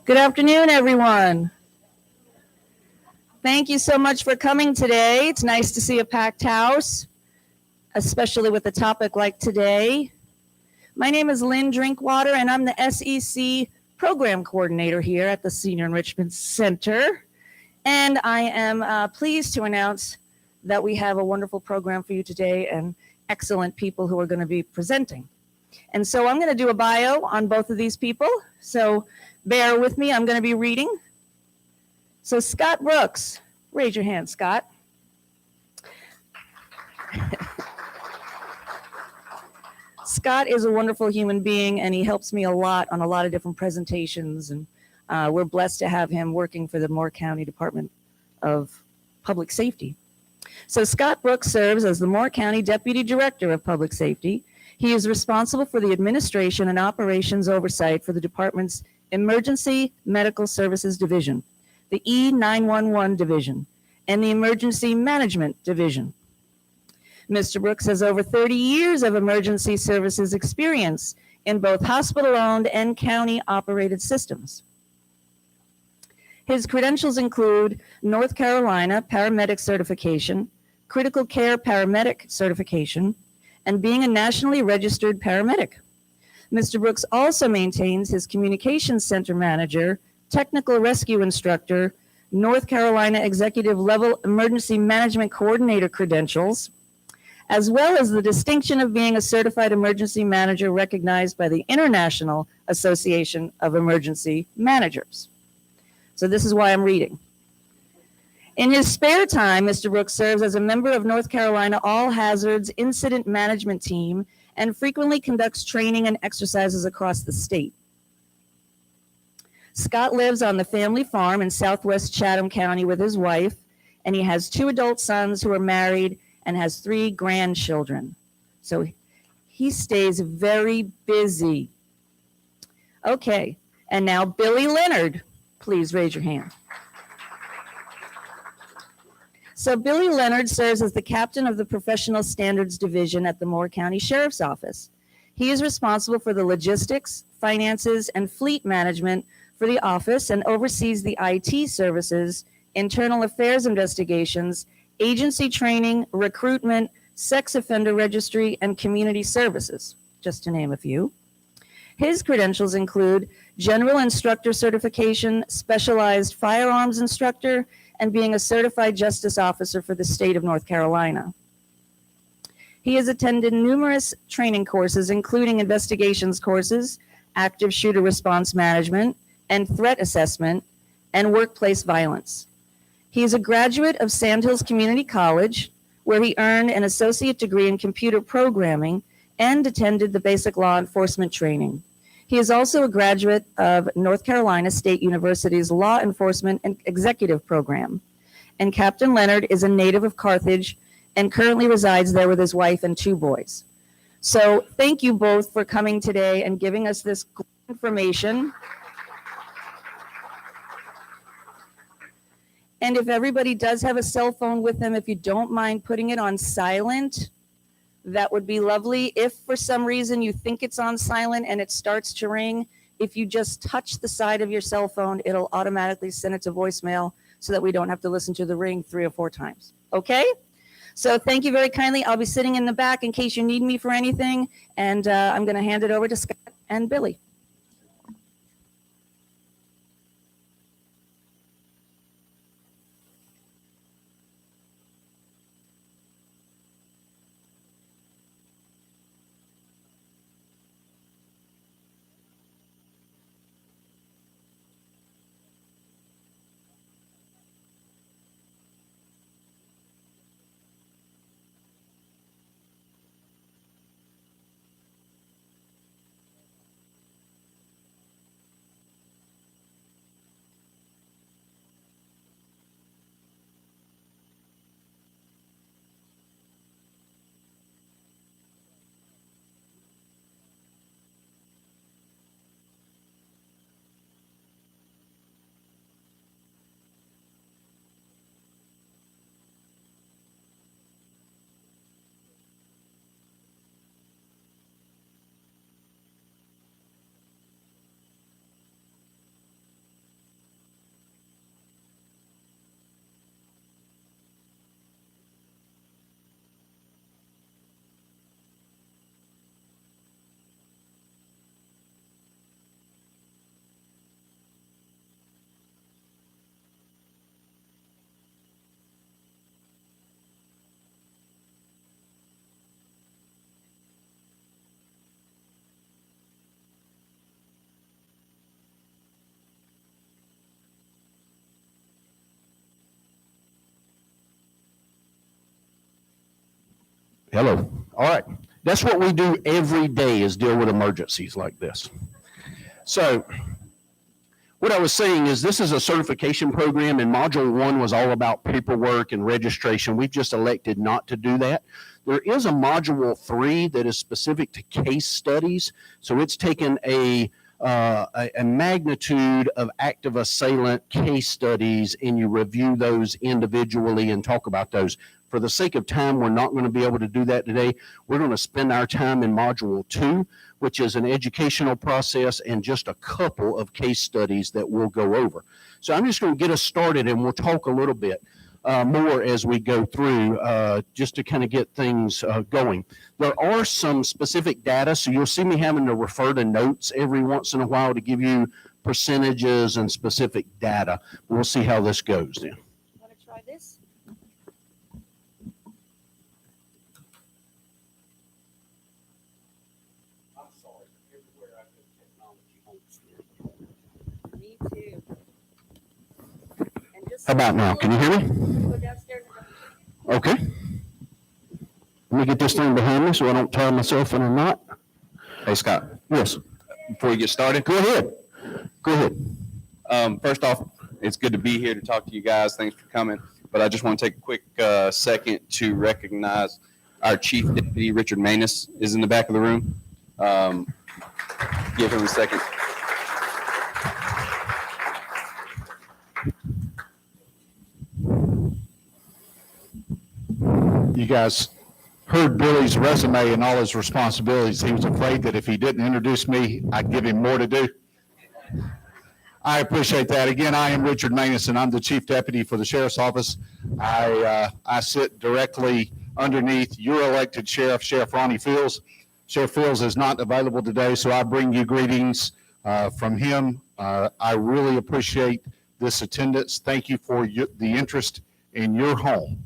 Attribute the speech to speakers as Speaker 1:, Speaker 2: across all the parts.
Speaker 1: Good afternoon, everyone. Thank you so much for coming today. It's nice to see a packed house, especially with a topic like today. My name is Lynn Drinkwater, and I'm the SEC Program Coordinator here at the Senior Enrichment Center. And I am pleased to announce that we have a wonderful program for you today and excellent people who are going to be presenting. And so I'm going to do a bio on both of these people. So bear with me, I'm going to be reading. So Scot Brooks, raise your hand, Scott. Scott is a wonderful human being, and he helps me a lot on a lot of different presentations, and we're blessed to have him working for the Moore County Department of Public Safety. So Scot Brooks serves as the Moore County Deputy Director of Public Safety. He is responsible for the administration and operations oversight for the department's Emergency Medical Services Division, the E911 Division, and the Emergency Management Division. Mr. Brooks has over 30 years of emergency services experience in both hospital-owned and county-operated systems. His credentials include North Carolina Paramedic Certification, Critical Care Paramedic Certification, and being a nationally registered paramedic. Mr. Brooks also maintains his Communications Center Manager, Technical Rescue Instructor, North Carolina Executive Level Emergency Management Coordinator credentials, as well as the distinction of being a certified emergency manager recognized by the International Association of Emergency Managers. So this is why I'm reading. In his spare time, Mr. Brooks serves as a member of North Carolina All Hazards Incident Management Team and frequently conducts training and exercises across the state. Scott lives on the family farm in southwest Chatham County with his wife, and he has 2 adult sons who are married and has 3 grandchildren. So he stays very busy. Okay, and now Billy Leonard, please raise your hand. So Billy Leonard serves as the captain of the Professional Standards Division at the Moore County Sheriff's Office. He is responsible for the logistics, finances, and fleet management for the office and oversees the IT services, internal affairs investigations, agency training, recruitment, sex offender registry, and community services, just to name a few. His credentials include General Instructor Certification, Specialized Firearms Instructor, and being a Certified Justice Officer for the state of North Carolina. He has attended numerous training courses, including investigations courses, active shooter response management, and threat assessment, and workplace violence. He is a graduate of Sandhills Community College, where he earned an associate degree in computer programming and attended the basic law enforcement training. He is also a graduate of North Carolina State University's Law Enforcement and Executive Program. And Captain Leonard is a native of Carthage and currently resides there with his wife and 2 boys. So thank you both for coming today and giving us this information. And if everybody does have a cell phone with them, if you don't mind putting it on silent, that would be lovely. If for some reason you think it's on silent and it starts to ring, if you just touch the side of your cell phone, it'll automatically send it to voicemail so that we don't have to listen to the ring 3 or 4 times. Okay? So thank you very kindly. I'll be sitting in the back in case you need me for anything. And I'm going to hand it over to Scott and Billy.
Speaker 2: Hello. All right. That's what we do every day, is deal with emergencies like this. So what I was saying is this is a certification program, and Module 1 was all about paperwork and registration. We've just elected not to do that. There is a Module 3 that is specific to case studies. So it's taken a magnitude of active assailant case studies, and you review those individually and talk about those. For the sake of time, we're not going to be able to do that today. We're going to spend our time in Module 2, which is an educational process and just a couple of case studies that we'll go over. So I'm just going to get us started, and we'll talk a little bit more as we go through, just to kind of get things going. There are some specific data, so you'll see me having to refer to notes every once in a while to give you percentages and specific data. We'll see how this goes then.
Speaker 1: Want to try this?
Speaker 2: I'm sorry, everywhere I go, technology.
Speaker 1: Me too. And just
Speaker 2: How about now? Can you hear me?
Speaker 1: go downstairs and
Speaker 2: Okay. Let me get this thing behind me so I don't tie myself in a knot.
Speaker 3: Hey, Scott,
Speaker 2: Yes.
Speaker 3: before we get started,
Speaker 2: Go ahead. Go ahead.
Speaker 3: first off, it's good to be here to talk to you guys. Thanks for coming. But I just want to take a quick second to recognize our Chief Deputy, Richard Manus, is in the back of the room. Give him a second.
Speaker 4: You guys heard Billy's resume and all his responsibilities. He was afraid that if he didn't introduce me, I'd give him more to do. I appreciate that. Again, I am Richard Manus, and I'm the Chief Deputy for the Sheriff's Office. I sit directly underneath your elected sheriff, Sheriff Ronnie Fields. Sheriff Fields is not available today, so I bring you greetings from him. I really appreciate this attendance. Thank you for the interest in your home.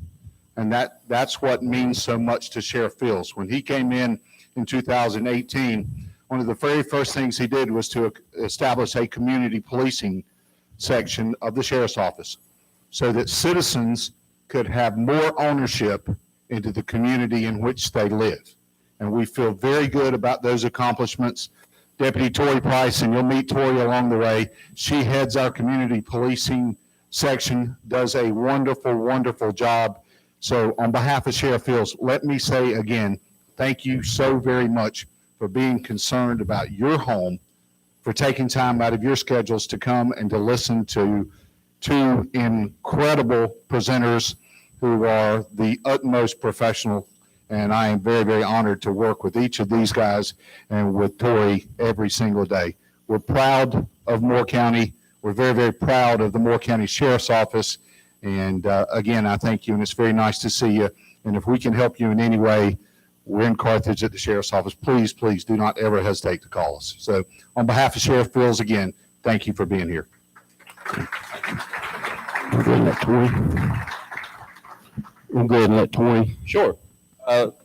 Speaker 4: And that's what means so much to Sheriff Fields. When he came in 2018, one of the very first things he did was to establish a community policing section of the Sheriff's Office so that citizens could have more ownership into the community in which they live. And we feel very good about those accomplishments. Deputy Tori Price, and you'll meet Tori along the way, she heads our community policing section, does a wonderful, wonderful job. So on behalf of Sheriff Fields, let me say again, thank you so very much for being concerned about your home, for taking time out of your schedules to come and to listen to two incredible presenters who are the utmost professional. And I am very, very honored to work with each of these guys and with Tori every single day. We're proud of Moore County. We're very, very proud of the Moore County Sheriff's Office. And again, I thank you, and it's very nice to see you. And if we can help you in any way, we're in Carthage at the Sheriff's Office. Please, please do not ever hesitate to call us. So on behalf of Sheriff Fields, again, thank you for being here.
Speaker 2: We'll go ahead and let Tori. We'll go ahead and let Tori.
Speaker 3: Sure.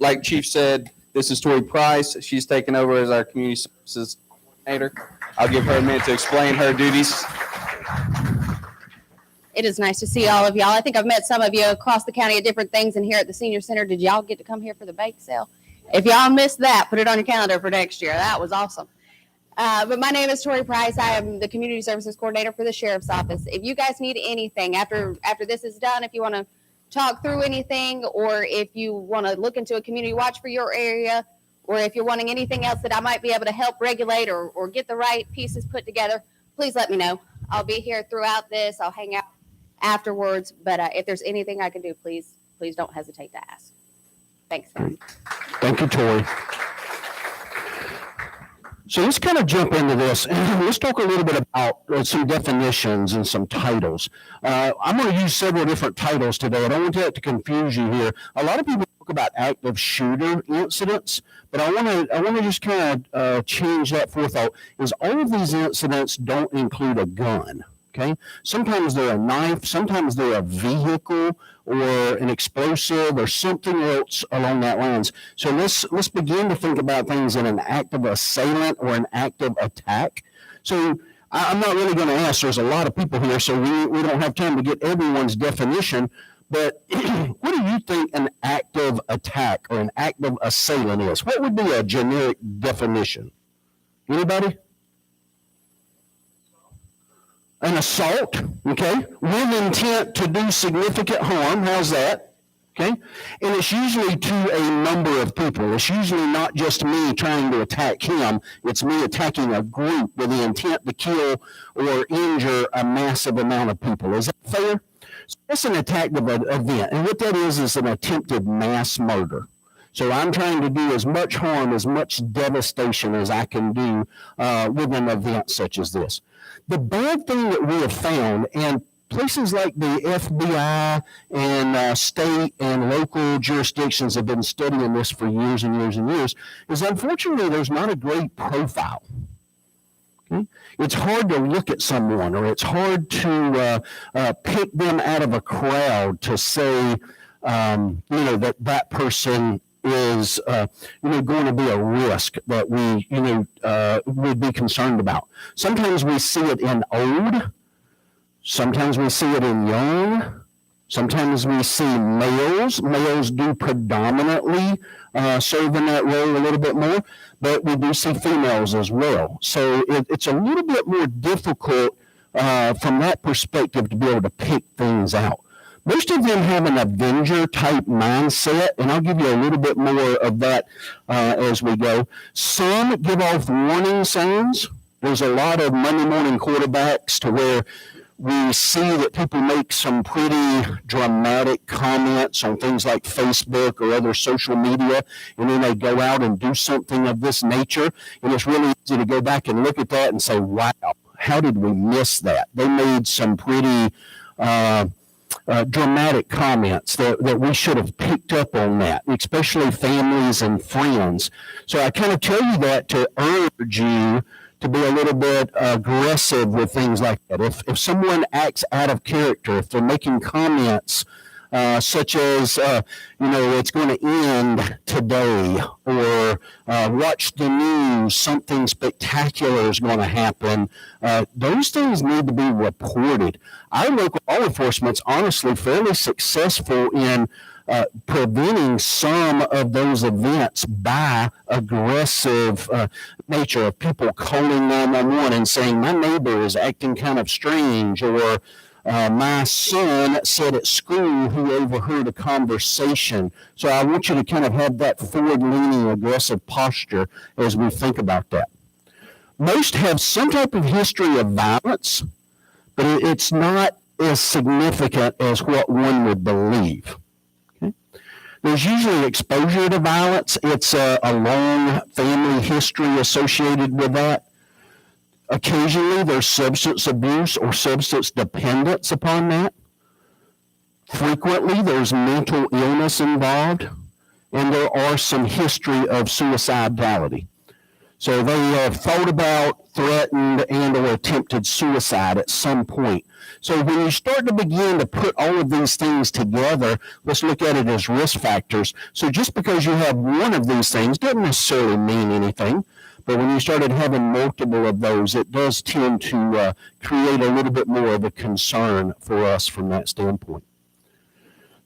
Speaker 3: Like Chief said, this is Tori Price. She's taken over as our community services coordinator. I'll give her a minute to explain her duties.
Speaker 5: It is nice to see all of y'all. I think I've met some of you across the county at different things, and here at the senior center. Did y'all get to come here for the bake sale? If y'all missed that, put it on your calendar for next year. That was awesome. But my name is Tori Price. I am the community services coordinator for the Sheriff's Office. If you guys need anything after this is done, if you want to talk through anything, or if you want to look into a community watch for your area, or if you're wanting anything else that I might be able to help regulate or get the right pieces put together, please let me know. I'll be here throughout this. I'll hang out afterwards, but if there's anything I can do, please don't hesitate to ask. Thanks, guys.
Speaker 2: Thank you, Tori. So let's kind of jump into this, and let's talk a little bit about some definitions and some titles. I'm going to use several different titles today. I don't want that to confuse you here. A lot of people talk about active shooter incidents, but I want to just kind of change that forethought. Is all of these incidents don't include a gun. Okay. Sometimes they're a knife, sometimes they're a vehicle or an explosive or something else along that lines. So let's begin to think about things in an active assailant or an active attack. So I'm not really going to ask. There's a lot of people here, so we don't have time to get everyone's definition. But what do you think an active attack or an active assailant is? What would be a generic definition? Anybody? An assault, okay, with intent to do significant harm. How's that? Okay, and it's usually to a number of people. It's usually not just me trying to attack him. It's me attacking a group with the intent to kill or injure a massive amount of people. Is that fair? So that's an attack of an event, and what that is an attempted mass murder. So I'm trying to do as much harm, as much devastation as I can do with an event such as this. The bad thing that we have found, and places like the FBI and state and local jurisdictions have been studying this for years and years and years, is unfortunately there's not a great profile. Okay? It's hard to look at someone, or it's hard to pick them out of a crowd to say, that person is, going to be a risk that we, would be concerned about. Sometimes we see it in old. Sometimes we see it in young. Sometimes we see males. Males do predominantly serve in that role a little bit more, but we do see females as well. So it's a little bit more difficult from that perspective to be able to pick things out. Most of them have an Avenger type mindset, and I'll give you a little bit more of that as we go. Some give off warning signs. There's a lot of Monday morning quarterbacks to where we see that people make some pretty dramatic comments on things like Facebook or other social media, and then they go out and do something of this nature, and it's really easy to go back and look at that and say, wow, how did we miss that? They made some pretty dramatic comments that we should have picked up on that, especially families and friends. So I kind of tell you that to urge you to be a little bit aggressive with things like that. If someone acts out of character, if they're making comments such as, it's going to end today, or watch the news, something spectacular is going to happen, those things need to be reported. Our local law enforcement's honestly fairly successful in preventing some of those events by aggressive nature of people calling 911 and saying, my neighbor is acting kind of strange, or my son said at school he overheard a conversation. So I want you to kind of have that forward-leaning, aggressive posture as we think about that. Most have some type of history of violence, but it's not as significant as what one would believe. Okay? There's usually exposure to violence. It's a long family history associated with that. Occasionally, there's substance abuse or substance dependence upon that. Frequently, there's mental illness involved, and there are some history of suicidality. So they have thought about, threatened, and or attempted suicide at some point. So when you start to begin to put all of these things together, let's look at it as risk factors. So just because you have one of these things doesn't necessarily mean anything. But when you started having multiple of those, it does tend to create a little bit more of a concern for us from that standpoint.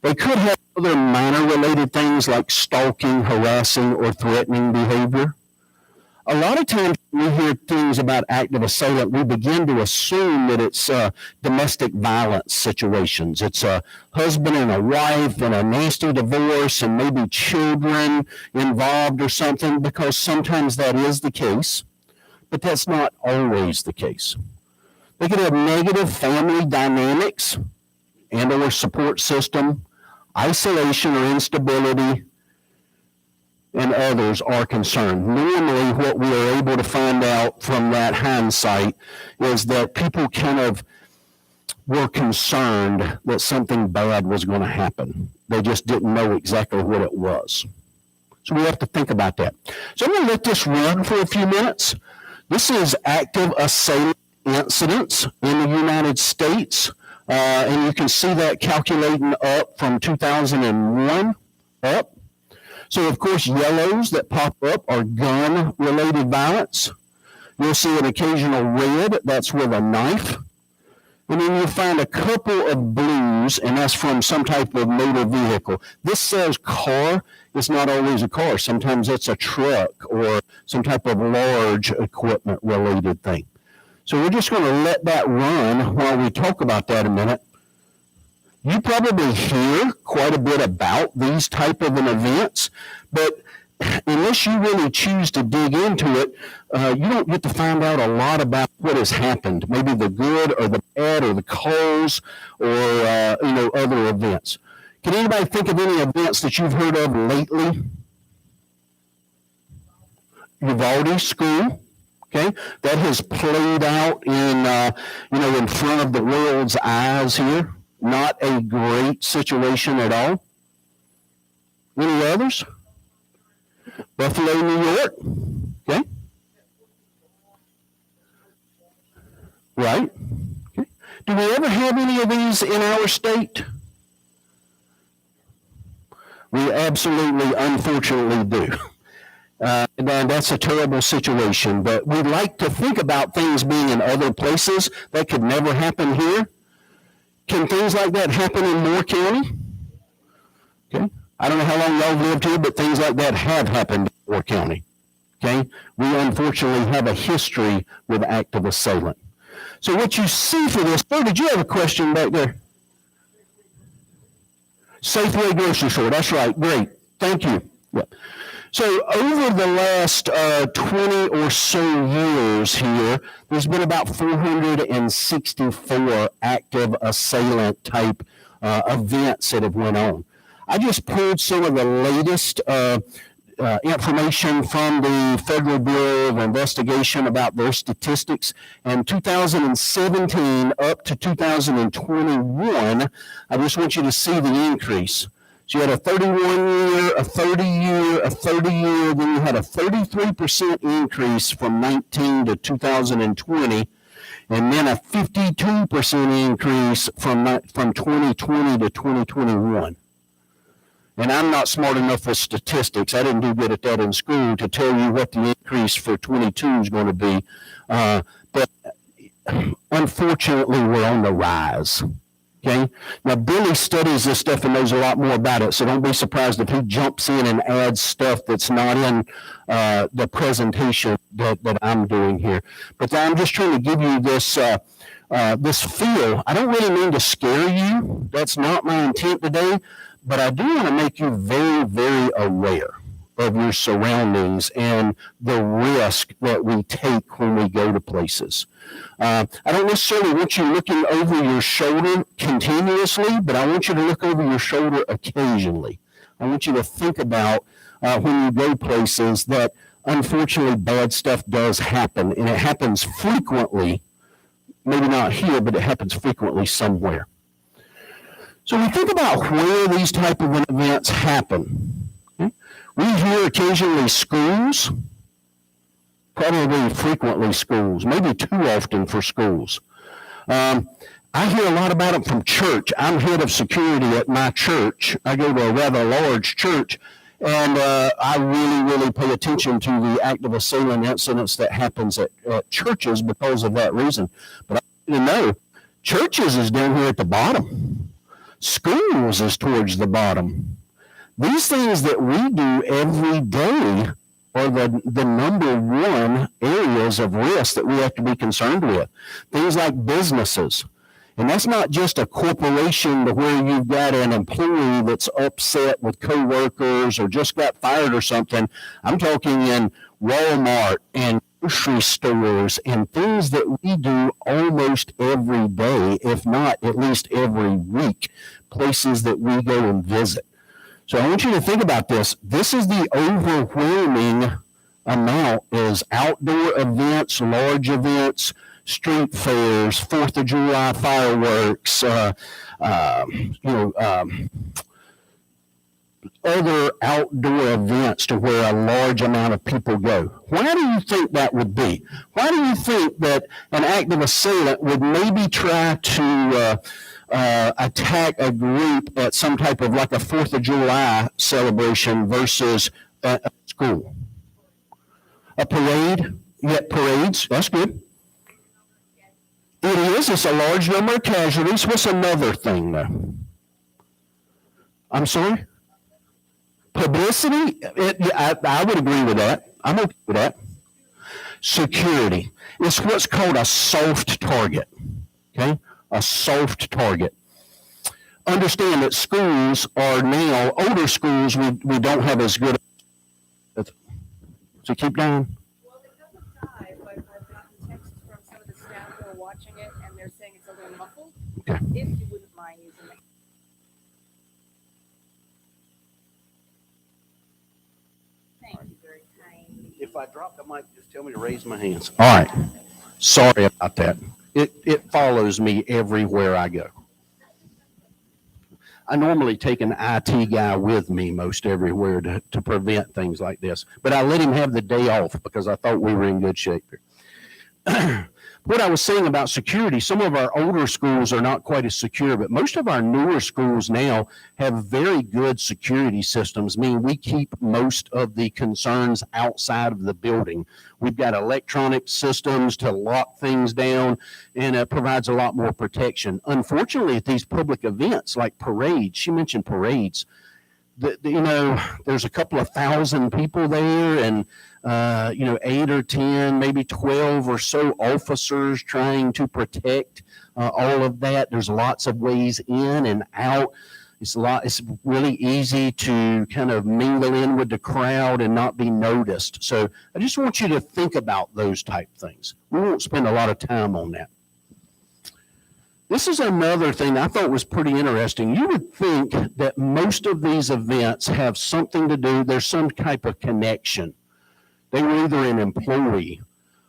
Speaker 2: They could have other minor related things like stalking, harassing, or threatening behavior. A lot of times when we hear things about active assailant, we begin to assume that it's domestic violence situations. It's a husband and a wife and a nasty divorce and maybe children involved or something, because sometimes that is the case, but that's not always the case. They could have negative family dynamics and or support system, isolation or instability, and others are concerned. Normally, what we are able to find out from that hindsight is that people kind of were concerned that something bad was going to happen. They just didn't know exactly what it was. So we have to think about that. So I'm going to let this run for a few minutes. This is active assailant incidents in the United States. And you can see that calculating up from 2001 up. So, of course, yellows that pop up are gun-related violence. You'll see an occasional red, that's with a knife. And then you'll find a couple of blues use, and that's from some type of motor vehicle. This says car. It's not always a car. Sometimes it's a truck or some type of large equipment related thing. So we're just going to let that run while we talk about that a minute. You probably hear quite a bit about these type of events, but unless you really choose to dig into it, you don't get to find out a lot about what has happened, maybe the good or the bad or the cause or other events. Can anybody think of any events that you've heard of lately? Uvalde School, okay, that has played out in front of the world's eyes here. Not a great situation at all. Any others? Buffalo, New York, okay. Right, okay. Do we ever have any of these in our state? We absolutely, unfortunately do. And that's a terrible situation, but we like to think about things being in other places. That could never happen here. Can things like that happen in Moore County? Okay. I don't know how long y'all lived here, but things like that have happened in Moore County. Okay. We unfortunately have a history with active assailant. So what you see for this, did you have a question back there? Safeway grocery store, that's right, great, thank you. Yep. So over the last 20 or so years here, there's been about 464 active assailant type events that have went on. I just pulled some of the latest information from the Federal Bureau of Investigation about their statistics. And 2017 up to 2021, I just want you to see the increase. So you had a 31-year, a 30-year, a 30-year, then you had a 33% increase from 19 to 2020, and then a 52% increase from 2020 to 2021. And I'm not smart enough with statistics. I didn't do good at that in school to tell you what the increase for 22 is going to be. But unfortunately, we're on the rise. Okay. Now, Billy studies this stuff and knows a lot more about it, so don't be surprised if he jumps in and adds stuff that's not in the presentation that I'm doing here. But I'm just trying to give you this this feel. I don't really mean to scare you. That's not my intent today, but I do want to make you very, very aware of your surroundings and the risk that we take when we go to places. I don't necessarily want you looking over your shoulder continuously, but I want you to look over your shoulder occasionally. I want you to think about when you go places that unfortunately bad stuff does happen, and it happens frequently, maybe not here, but it happens frequently somewhere. So we think about where these type of events happen. Okay? We hear occasionally schools, probably frequently schools, maybe too often for schools. I hear a lot about them from church. I'm head of security at my church. I go to a rather large church, and I really pay attention to the active assailant incidents that happens at churches because of that reason. But I want you to know, churches is down here at the bottom. Schools is towards the bottom. These things that we do every day are the number one areas of risk that we have to be concerned with. Things like businesses. And that's not just a corporation to where you've got an employee that's upset with coworkers or just got fired or something. I'm talking in Walmart and grocery stores and things that we do almost every day, if not at least every week, places that we go and visit. So I want you to think about this. This is the overwhelming amount is outdoor events, large events, street fairs, 4th of July fireworks, other outdoor events to where a large amount of people go. Why do you think that would be? Why do you think that an active assailant would maybe try to attack a group at some type of like a 4th of July celebration versus a school? A parade? Yeah, parades, that's good. It is. It's a large number of casualties. What's another thing, though? I'm sorry? Publicity? I would agree with that. I'm okay with that. Security. It's what's called a soft target. Okay? A soft target. Understand that schools are now, older schools, we don't have as good. So keep going.
Speaker 1: Well, it doesn't die, but I've gotten texts from some of the staff who are watching it, and they're saying it's a little muffled.
Speaker 2: Okay.
Speaker 1: If you wouldn't mind using it. Thank you very kindly.
Speaker 2: If I drop the mic, just tell me to raise my hands. All right. Sorry about that. It follows me everywhere I go. I normally take an IT guy with me most everywhere to prevent things like this. But I let him have the day off because I thought we were in good shape here. What I was saying about security, some of our older schools are not quite as secure, but most of our newer schools now have very good security systems, meaning we keep most of the concerns outside of the building. We've got electronic systems to lock things down, and it provides a lot more protection. Unfortunately, at these public events like parades, she mentioned parades, there's a couple of thousand people there, and 8 or 10, maybe 12 or so officers trying to protect all of that. There's lots of ways in and out. It's really easy to kind of mingle in with the crowd and not be noticed. So I just want you to think about those type things. We won't spend a lot of time on that. This is another thing I thought was pretty interesting. You would think that most of these events have something to do, there's some type of connection. They were either an employee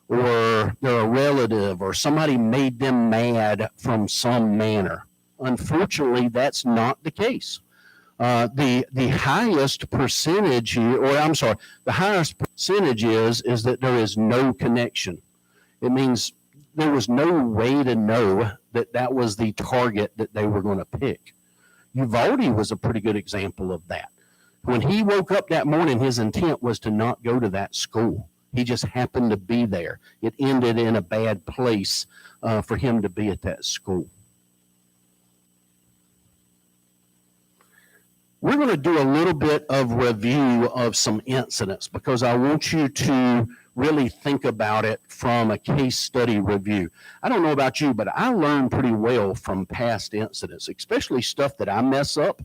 Speaker 2: or they're a relative or somebody made them mad from some manner. Unfortunately, that's not the case. The highest percentage, the highest percentage is that there is no connection. It means there was no way to know that that was the target that they were going to pick. Uvalde was a pretty good example of that. When he woke up that morning, his intent was to not go to that school. He just happened to be there. It ended in a bad place for him to be at that school. We're going to do a little bit of review of some incidents because I want you to really think about it from a case study review. I don't know about you, but I learn pretty well from past incidents, especially stuff that I mess up.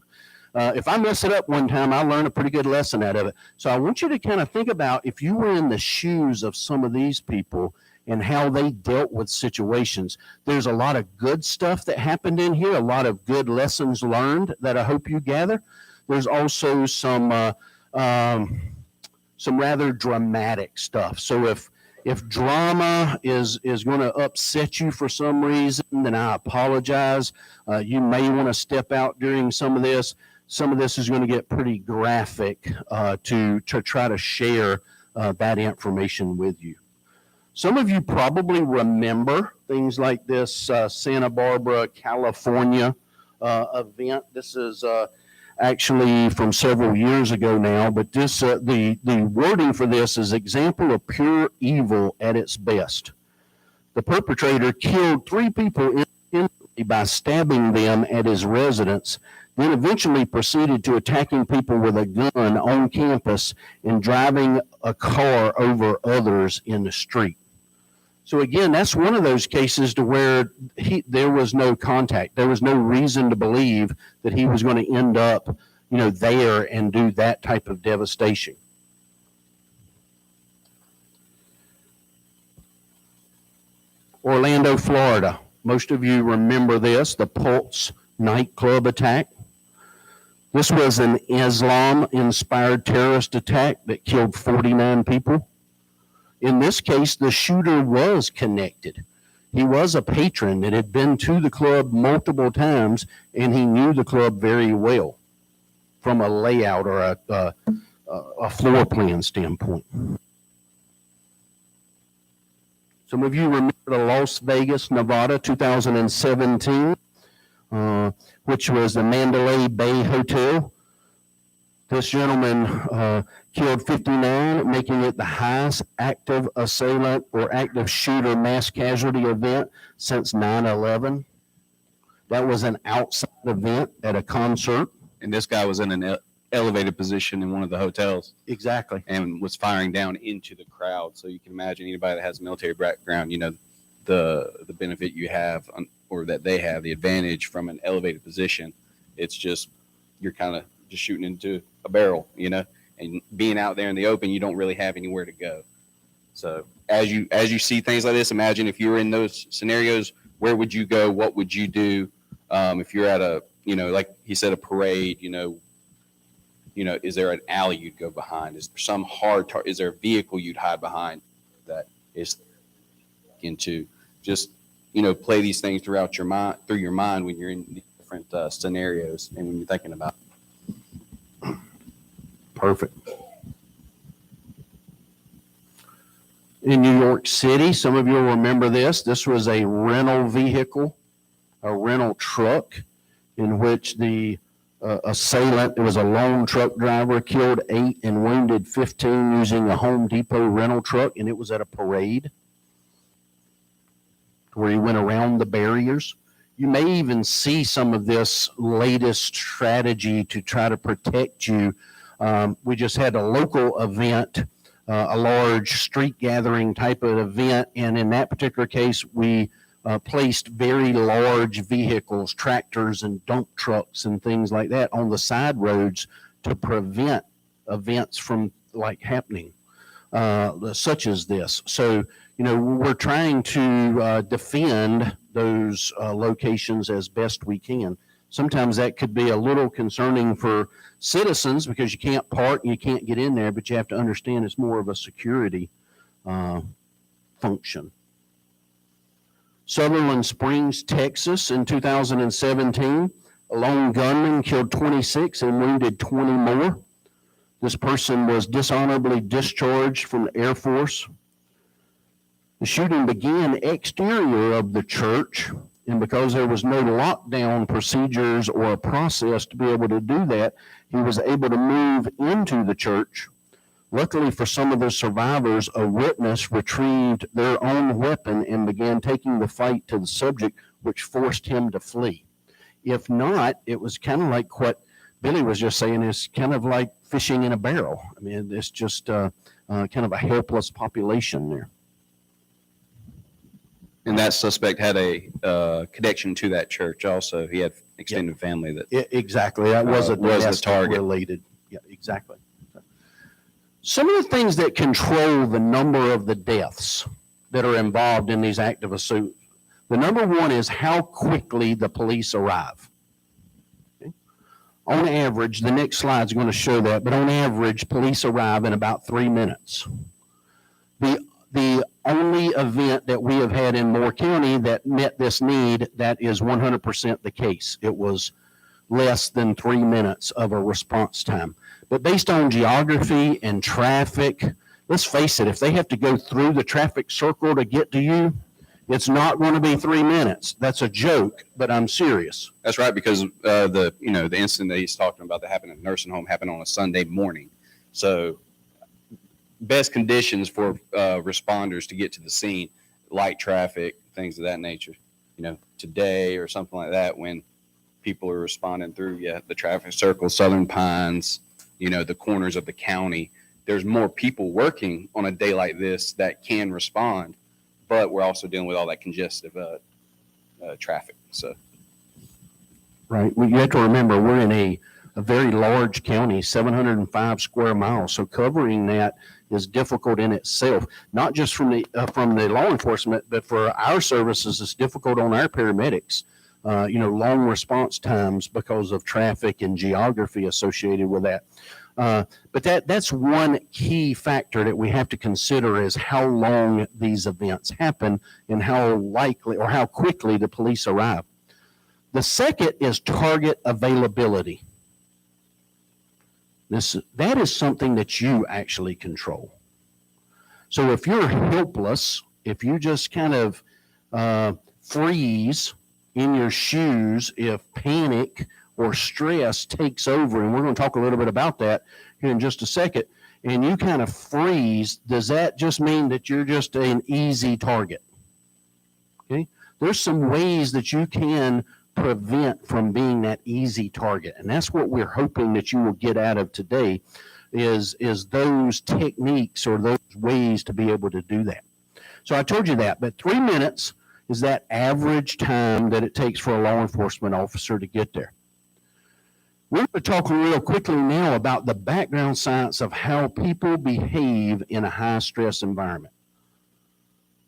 Speaker 2: If I mess it up one time, I learn a pretty good lesson out of it. So I want you to kind of think about if you were in the shoes of some of these people and how they dealt with situations. There's a lot of good stuff that happened in here, a lot of good lessons learned that I hope you gather. There's also some rather dramatic stuff. So if drama is going to upset you for some reason, then I apologize. You may want to step out during some of this. Some of this is going to get pretty graphic to try to share that information with you. Some of you probably remember things like this Santa Barbara, California event. This is actually from several years ago now, but this the wording for this is example of pure evil at its best. The perpetrator killed 3 people instantly by stabbing them at his residence, then eventually proceeded to attacking people with a gun on campus and driving a car over others in the street. So again, that's one of those cases to where there was no contact. There was no reason to believe that he was going to end up, there and do that type of devastation. Orlando, Florida. Most of you remember this, the Pulse nightclub attack. This was an Islam-inspired terrorist attack that killed 49 people. In this case, the shooter was connected. He was a patron that had been to the club multiple times, and he knew the club very well from a layout or a floor plan standpoint. Some of you remember the Las Vegas, Nevada, 2017, which was the Mandalay Bay Hotel. This gentleman killed 59, making it the highest active assailant or active shooter mass casualty event since 9/11. That was an outside event at a concert.
Speaker 3: And this guy was in an elevated position in one of the hotels
Speaker 2: Exactly.
Speaker 3: and was firing down into the crowd. So you can imagine anybody that has a military background, you know, the benefit you have or that they have, the advantage from an elevated position. It's just, you're kind of just shooting into a barrel, you know, and being out there in the open, you don't really have anywhere to go. So as you see things like this, imagine if you were in those scenarios, where would you go? What would you do? If you're at a, you know, like he said, a parade, you know, is there an alley you'd go behind? Is there some is there a vehicle you'd hide behind that is into? Just, you know, play these things through your mind when you're in the different scenarios and when you're thinking about.
Speaker 2: Perfect. In New York City, some of you will remember this. This was a rental vehicle, a rental truck, in which the assailant, it was a lone truck driver, killed 8 and wounded 15 using a Home Depot rental truck, and it was at a parade where he went around the barriers. You may even see some of this latest strategy to try to protect you. We just had a local event, a large street gathering type of event, and in that particular case, we placed very large vehicles, tractors and dump trucks and things like that on the side roads to prevent events from like happening, such as this. So, you know, we're trying to defend those locations as best we can. Sometimes that could be a little concerning for citizens because you can't park and you can't get in there, but you have to understand it's more of a security function. Sutherland Springs, Texas in 2017, a lone gunman killed 26 and wounded 20 more. This person was dishonorably discharged from the Air Force. The shooting began exterior of the church, and because there was no lockdown procedures or a process to be able to do that, he was able to move into the church. Luckily for some of the survivors, a witness retrieved their own weapon and began taking the fight to the subject, which forced him to flee. If not, it was kind of like what Billy was just saying, is kind of like fishing in a barrel. I mean, it's just kind of a helpless population there.
Speaker 3: And that suspect had a connection to that church also. He had extended family that.
Speaker 2: Exactly. That was a
Speaker 3: was the
Speaker 2: domestic
Speaker 3: target.
Speaker 2: related. Yeah, exactly. Some of the things that control the number of the deaths that are involved in these active assaults, the number one is how quickly the police arrive. Okay? On average, the next slide is going to show that, but on average, police arrive in about 3 minutes. The only event that we have had in Moore County that met this need, that is 100% the case. It was less than 3 minutes of a response time. But based on geography and traffic, let's face it, if they have to go through the traffic circle to get to you, it's not going to be 3 minutes. That's a joke, but I'm serious.
Speaker 3: That's right, because the incident that he's talking about that happened at a nursing home happened on a Sunday morning. So best conditions for responders to get to the scene, light traffic, things of that nature. You know, today or something like that, when people are responding through the traffic circle, Southern Pines, you know, the corners of the county, there's more people working on a day like this that can respond, but we're also dealing with all that congestive traffic. So,
Speaker 2: Right. Well, you have to remember we're in a very large county, 705 square miles. So covering that is difficult in itself, not just from the law enforcement, but for our services, it's difficult on our paramedics. Long response times because of traffic and geography associated with that. But that's one key factor that we have to consider is how long these events happen and how likely or how quickly the police arrive. The second is target availability. That is something that you actually control. So if you're helpless, if you just kind of freeze in your shoes, if panic or stress takes over, and we're going to talk a little bit about that here in just a second, and you kind of freeze, does that just mean that you're just an easy target? Okay. There's some ways that you can prevent from being that easy target. And that's what we're hoping that you will get out of today is those techniques or those ways to be able to do that. So I told you that, but 3 minutes is that average time that it takes for a law enforcement officer to get there. We're going to talk real quickly now about the background science of how people behave in a high stress environment.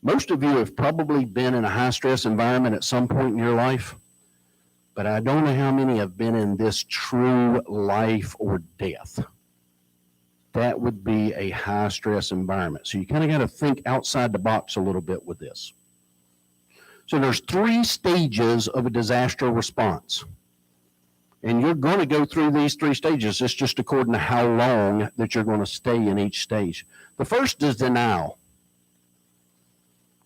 Speaker 2: Most of you have probably been in a high stress environment at some point in your life, but I don't know how many have been in this true life or death. That would be a high stress environment. So you kind of got to think outside the box a little bit with this. So there's 3 stages of a disaster response. And you're going to go through these 3 stages. It's just according to how long that you're going to stay in each stage. The first is denial.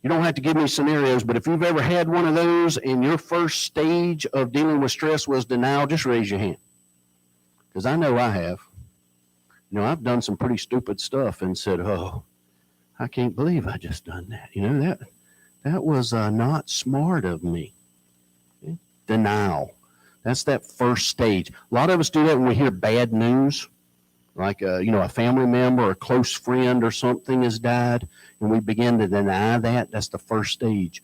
Speaker 2: You don't have to give me scenarios, but if you've ever had one of those and your first stage of dealing with stress was denial, just raise your hand. Because I know I have. You know, I've done some pretty stupid stuff and said, oh, I can't believe I just done that. You know, that was not smart of me. Okay? Denial. That's that first stage. A lot of us do that when we hear bad news, like, a family member or a close friend or something has died, and we begin to deny that. That's the first stage.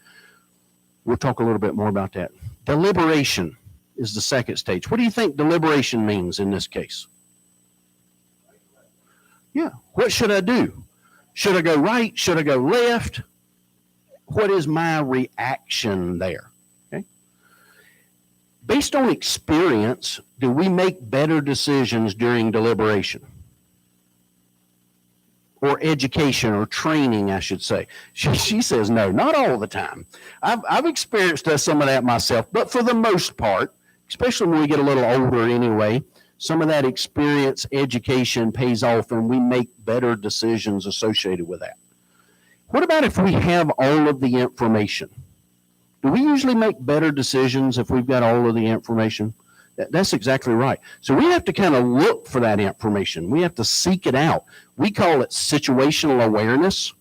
Speaker 2: We'll talk a little bit more about that. Deliberation is the second stage. What do you think deliberation means in this case? Yeah. What should I do? Should I go right? Should I go left? What is my reaction there? Okay. Based on experience, do we make better decisions during deliberation? Or education or training, I should say. She says no, not all the time. I've experienced some of that myself, but for the most part, especially when we get a little older anyway, some of that experience, education pays off and we make better decisions associated with that. What about if we have all of the information? Do we usually make better decisions if we've got all of the information? That's exactly right. So we have to kind of look for that information. We have to seek it out. We call it situational awareness.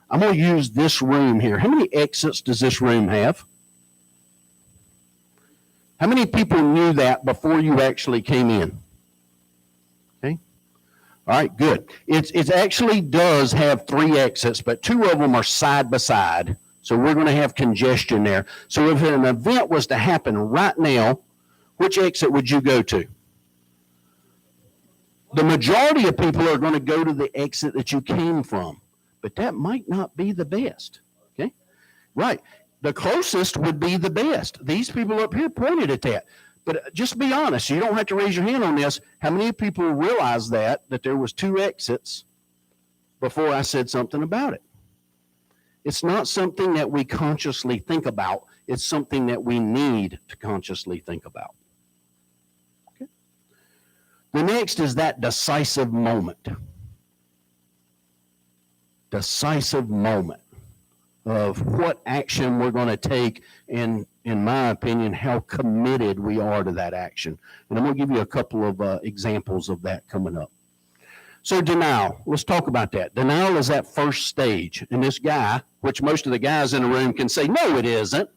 Speaker 2: I'm going to use this room here. How many exits does this room have? How many people knew that before you actually came in? Okay. All right, good. It actually does have 3 exits, but 2 of them are side by side. So we're going to have congestion there. So if an event was to happen right now, which exit would you go to? The majority of people are going to go to the exit that you came from, but that might not be the best. Okay. Right. The closest would be the best. These people up here pointed at that. But just be honest, you don't have to raise your hand on this. How many people realize that there was 2 exits before I said something about it? It's not something that we consciously think about. It's something that we need to consciously think about. Okay. The next is that decisive moment. Decisive moment of what action we're going to take, and in my opinion, how committed we are to that action. And I'm going to give you a couple of examples of that coming up. So denial, let's talk about that. Denial is that first stage. And this guy, which most of the guys in the room can say, no, it isn't.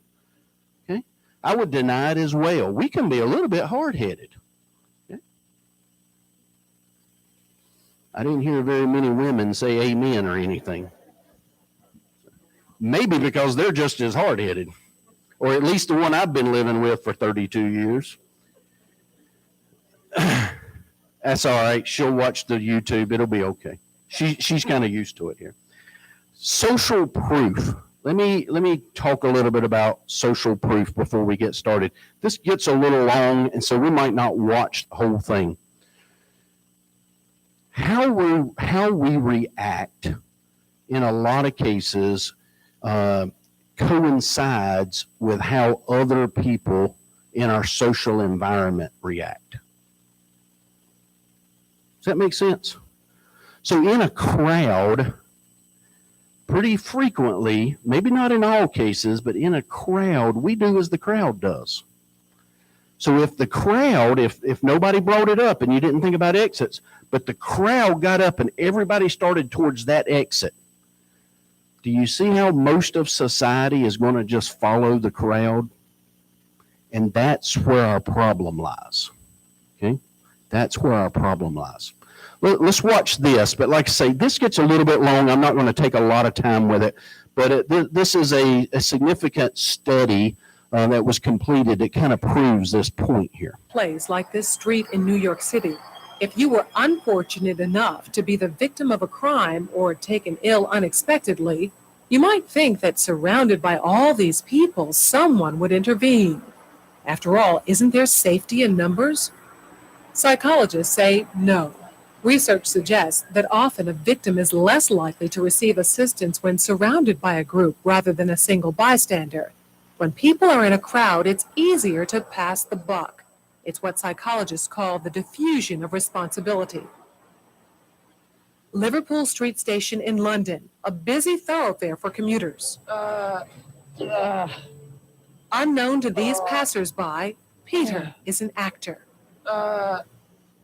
Speaker 2: Okay? I would deny it as well. We can be a little bit hard-headed. Okay? I didn't hear very many women say amen or anything. Maybe because they're just as hard-headed, or at least the one I've been living with for 32 years. That's all right. She'll watch the YouTube. It'll be okay. She's kind of used to it here. Social proof. Let me talk a little bit about social proof before we get started. This gets a little long, and so we might not watch the whole thing. How we react in a lot of cases coincides with how other people in our social environment react. Does that make sense? So in a crowd, pretty frequently, maybe not in all cases, but in a crowd, we do as the crowd does. So if the crowd, if nobody brought it up and you didn't think about exits, but the crowd got up and everybody started towards that exit, do you see how most of society is going to just follow the crowd? And that's where our problem lies. Okay? That's where our problem lies. Let's watch this, but like I say, this gets a little bit long. I'm not going to take a lot of time with it, but this is a significant study that was completed. It kind of proves this point here.
Speaker 6: Place like this street in New York City. If you were unfortunate enough to be the victim of a crime or taken ill unexpectedly, you might think that surrounded by all these people, someone would intervene. After all, isn't there safety in numbers? Psychologists say no. Research suggests that often a victim is less likely to receive assistance when surrounded by a group rather than a single bystander. When people are in a crowd, it's easier to pass the buck. It's what psychologists call the diffusion of responsibility. Liverpool Street Station in London, a busy thoroughfare for commuters. Unknown to these passers-by, Peter is an actor.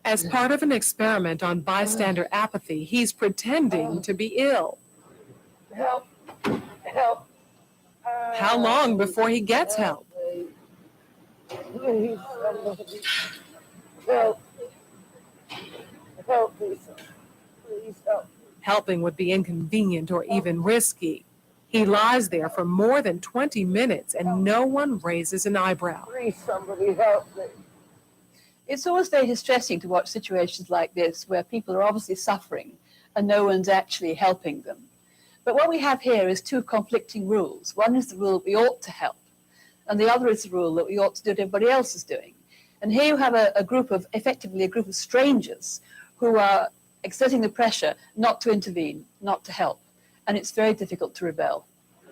Speaker 6: As part of an experiment on bystander apathy, he's pretending to be ill.
Speaker 7: Help. Help.
Speaker 6: How long before he gets help?
Speaker 7: Please, somebody. Help. Help me. Please help.
Speaker 6: Helping would be inconvenient or even risky. He lies there for more than 20 minutes and no one raises an eyebrow.
Speaker 7: Please, somebody help me.
Speaker 8: It's always very distressing to watch situations like this where people are obviously suffering and no one's actually helping them. But what we have here is two conflicting rules. One is the rule that we ought to help, and the other is the rule that we ought to do what everybody else is doing. And here you have effectively a group of strangers who are exerting the pressure not to intervene, not to help. And it's very difficult to rebel.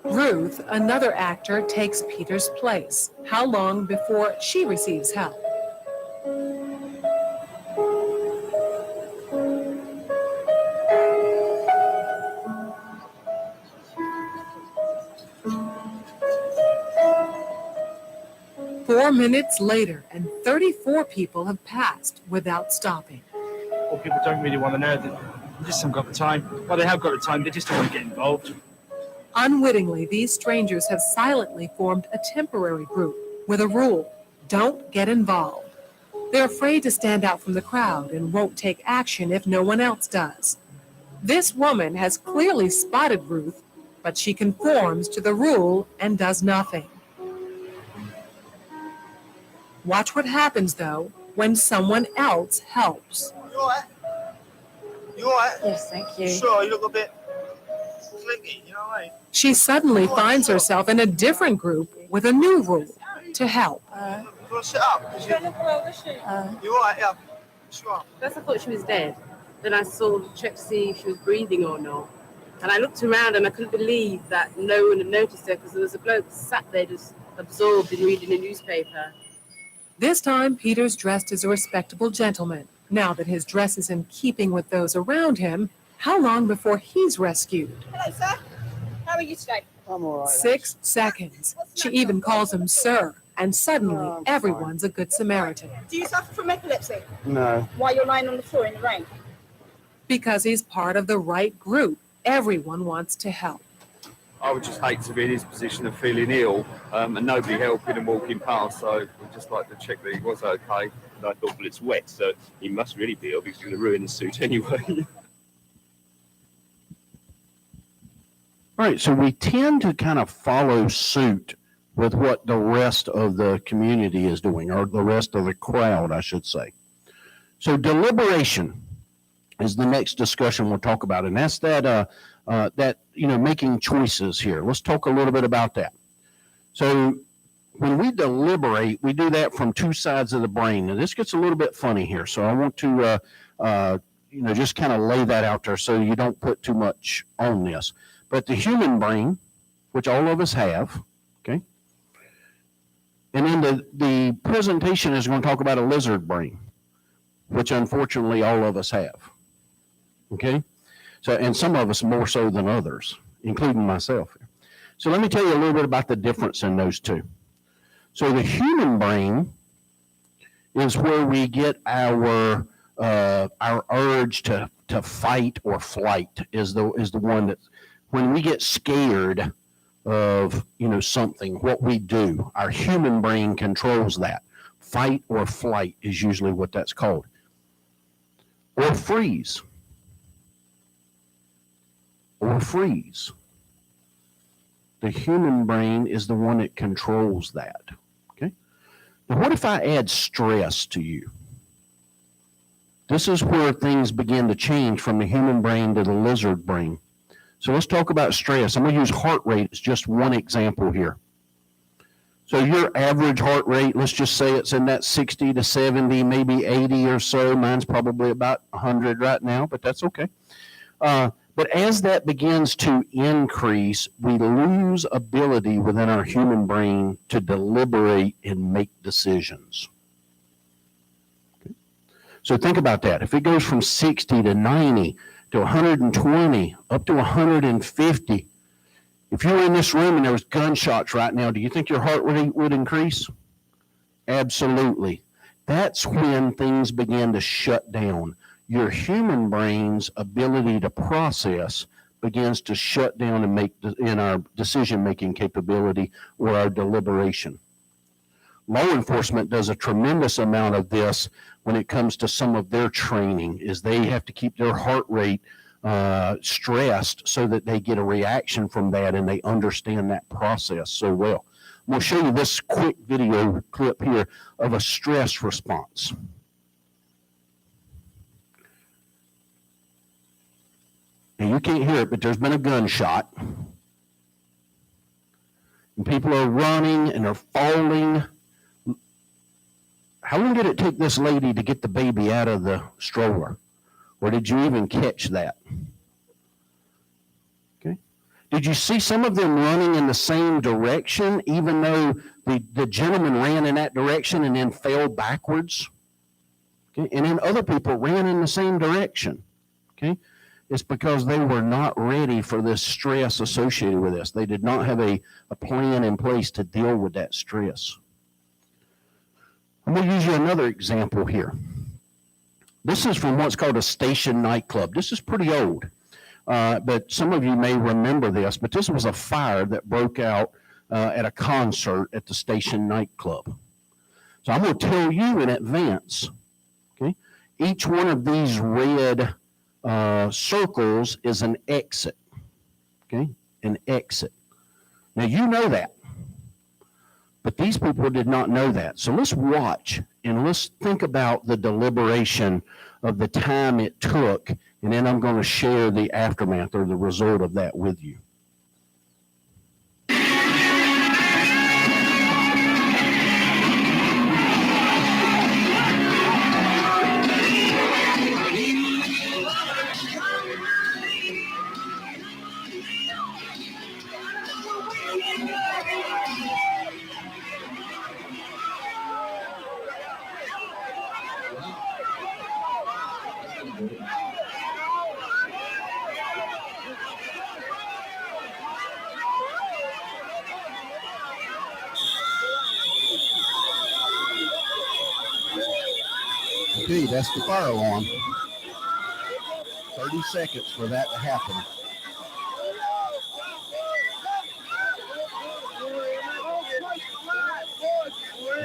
Speaker 6: Ruth, another actor, takes Peter's place. How long before she receives help? Four minutes later, and 34 people have passed without stopping.
Speaker 9: Well, people don't really want to know. They just haven't got the time. Well, they have got the time, they just don't want to get involved.
Speaker 6: Unwittingly, these strangers have silently formed a temporary group with a rule: don't get involved. They're afraid to stand out from the crowd and won't take action if no one else does. This woman has clearly spotted Ruth, but she conforms to the rule and does nothing. Watch what happens, though, when someone else helps.
Speaker 7: You all right? You all right?
Speaker 8: Yes, thank you.
Speaker 7: Sure, you look a bit flinky, you know what I mean?
Speaker 6: She suddenly finds herself in a different group with a new rule: to help.
Speaker 7: You want to sit up? You all right? Yeah. Sure.
Speaker 10: First I thought she was dead. Then I checked to see if she was breathing or not. And I looked around and I couldn't believe that no one had noticed her because there was a bloke sat there just absorbed in reading a newspaper.
Speaker 6: This time, Peter's dressed as a respectable gentleman. Now that his dress is in keeping with those around him, how long before he's rescued?
Speaker 11: Hello, sir. How are you today?
Speaker 7: I'm all right.
Speaker 6: 6 seconds. She even calls him sir, and suddenly everyone's a good Samaritan.
Speaker 11: Do you suffer from epilepsy?
Speaker 7: No.
Speaker 11: While you're lying on the floor in the rain?
Speaker 6: Because he's part of the right group, everyone wants to help.
Speaker 12: I would just hate to be in his position of feeling ill and nobody helping and walking past, so we'd just like to check that he was okay.
Speaker 13: And I thought, well, it's wet, so he must really be ill because he's going to ruin his suit anyway.
Speaker 2: All right, so we tend to kind of follow suit with what the rest of the community is doing, or the rest of the crowd, I should say. So deliberation is the next discussion we'll talk about, and that's that making choices here. Let's talk a little bit about that. So when we deliberate, we do that from two sides of the brain, and this gets a little bit funny here. So I want to just kind of lay that out there so you don't put too much on this. But the human brain, which all of us have, okay, and then the presentation is going to talk about a lizard brain, which unfortunately all of us have, okay? So, and some of us more so than others, including myself. So let me tell you a little bit about the difference in those two. So the human brain is where we get our urge to fight or flight is the one that when we get scared of something, what we do, our human brain controls that. Fight or flight is usually what that's called. Or freeze. Or freeze. The human brain is the one that controls that. Okay? Now, what if I add stress to you? This is where things begin to change from the human brain to the lizard brain. So let's talk about stress. I'm going to use heart rate as just one example here. So your average heart rate, let's just say it's in that 60 to 70, maybe 80 or so. Mine's probably about 100 right now, but that's okay. But as that begins to increase, we lose ability within our human brain to deliberate and make decisions. Okay. So think about that. If it goes from 60 to 90 to 120, up to 150, if you were in this room and there was gunshots right now, do you think your heart rate would increase? Absolutely. That's when things begin to shut down. Your human brain's ability to process begins to shut down and make in our decision-making capability or our deliberation. Law enforcement does a tremendous amount of this when it comes to some of their training, is they have to keep their heart rate stressed so that they get a reaction from that and they understand that process so well. I'm going to show you this quick video clip here of a stress response. Now you can't hear it, but there's been a gunshot. And people are running and they're falling. How long did it take this lady to get the baby out of the stroller? Or did you even catch that? Okay. Did you see some of them running in the same direction, even though the gentleman ran in that direction and then fell backwards? Okay. And then other people ran in the same direction. Okay. It's because they were not ready for this stress associated with this. They did not have a plan in place to deal with that stress. I'm going to use you another example here. This is from what's called a station nightclub. This is pretty old, but some of you may remember this, but this was a fire that broke out at a concert at the station nightclub. So I'm going to tell you in advance, okay, each one of these red circles is an exit, okay, an exit. Now you know that, but these people did not know that. So let's watch and let's think about the deliberation of the time it took, and then I'm going to share the aftermath or the result of that with you. Okay, that's the fire alarm. 30 seconds for that to happen.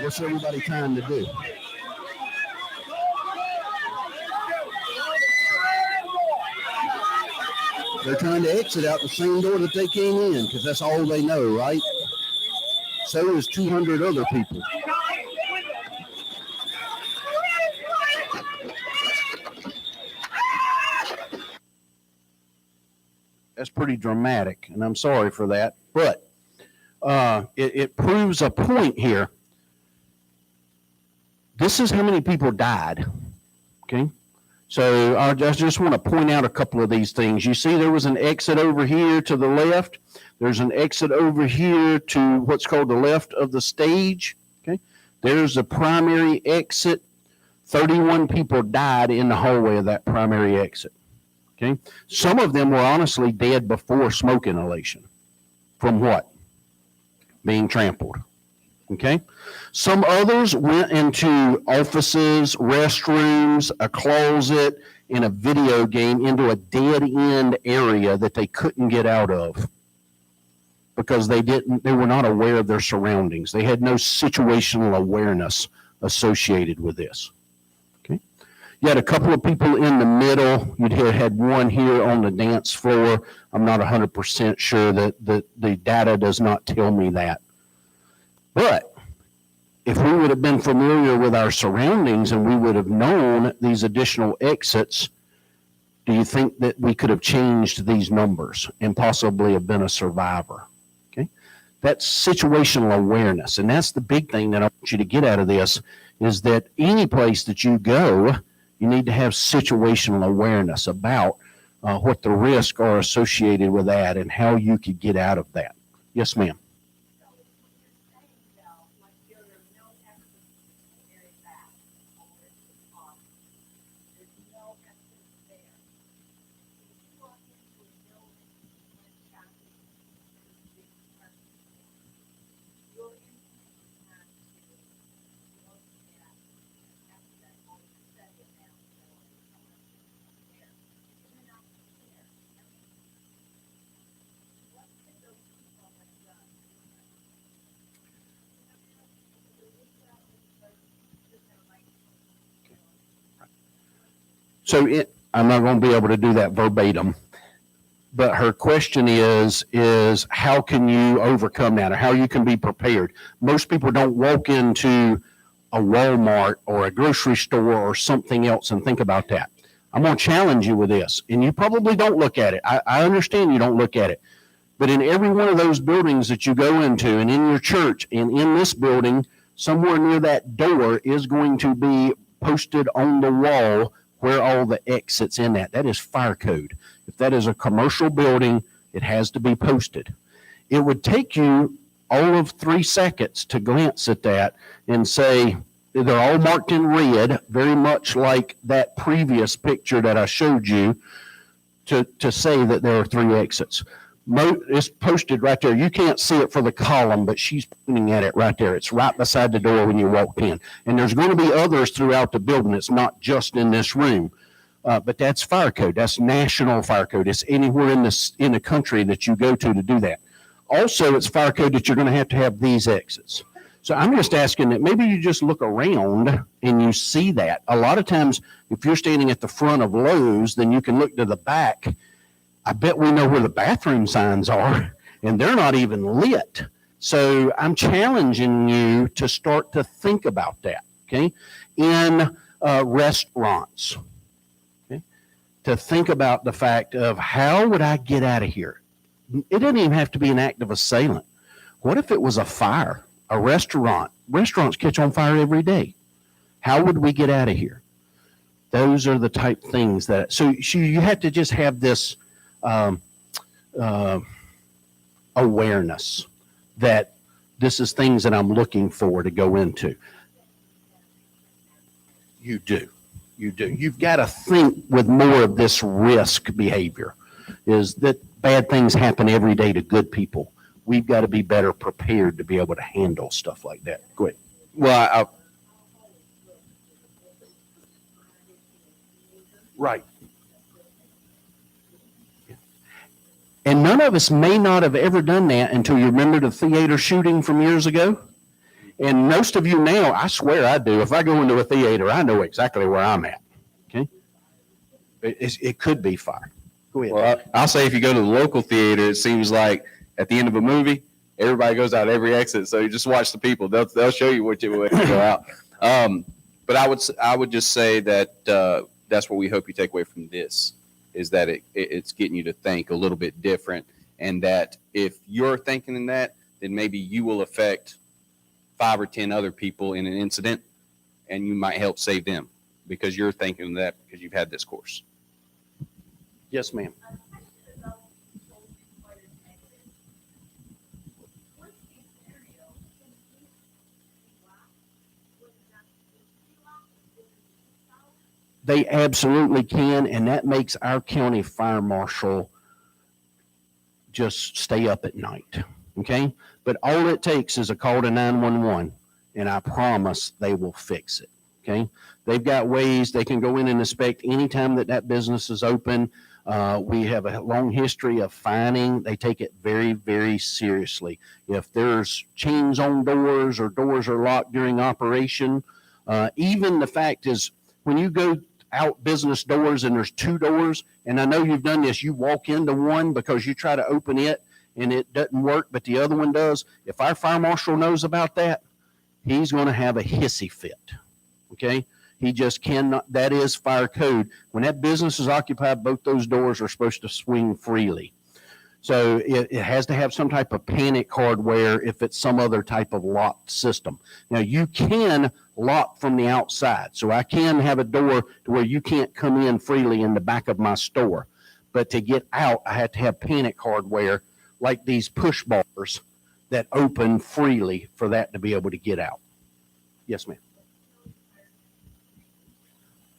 Speaker 2: What's everybody trying to do? They're trying to exit out the same door that they came in because that's all they know, right? So is 200 other people. That's pretty dramatic, and I'm sorry for that, but it proves a point here. This is how many people died, okay? So I just want to point out a couple of these things. You see there was an exit over here to the left. There's an exit over here to what's called the left of the stage, okay? There's the primary exit. 31 people died in the hallway of that primary exit. Okay, some of them were honestly dead before smoke inhalation. From what? Being trampled. Okay. Some others went into offices, restrooms, a closet, in a video game, into a dead end area that they couldn't get out of because they were not aware of their surroundings. They had no situational awareness associated with this. Okay. You had a couple of people in the middle. You'd had one here on the dance floor. I'm not 100% sure that the data does not tell me that. But if we would have been familiar with our surroundings and we would have known these additional exits, do you think that we could have changed these numbers and possibly have been a survivor? Okay. That's situational awareness. And that's the big thing that I want you to get out of this, is that any place that you go, you need to have situational awareness about what the risks are associated with that and how you could get out of that. Yes, ma'am. So I'm not going to be able to do that verbatim, but her question is how can you overcome that, or how you can be prepared? Most people don't walk into a Walmart or a grocery store or something else and think about that. I'm going to challenge you with this, and you probably don't look at it. I understand you don't look at it, but in every one of those buildings that you go into, and in your church, and in this building, somewhere near that door is going to be posted on the wall where all the exits in that. That is fire code. If that is a commercial building, it has to be posted. It would take you all of 3 seconds to glance at that and say, they're all marked in red, very much like that previous picture that I showed you, to say that there are 3 exits. It's posted right there. You can't see it for the column, but she's pointing at it right there. It's right beside the door when you walk in. And there's going to be others throughout the building. It's not just in this room. But that's fire code. That's national fire code. It's anywhere in the country that you go to do that. Also, it's fire code that you're going to have these exits. So I'm just asking that maybe you just look around and you see that. A lot of times, if you're standing at the front of Lowe's, then you can look to the back. I bet we know where the bathroom signs are, and they're not even lit. So I'm challenging you to start to think about that, okay? In restaurants, okay? To think about the fact of, how would I get out of here? It doesn't even have to be an active assailant. What if it was a fire? A restaurant. Restaurants catch on fire every day. How would we get out of here? Those are the type things that, so you have to just have this awareness that this is things that I'm looking for to go into. You do. You've got to think with more of this risk behavior, is that bad things happen every day to good people. We've got to be better prepared to be able to handle stuff like that. Go ahead.
Speaker 3: Well,
Speaker 2: Right. And none of us may not have ever done that until you remember the theater shooting from years ago. And most of you now, I swear I do. If I go into a theater, I know exactly where I'm at. Okay. It could be fire. Go ahead.
Speaker 3: Well, I'll say if you go to the local theater, it seems like at the end of a movie, everybody goes out every exit. So you just watch the people. They'll show you which way to go out. But I would just say that that's what we hope you take away from this, is that it's getting you to think a little bit different, and that if you're thinking in that, then maybe you will affect 5 or 10 other people in an incident, and you might help save them because you're thinking that because you've had this course.
Speaker 2: Yes, ma'am. They absolutely can, and that makes our county fire marshal just stay up at night. Okay? But all it takes is a call to 911, and I promise they will fix it. Okay? They've got ways they can go in and inspect anytime that business is open. We have a long history of fining. They take it very, very seriously. If there's chains on doors or doors are locked during operation, even the fact is when you go out business doors and there's two doors, and I know you've done this, you walk into one because you try to open it and it doesn't work, but the other one does. If our fire marshal knows about that, he's going to have a hissy fit. Okay? He just cannot, that is fire code. When that business is occupied, both those doors are supposed to swing freely. So it has to have some type of panic hardware if it's some other type of locked system. Now you can lock from the outside. So I can have a door to where you can't come in freely in the back of my store. But to get out, I have to have panic hardware like these push bars that open freely for that to be able to get out. Yes, ma'am.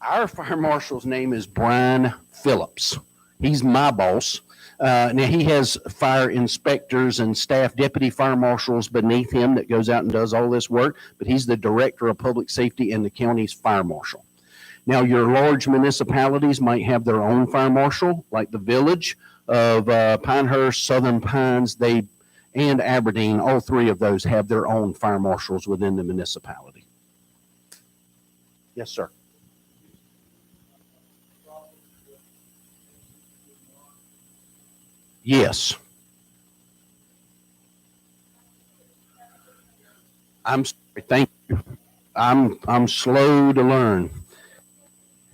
Speaker 2: Our fire marshal's name is Brian Phillips. He's my boss. Now he has fire inspectors and staff deputy fire marshals beneath him that goes out and does all this work, but he's the director of public safety and the county's fire marshal. Now your large municipalities might have their own fire marshal, like the village of Pinehurst, Southern Pines, and Aberdeen. All three of those have their own fire marshals within the municipality. Yes, sir. Yes. I'm sorry. Thank you. I'm slow to learn.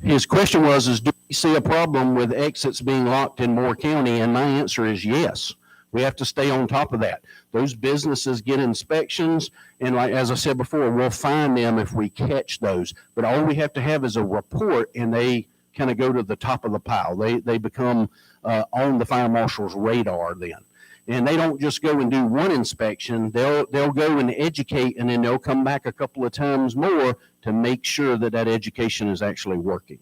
Speaker 2: His question was, do we see a problem with exits being locked in Moore County? And my answer is yes. We have to stay on top of that. Those businesses get inspections, and like as I said before, we'll fine them if we catch those. But all we have to have is a report, and they kind of go to the top of the pile. They become on the fire marshal's radar then. And they don't just go and do one inspection. They'll go and educate, and then they'll come back a couple of times more to make sure that that education is actually working.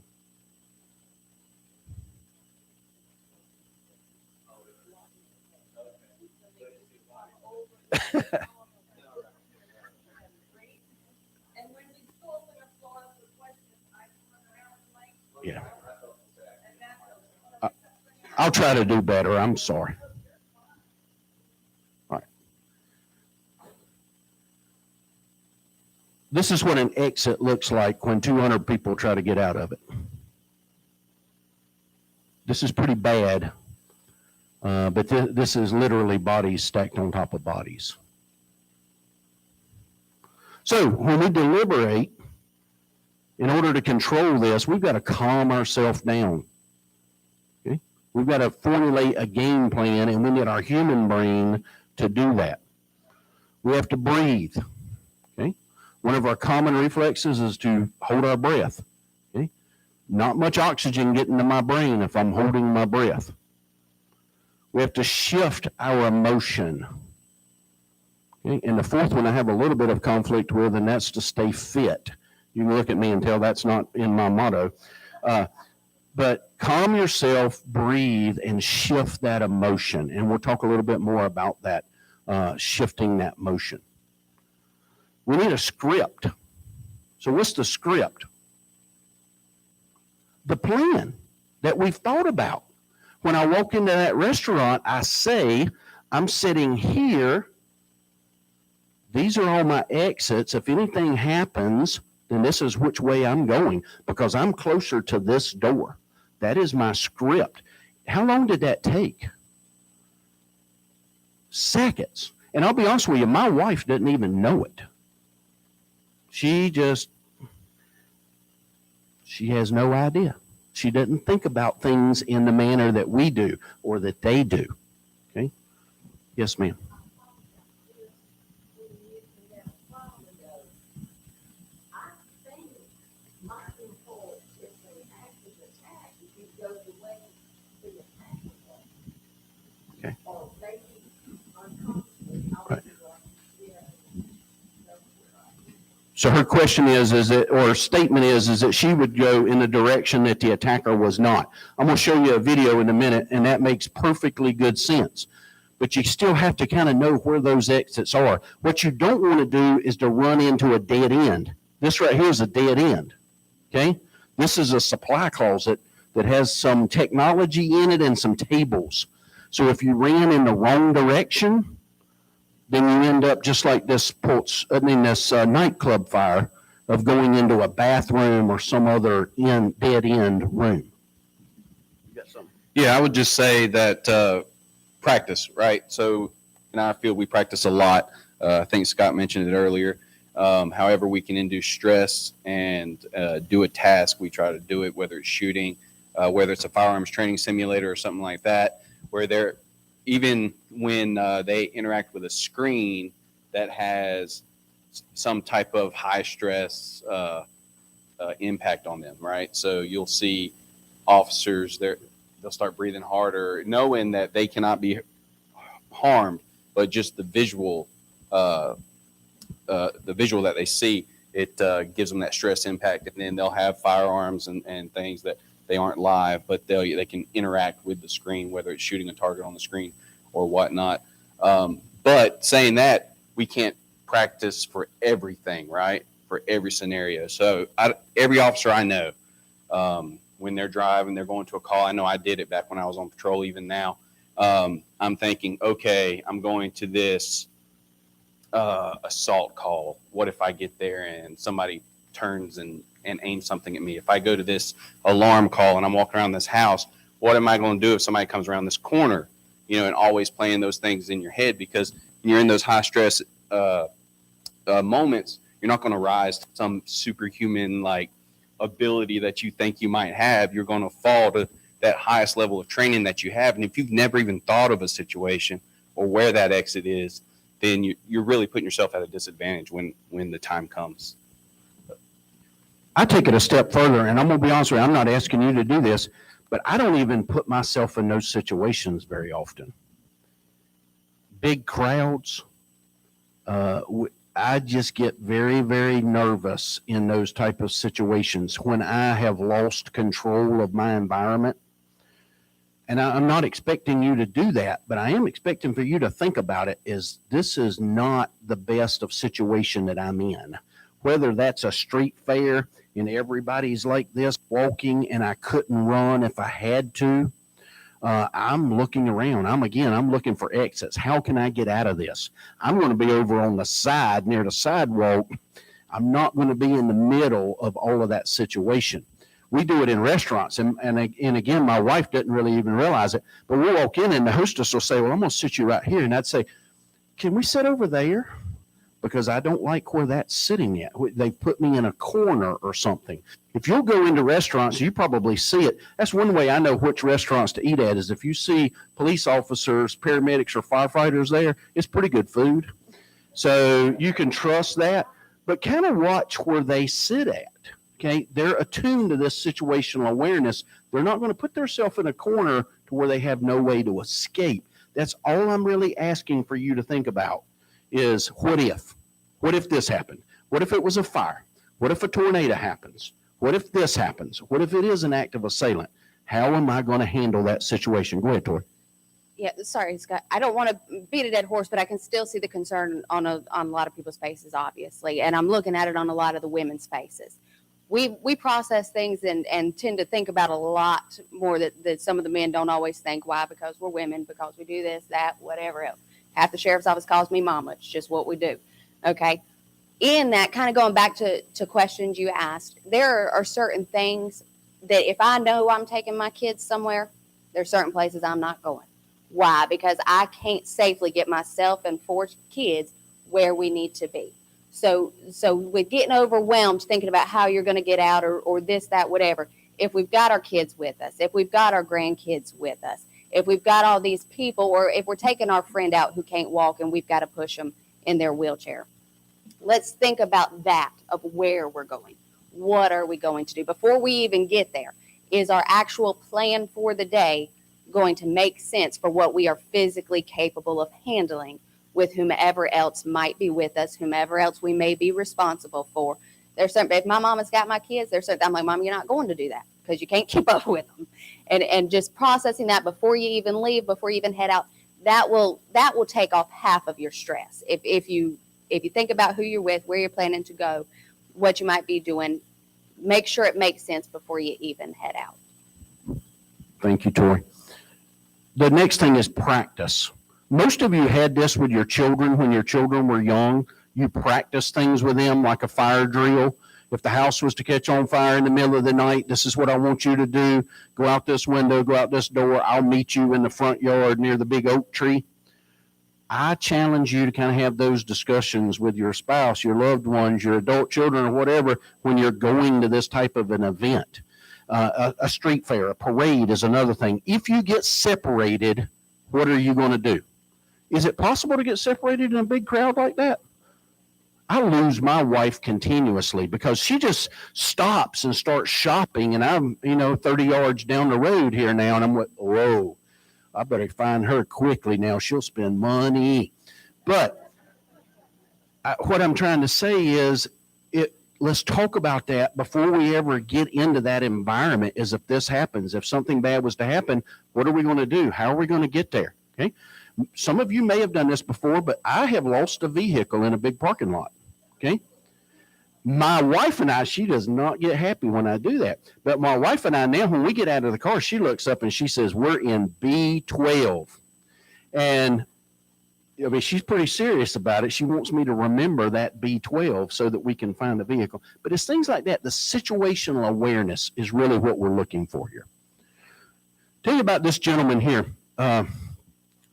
Speaker 2: Yeah. I'll try to do better. I'm sorry. All right. This is what an exit looks like when 200 people try to get out of it. This is pretty bad, but this is literally bodies stacked on top of bodies. So when we deliberate, in order to control this, we've got to calm ourselves down. Okay? We've got to formulate a game plan, and we need our human brain to do that. We have to breathe. Okay? One of our common reflexes is to hold our breath. Okay? Not much oxygen getting to my brain if I'm holding my breath. We have to shift our emotion. Okay? And the fourth one I have a little bit of conflict with, and that's to stay fit. You can look at me and tell that's not in my motto. But calm yourself, breathe, and shift that emotion. And we'll talk a little bit more about that, shifting that motion. We need a script. So what's the script? The plan that we've thought about. When I walk into that restaurant, I say, I'm sitting here. These are all my exits. If anything happens, then this is which way I'm going because I'm closer to this door. That is my script. How long did that take? Seconds. And I'll be honest with you, my wife didn't even know it. She has no idea. She doesn't think about things in the manner that we do or that they do. Okay? Yes, ma'am. So her question is that, or her statement is that she would go in the direction that the attacker was not. I'm going to show you a video in a minute, and that makes perfectly good sense. but you still have to kind of know where those exits are. What you don't want to do is to run into a dead end. This right here is a dead end, okay? This is a supply closet that has some technology in it and some tables. So if you ran in the wrong direction, then you end up just like this nightclub fire of going into a bathroom or some other dead end room. You got something?
Speaker 3: Yeah, I would just say that practice, right? So in our field, we practice a lot. I think Scott mentioned it earlier. However, we can induce stress and do a task. We try to do it, whether it's shooting, whether it's a firearms training simulator or something like that, where they're even when they interact with a screen that has some type of high stress impact on them, right? So you'll see officers they'll start breathing harder, knowing that they cannot be harmed, but just the visual that they see, it gives them that stress impact, and then they'll have firearms and things that they aren't live, but they can interact with the screen, whether it's shooting a target on the screen or whatnot. But saying that, we can't practice for everything, right? For every scenario. So every officer I know, when they're driving, they're going to a call. I know I did it back when I was on patrol, even now. I'm thinking, okay, I'm going to this assault call. What if I get there and somebody turns and aims something at me? If I go to this alarm call and I'm walking around this house, what am I going to do if somebody comes around this corner? And always playing those things in your head, because when you're in those high stress moments, you're not going to rise to some superhuman like ability that you think you might have. You're going to fall to that highest level of training that you have. And if you've never even thought of a situation or where that exit is, then you're really putting yourself at a disadvantage when the time comes.
Speaker 2: I take it a step further, and I'm going to be honest with you, I'm not asking you to do this, but I don't even put myself in those situations very often. Big crowds, I just get very, very nervous in those type of situations when I have lost control of my environment. And I'm not expecting you to do that, but I am expecting for you to think about it is this is not the best of situation that I'm in. Whether that's a street fair and everybody's like this walking and I couldn't run if I had to, I'm looking around. I'm looking for exits. How can I get out of this? I'm going to be over on the side near the sidewalk. I'm not going to be in the middle of all of that situation. We do it in restaurants. And again, my wife didn't really even realize it, but we'll walk in and the hostess will say, well, I'm going to sit you right here. And I'd say, can we sit over there? Because I don't like where that's sitting at. They put me in a corner or something. If you'll go into restaurants, you probably see it. That's one way I know which restaurants to eat at is if you see police officers, paramedics, or firefighters there, it's pretty good food. So you can trust that, but kind of watch where they sit at. Okay, they're attuned to this situational awareness. They're not going to put themselves in a corner to where they have no way to escape. That's all I'm really asking for you to think about. Is what if this happened? What if it was a fire? What if a tornado happens? What if this happens? What if it is an active assailant? How am I going to handle that situation? Go ahead, Tori.
Speaker 5: Yeah, sorry, Scott. I don't want to beat a dead horse, but I can still see the concern on a lot of people's faces, obviously. And I'm looking at it on a lot of the women's faces. We process things and tend to think about a lot more that some of the men don't always think. Why? Because we're women, because we do this, that, whatever else. Half the sheriff's office calls me mama. It's just what we do. Okay. In that, kind of going back to questions you asked, there are certain things that if I know I'm taking my kids somewhere, there's certain places I'm not going. Why? Because I can't safely get myself and 4 kids where we need to be. So with getting overwhelmed thinking about how you're going to get out or this, that, whatever, if we've got our kids with us, if we've got our grandkids with us, if we've got all these people, or if we're taking our friend out who can't walk and we've got to push them in their wheelchair, let's think about that, of where we're going. What are we going to do? Before we even get there, is our actual plan for the day going to make sense for what we are physically capable of handling with whomever else might be with us, whomever else we may be responsible for? There's certain, if my mama's got my kids, there's certain, I'm like, Mom, you're not going to do that because you can't keep up with them. And just processing that before you even leave, before you even head out, that will take off half of your stress. If you think about who you're with, where you're planning to go, what you might be doing, make sure it makes sense before you even head out.
Speaker 2: Thank you, Tori. The next thing is practice. Most of you had this with your children when your children were young. You practice things with them like a fire drill. If the house was to catch on fire in the middle of the night, this is what I want you to do. Go out this window, go out this door. I'll meet you in the front yard near the big oak tree. I challenge you to kind of have those discussions with your spouse, your loved ones, your adult children, or whatever, when you're going to this type of an event. A street fair, a parade is another thing. If you get separated, what are you going to do? Is it possible to get separated in a big crowd like that? I lose my wife continuously because she just stops and starts shopping, and I'm, 30 yards down the road here now, and I'm like, whoa, I better find her quickly now. She'll spend money. But what I'm trying to say is, let's talk about that before we ever get into that environment. Is if this happens, if something bad was to happen, what are we going to do? How are we going to get there? Okay. Some of you may have done this before, but I have lost a vehicle in a big parking lot. Okay. My wife and I, she does not get happy when I do that. But my wife and I now, when we get out of the car, she looks up and she says, we're in B12. And I mean, she's pretty serious about it. She wants me to remember that B12 so that we can find the vehicle. But it's things like that. The situational awareness is really what we're looking for here. Tell you about this gentleman here.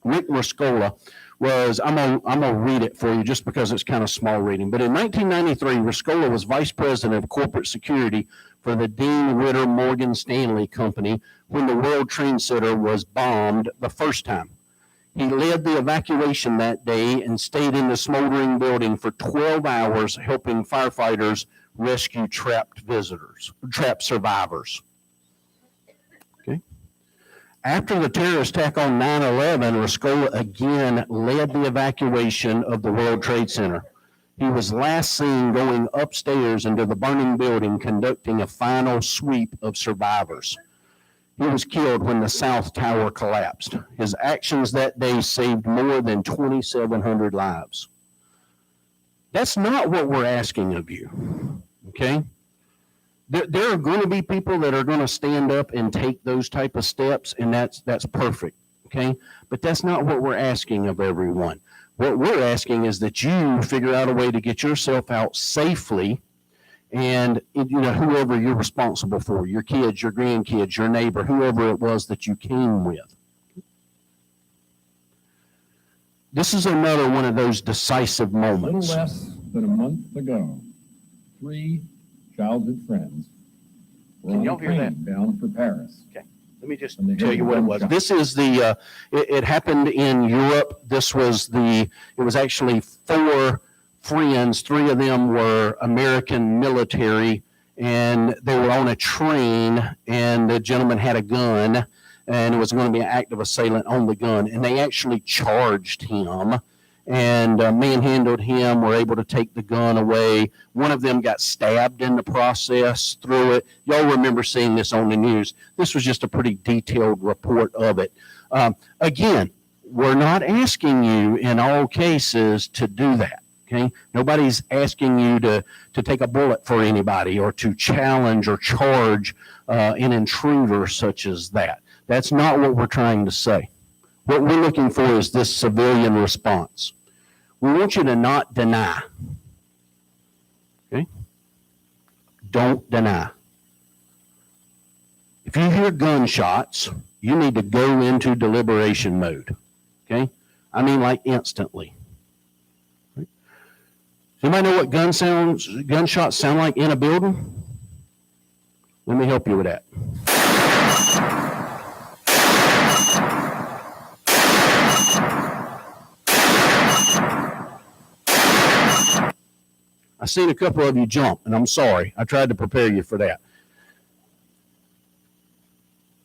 Speaker 2: Rick Riscola was, I'm gonna read it for you just because it's kind of small reading. But in 1993, Riscola was vice president of corporate security for the Dean Witter Morgan Stanley Company when the World Trade Center was bombed the first time. He led the evacuation that day and stayed in the smoldering building for 12 hours, helping firefighters rescue trapped survivors. Okay. After the terrorist attack on 9/11, Riscola again led the evacuation of the World Trade Center. He was last seen going upstairs into the burning building, conducting a final sweep of survivors. He was killed when the South Tower collapsed. His actions that day saved more than 2,700 lives. That's not what we're asking of you, okay? There are going to be people that are going to stand up and take those type of steps, and that's perfect, okay? But that's not what we're asking of everyone. What we're asking is that you figure out a way to get yourself out safely, and whoever you're responsible for, your kids, your grandkids, your neighbor, whoever it was that you came with. This is another one of those decisive moments.
Speaker 14: A little less than a month ago, 3 childhood friends were on a plane bound for Paris.
Speaker 2: Okay. Let me just tell you what it was. This is it happened in Europe. It was actually 4 friends. 3 of them were American military, and they were on a train, and the gentleman had a gun, and it was going to be an active assailant on the gun, and they actually charged him and manhandled him, were able to take the gun away. One of them got stabbed in the process through it. Y'all remember seeing this on the news. This was just a pretty detailed report of it. Again, we're not asking you in all cases to do that. Okay? Nobody's asking you to take a bullet for anybody or to challenge or charge an intruder such as that. That's not what we're trying to say. What we're looking for is this civilian response. We want you to not deny. Okay? Don't deny. If you hear gunshots, you need to go into deliberation mode. Okay? I mean, like instantly. Anybody know what gunshots sound like in a building? Let me help you with that. I seen a couple of you jump, and I'm sorry. I tried to prepare you for that.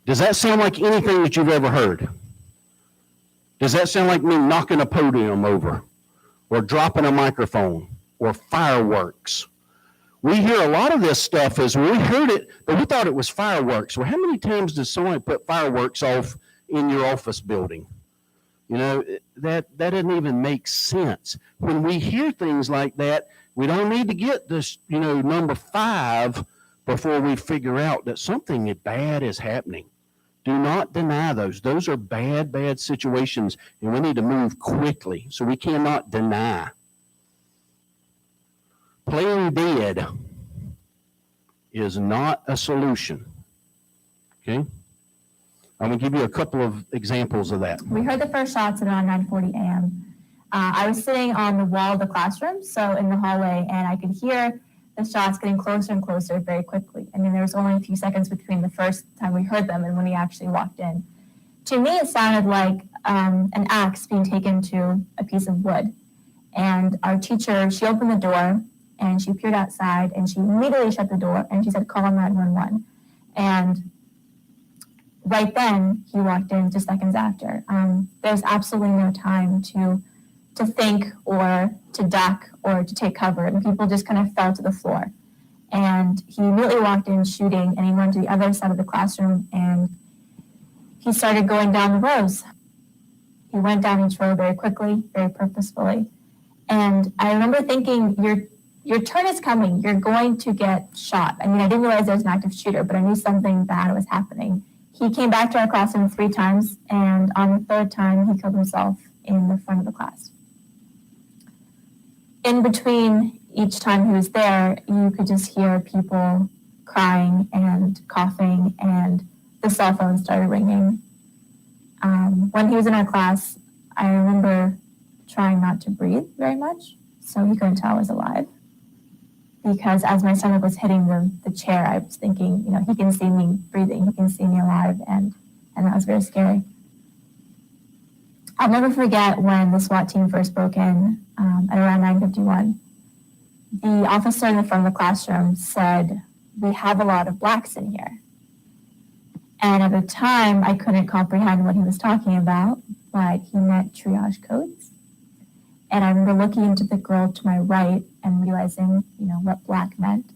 Speaker 2: Does that sound like anything that you've ever heard? Does that sound like me knocking a podium over or dropping a microphone? Or fireworks? We hear a lot of this stuff as we heard it, but we thought it was fireworks. Well, how many times does someone put fireworks off in your office building? You know, that doesn't even make sense. When we hear things like that, we don't need to get this, you know, number 5 before we figure out that something bad is happening. Do not deny those. Those are bad, bad situations, and we need to move quickly. So we cannot deny. Playing dead is not a solution. Okay? I'm going to give you a couple of examples of that.
Speaker 15: We heard the first shots at around 9:40 a.m. I was sitting on the wall of the classroom, so in the hallway, and I could hear the shots getting closer and closer very quickly. I mean, there was only a few seconds between the first time we heard them and when he actually walked in. To me, it sounded like an axe being taken to a piece of wood. And our teacher, she opened the door and she peered outside and she immediately shut the door and she said, "Call 911." And right then, he walked in just seconds after. There's absolutely no time to think or to duck or to take cover. And people just kind of fell to the floor. And he immediately walked in shooting and he went to the other side of the classroom and he started going down the rows. He went down each row very quickly, very purposefully. And I remember thinking, your turn is coming. You're going to get shot. I mean, I didn't realize there was an active shooter, but I knew something bad was happening. He came back to our classroom 3 times, and on the 3rd time, he killed himself in the front of the class. In between each time he was there, you could just hear people crying and coughing, and the cell phone started ringing. When he was in our class, I remember trying not to breathe very much, so he couldn't tell I was alive. Because as my stomach was hitting the chair, I was thinking, you know, he can see me breathing, he can see me alive, and that was very scary. I'll never forget when the SWAT team first broke in at around 9:51. The officer in the front of the classroom said, "We have a lot of blacks in here." And at the time, I couldn't comprehend what he was talking about, but he meant triage codes. And I remember looking into the girl to my right and realizing, you know, what black meant.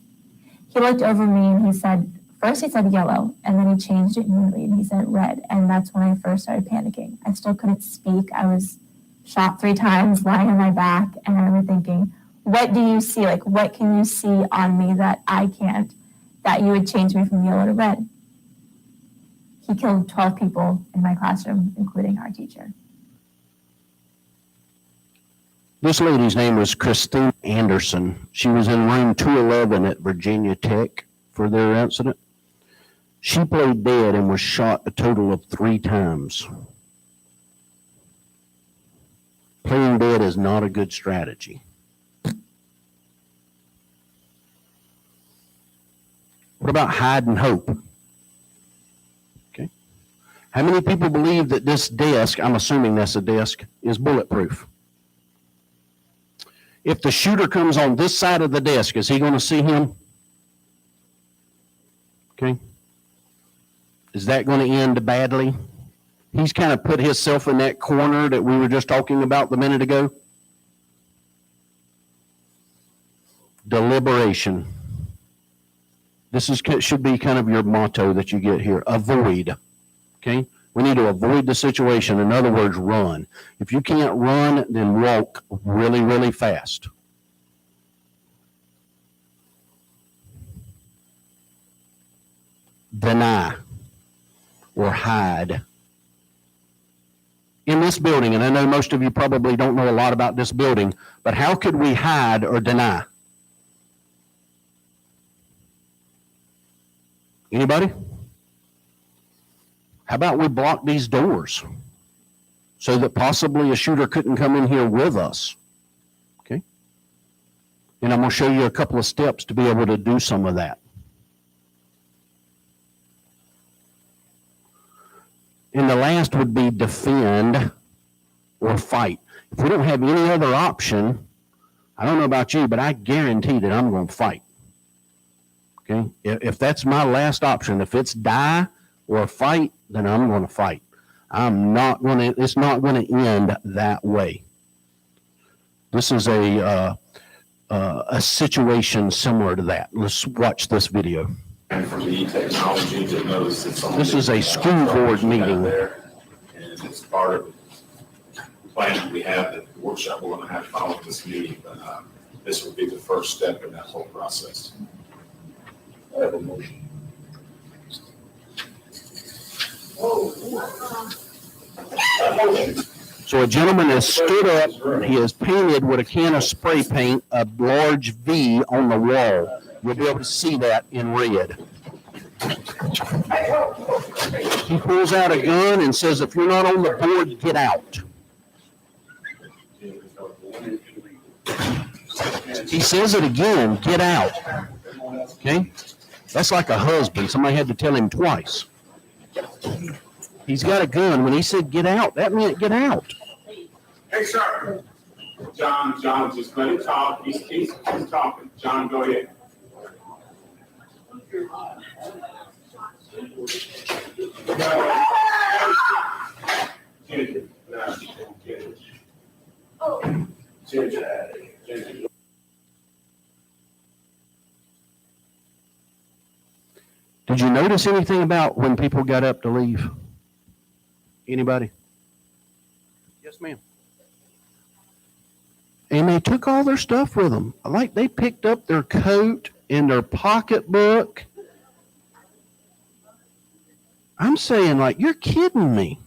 Speaker 15: He looked over me and he said, first he said yellow, and then he changed it immediately and he said red. And that's when I first started panicking. I still couldn't speak. I was shot 3 times, lying on my back, and I remember thinking, what do you see? Like, what can you see on me that I can't, that you would change me from yellow to red? He killed 12 people in my classroom, including our teacher.
Speaker 2: This lady's name was Christine Anderson. She was in room 211 at Virginia Tech for their incident. She played dead and was shot a total of 3 times. Playing dead is not a good strategy. What about hide and hope? Okay. How many people believe that this desk, I'm assuming that's a desk, is bulletproof? If the shooter comes on this side of the desk, is he going to see him? Okay. Is that going to end badly? He's kind of put himself in that corner that we were just talking about a minute ago. Deliberation. This should be kind of your motto that you get here. Avoid. Okay? We need to avoid the situation. In other words, run. If you can't run, then walk really, really fast. Deny or hide. In this building, and I know most of you probably don't know a lot about this building, but how could we hide or deny? Anybody? How about we block these doors so that possibly a shooter couldn't come in here with us? Okay? And I'm going to show you a couple of steps to be able to do some of that. And the last would be defend or fight. If we don't have any other option, I don't know about you, but I guarantee that I'm going to fight. Okay? If that's my last option, if it's die or fight, then I'm going to fight. It's not going to end that way. This is a situation similar to that. Let's watch this video.
Speaker 16: From the technology to notice that someone
Speaker 2: This is a school board meeting.
Speaker 16: there, and it's part of plan that we have, that the workshop we're going to have following this meeting, but this will be the first step in that whole process. I have a motion.
Speaker 2: So a gentleman has stood up, he has painted with a can of spray paint a large V on the wall. You'll be able to see that in red. He pulls out a gun and says, if you're not on the board, get out. He says it again, get out. Okay? That's like a husband. Somebody had to tell him twice. He's got a gun. When he said get out, that meant get out.
Speaker 16: Hey, sir. John, just let him talk. He's talking. John, go ahead.
Speaker 2: Did you notice anything about when people got up to leave? Anybody? Yes, ma'am. And they took all their stuff with them. Like they picked up their coat and their pocketbook. I'm saying, like, you're kidding me.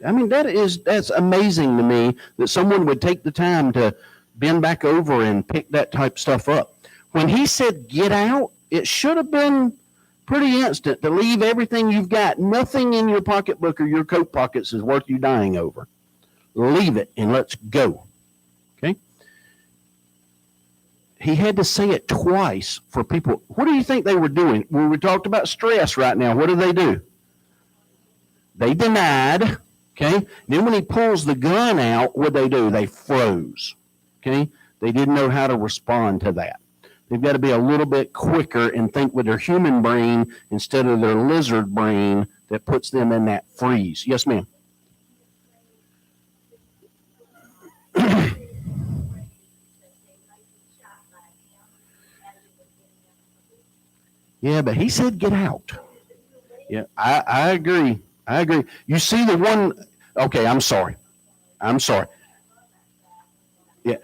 Speaker 2: I mean, that's amazing to me that someone would take the time to bend back over and pick that type of stuff up. When he said get out, it should have been pretty instant to leave everything you've got. Nothing in your pocketbook or your coat pockets is worth you dying over. Leave it and let's go. Okay? He had to say it twice for people. What do you think they were doing? When we talked about stress right now, what do? They denied. Okay? Then when he pulls the gun out, what do? They froze. Okay? They didn't know how to respond to that. They've got to be a little bit quicker and think with their human brain instead of their lizard brain that puts them in that freeze. Yes, ma'am. Yeah, but he said get out. Yeah, I agree. I agree. You see the one, okay, I'm sorry. Yeah.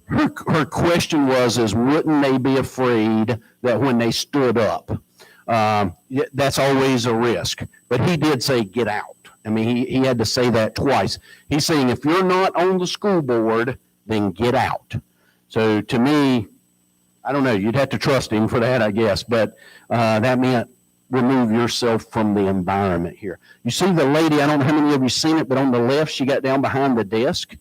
Speaker 2: Her question was, wouldn't they be afraid that when they stood up? That's always a risk. But he did say get out. I mean, he had to say that twice. He's saying if you're not on the school board, then get out. So to me, I don't know, you'd have to trust him for that, I guess. But that meant remove yourself from the environment here. You see the lady, I don't know how many of you seen it, but on the left, she got down behind the desk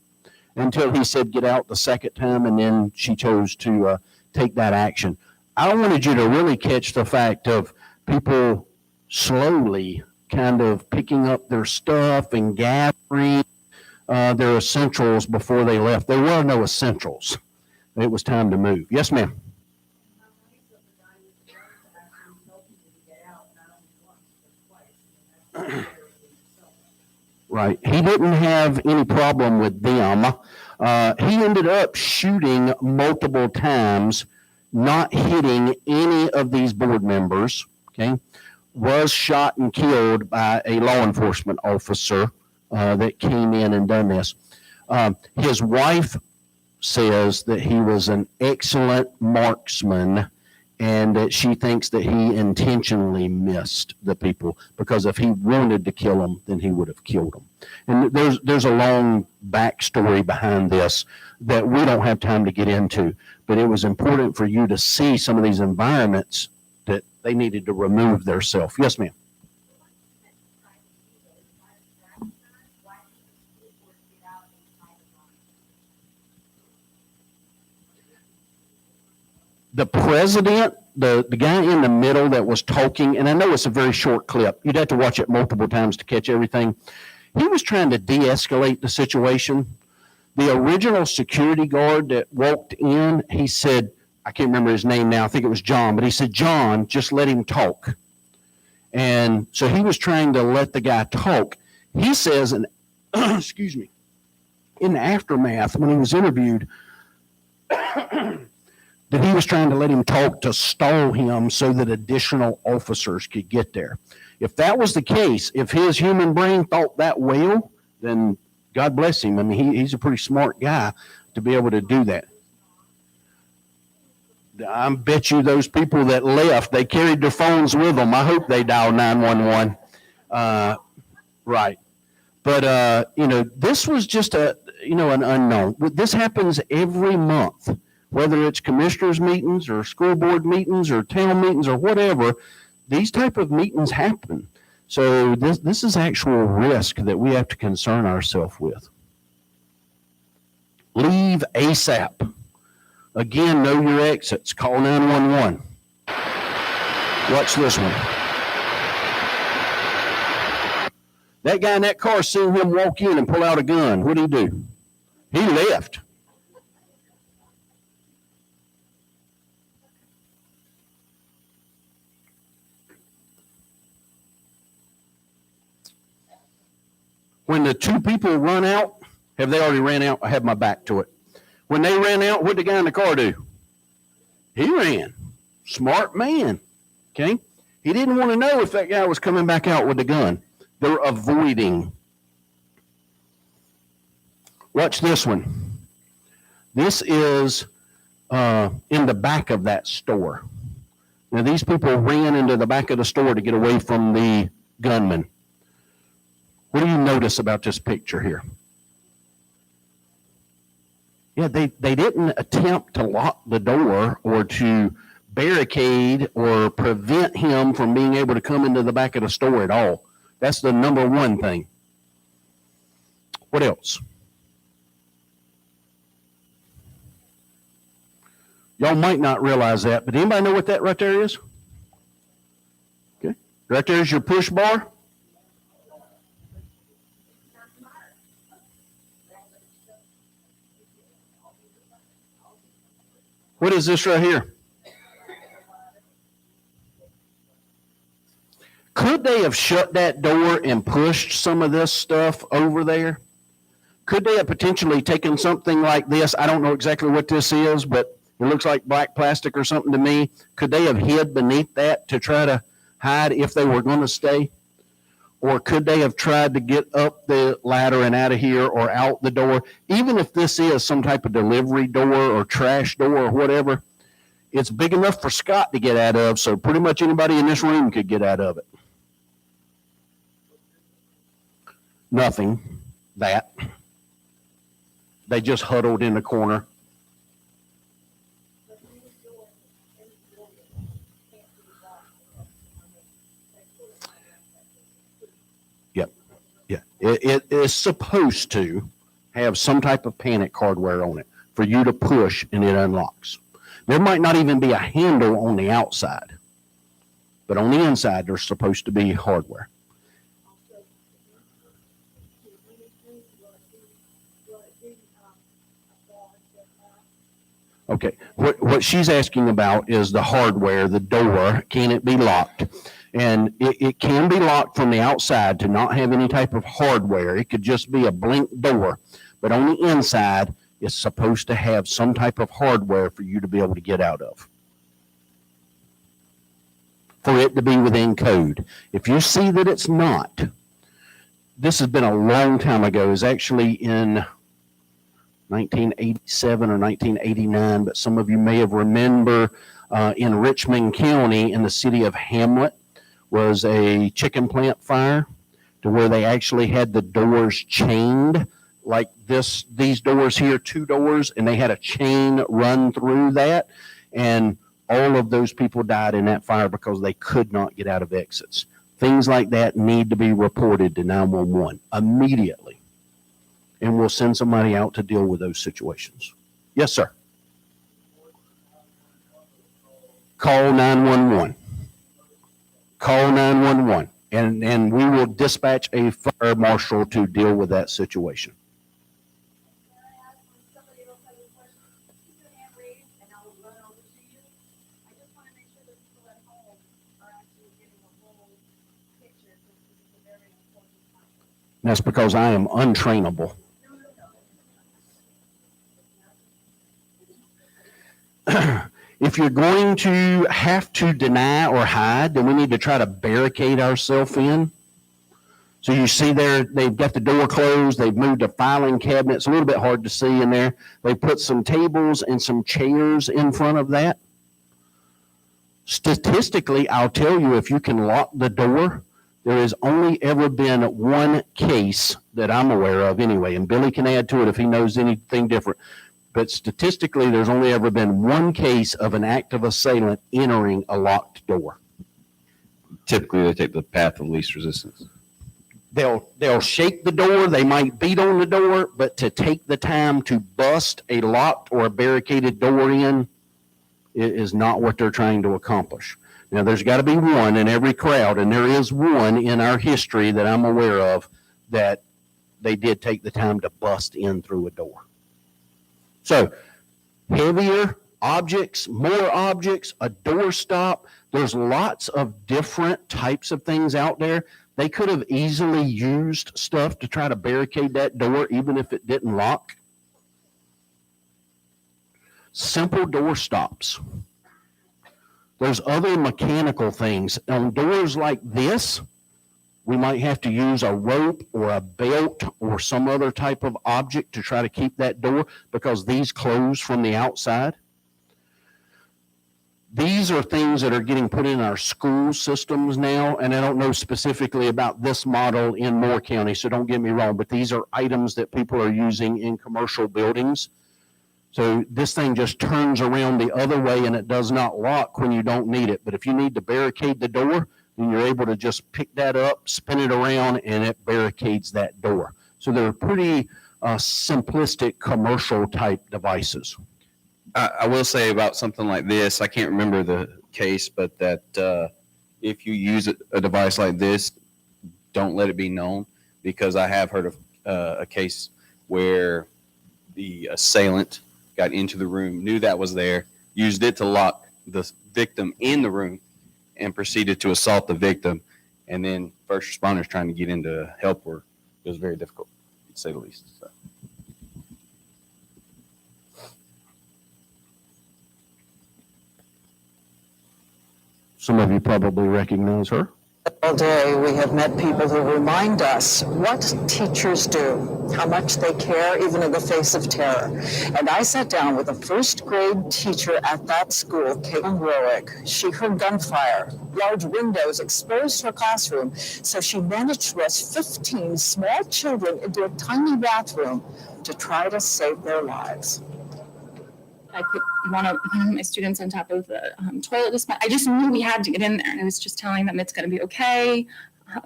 Speaker 2: until he said get out the second time, and then she chose to take that action. I wanted you to really catch the fact of people slowly kind of picking up their stuff and gathering their essentials before they left. There were no essentials. It was time to move. Yes, ma'am. Right. He didn't have any problem with them. He ended up shooting multiple times, not hitting any of these board members. Okay. Was shot and killed by a law enforcement officer that came in and done this. His wife says that he was an excellent marksman and that she thinks that he intentionally missed the people, because if he wanted to kill them, then he would have killed them. And there's a long backstory behind this that we don't have time to get into, but it was important for you to see some of these environments that they needed to remove theirself. Yes, ma'am. The president, the guy in the middle that was talking, and I know it's a very short clip. You'd have to watch it multiple times to catch everything. He was trying to de-escalate the situation. The original security guard that walked in, he said, I can't remember his name now, I think it was John, but he said, John, just let him talk. And so he was trying to let the guy talk. He says, and excuse me, in the aftermath, when he was interviewed, that he was trying to let him talk to stall him so that additional officers could get there. If that was the case, if his human brain thought that well, then God bless him. I mean, he's a pretty smart guy to be able to do that. I bet you those people that left, they carried their phones with them. I hope they dialed 911. Right. But, this was just an unknown. This happens every month, whether it's commissioners meetings or school board meetings or town meetings or whatever. These type of meetings happen. So this is actual risk that we have to concern ourselves with. Leave ASAP. Again, know your exits. Call 911. Watch this one. That guy in that car seen him walk in and pull out a gun. What did he do? He left. When the two people run out, have they already ran out? I have my back to it. When they ran out, what did the guy in the car do? He ran. Smart man. Okay? He didn't want to know if that guy was coming back out with the gun. They're avoiding. Watch this one. This is in the back of that store. Now, these people ran into the back of the store to get away from the gunman. What do you notice about this picture here? Yeah, they didn't attempt to lock the door or to barricade or prevent him from being able to come into the back of the store at all. That's the number one thing. What else? Y'all might not realize that, but anybody know what that right there is? Okay. Right there is your push bar. What is this right here? Could they have shut that door and pushed some of this stuff over there? Could they have potentially taken something like this? I don't know exactly what this is, but it looks like black plastic or something to me. Could they have hid beneath that to try to hide if they were going to stay? Or could they have tried to get up the ladder and out of here or out the door? Even if this is some type of delivery door or trash door or whatever, it's big enough for Scott to get out of, so pretty much anybody in this room could get out of it. Nothing. That. They just huddled in the corner. Yeah, it is supposed to have some type of panic hardware on it for you to push and it unlocks. There might not even be a handle on the outside, but on the inside there's supposed to be hardware. Okay, what she's asking about is the hardware, the door. Can it be locked? And it can be locked from the outside to not have any type of hardware. It could just be a blank door. But on the inside, it's supposed to have some type of hardware for you to be able to get out of. For it to be within code. If you see that it's not, this has been a long time ago. It was actually in 1987 or 1989, but some of you may have remember in Richmond County in the city of Hamlet was a chicken plant fire to where they actually had the doors chained like these doors here, 2 doors, and they had a chain run through that. And all of those people died in that fire because they could not get out of exits. Things like that need to be reported to 911 immediately. And we'll send somebody out to deal with those situations. Yes, sir. Call 911. Call 911. And we will dispatch a fire marshal to deal with that situation. That's because I am untrainable. If you're going to have to deny or hide, then we need to try to barricade ourselves in. So you see there, they've got the door closed. They've moved a filing cabinet. It's a little bit hard to see in there. They put some tables and some chairs in front of that. Statistically, I'll tell you, if you can lock the door, there has only ever been one case that I'm aware of anyway, and Billy can add to it if he knows anything different. But statistically, there's only ever been one case of an active assailant entering a locked door.
Speaker 3: Typically, they take the path of least resistance.
Speaker 2: They'll shake the door, they might beat on the door, but to take the time to bust a locked or a barricaded door in is not what they're trying to accomplish. Now, there's got to be one in every crowd, and there is one in our history that I'm aware of that they did take the time to bust in through a door. So, heavier objects, more objects, a doorstop. There's lots of different types of things out there. They could have easily used stuff to try to barricade that door, even if it didn't lock. Simple door stops. There's other mechanical things. On doors like this, we might have to use a rope or a belt or some other type of object to try to keep that door because these close from the outside. These are things that are getting put in our school systems now, and I don't know specifically about this model in Moore County, so don't get me wrong, but these are items that people are using in commercial buildings. So this thing just turns around the other way and it does not lock when you don't need it. But if you need to barricade the door, then you're able to just pick that up, spin it around, and it barricades that door. So they're pretty simplistic commercial type devices.
Speaker 3: I will say about something like this, I can't remember the case, but that if you use a device like this, don't let it be known, because I have heard of a case where the assailant got into the room, knew that was there, used it to lock the victim in the room, and proceeded to assault the victim. And then first responders trying to get in to help were, it was very difficult, to say the least. So.
Speaker 2: Some of you probably recognize her.
Speaker 17: All day, we have met people who remind us what teachers do, how much they care, even in the face of terror. And I sat down with a first grade teacher at that school, Caitlin Rowick. She heard gunfire, large windows exposed her classroom, so she managed to rush 15 small children into a tiny bathroom to try to save their lives.
Speaker 15: I put one of my students on top of the toilet dispenser. I just knew we had to get in there. I was just telling them it's going to be okay.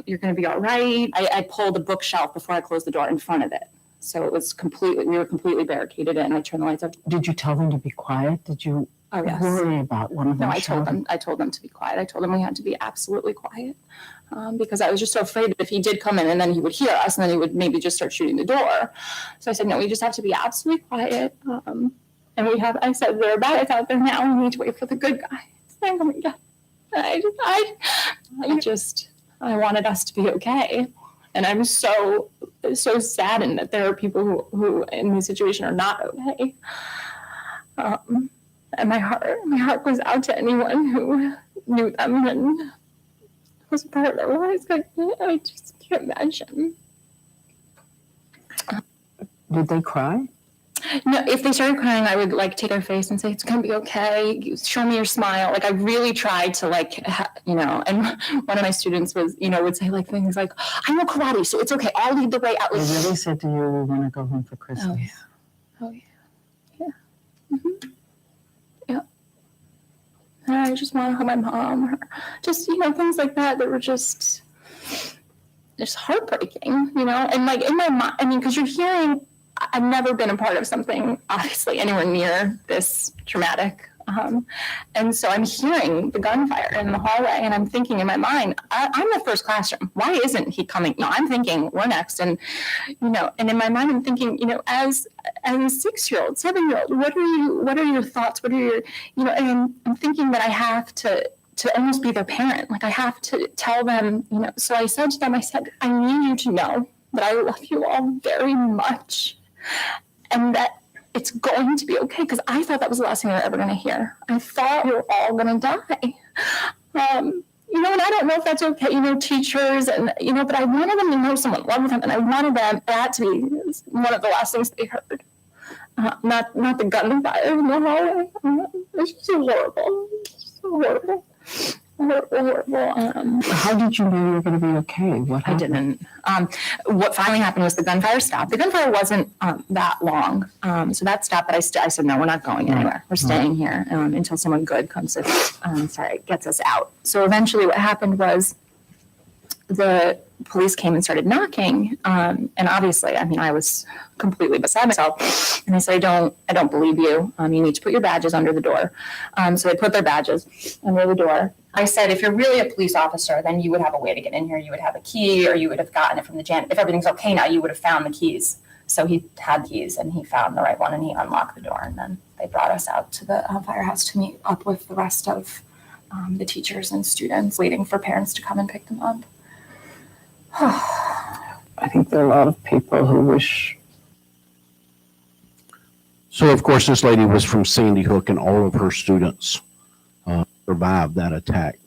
Speaker 15: You're going to be all right. I pulled a bookshelf before I closed the door in front of it. So it was we were completely barricaded in. I turned the lights off.
Speaker 17: Did you tell them to be quiet? Did you worry about one of them?
Speaker 15: No, I told them to be quiet. I told them we had to be absolutely quiet because I was just so afraid that if he did come in and then he would hear us and then he would maybe just start shooting the door. So I said, no, we just have to be absolutely quiet. And I said, there are bad guys out there now. We need to wait for the good guys. Oh my God. I wanted us to be okay. And I'm so saddened that there are people who in this situation are not okay. And my heart goes out to anyone who knew them and was part of their lives. I just can't imagine.
Speaker 17: Did they cry?
Speaker 15: No, if they started crying, I would take their face and say, it's going to be okay. Show me your smile. I really tried to and one of my students was, would say things like, I know karate, so it's okay. I'll lead the way out.
Speaker 17: They really said to you, we want to go home for Christmas.
Speaker 15: Oh yeah. Yeah. Mm-hmm. Yeah. And I just want to hug my mom. Or just, things like that were just heartbreaking, and in my mind, because you're hearing, I've never been a part of something, obviously, anywhere near this traumatic. And so I'm hearing the gunfire in the hallway, and I'm thinking in my mind, I'm the first classroom. Why isn't he coming? No, I'm thinking we're next. And, and in my mind, I'm thinking, as a 6-year-old, 7-year-old, what are your thoughts? What are your, and I'm thinking that I have to almost be their parent. I have to tell them, so I said to them, I need you to know that I love you all very much. And that it's going to be okay, because I thought that was the last thing they were ever going to hear. I thought we were all going to die. and I don't know if that's okay, teachers and, but I wanted them to know someone loved them, and I wanted that to be one of the last things they heard. Not the gunfire in the hallway. It's just horrible. So horrible. Horrible.
Speaker 17: How did you know you were going to be okay? What happened?
Speaker 15: I didn't. What finally happened was the gunfire stopped. The gunfire wasn't that long. So that stopped, but I said, no, we're not going anywhere. We're staying here until someone good comes to, gets us out. So eventually what happened was the police came and started knocking. And obviously, I was completely beside myself. And I said, I don't believe you. You need to put your badges under the door. So they put their badges under the door. I said, if you're really a police officer, then you would have a way to get in here. You would have a key, or you would have gotten it from the janitor. If everything's okay now, you would have found the keys. So he had keys, and he found the right one, and he unlocked the door. And then they brought us out to the firehouse to meet up with the rest of the teachers and students, waiting for parents to come and pick them up.
Speaker 17: I think there are a lot of people who wish.
Speaker 2: So, of course, this lady was from Sandy Hook, and all of her students survived that attack.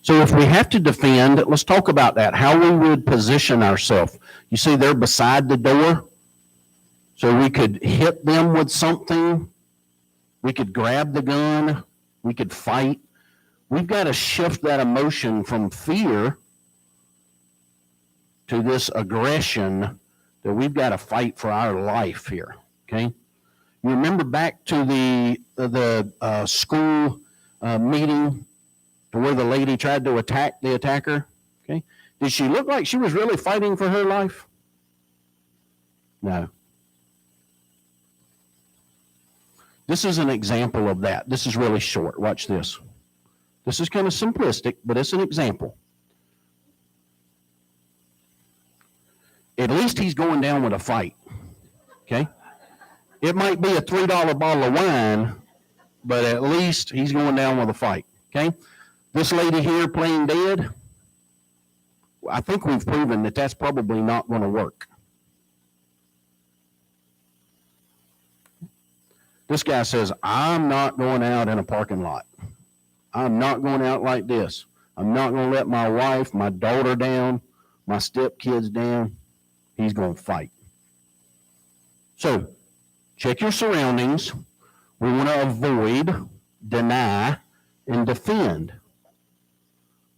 Speaker 2: So if we have to defend, let's talk about that, how we would position ourselves. You see, they're beside the door, so we could hit them with something. We could grab the gun. We could fight. We've got to shift that emotion from fear to this aggression that we've got to fight for our life here, okay? You remember back to the school meeting to where the lady tried to attack the attacker, okay? Did she look like she was really fighting for her life? No. This is an example of that. This is really short. Watch this. This is kind of simplistic, but it's an example. At least he's going down with a fight, okay? It might be a $3 bottle of wine, but at least he's going down with a fight, okay? This lady here playing dead, I think we've proven that that's probably not going to work. This guy says, I'm not going out in a parking lot. I'm not going out like this. I'm not going to let my wife, my daughter down, my stepkids down. He's going to fight. So, check your surroundings. We want to avoid, deny, and defend.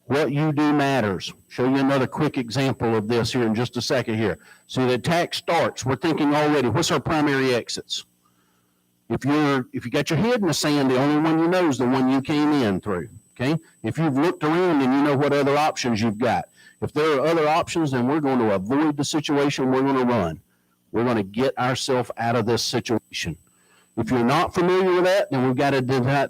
Speaker 2: What you do matters. Show you another quick example of this here in just a second here. So the attack starts. We're thinking already, what's our primary exits? If you got your head in the sand, the only one you know is the one you came in through. Okay? If you've looked around and you know what other options you've got. If there are other options, then we're going to avoid the situation. We're going to run. We're going to get ourselves out of this situation. If you're not familiar with that, then we've got to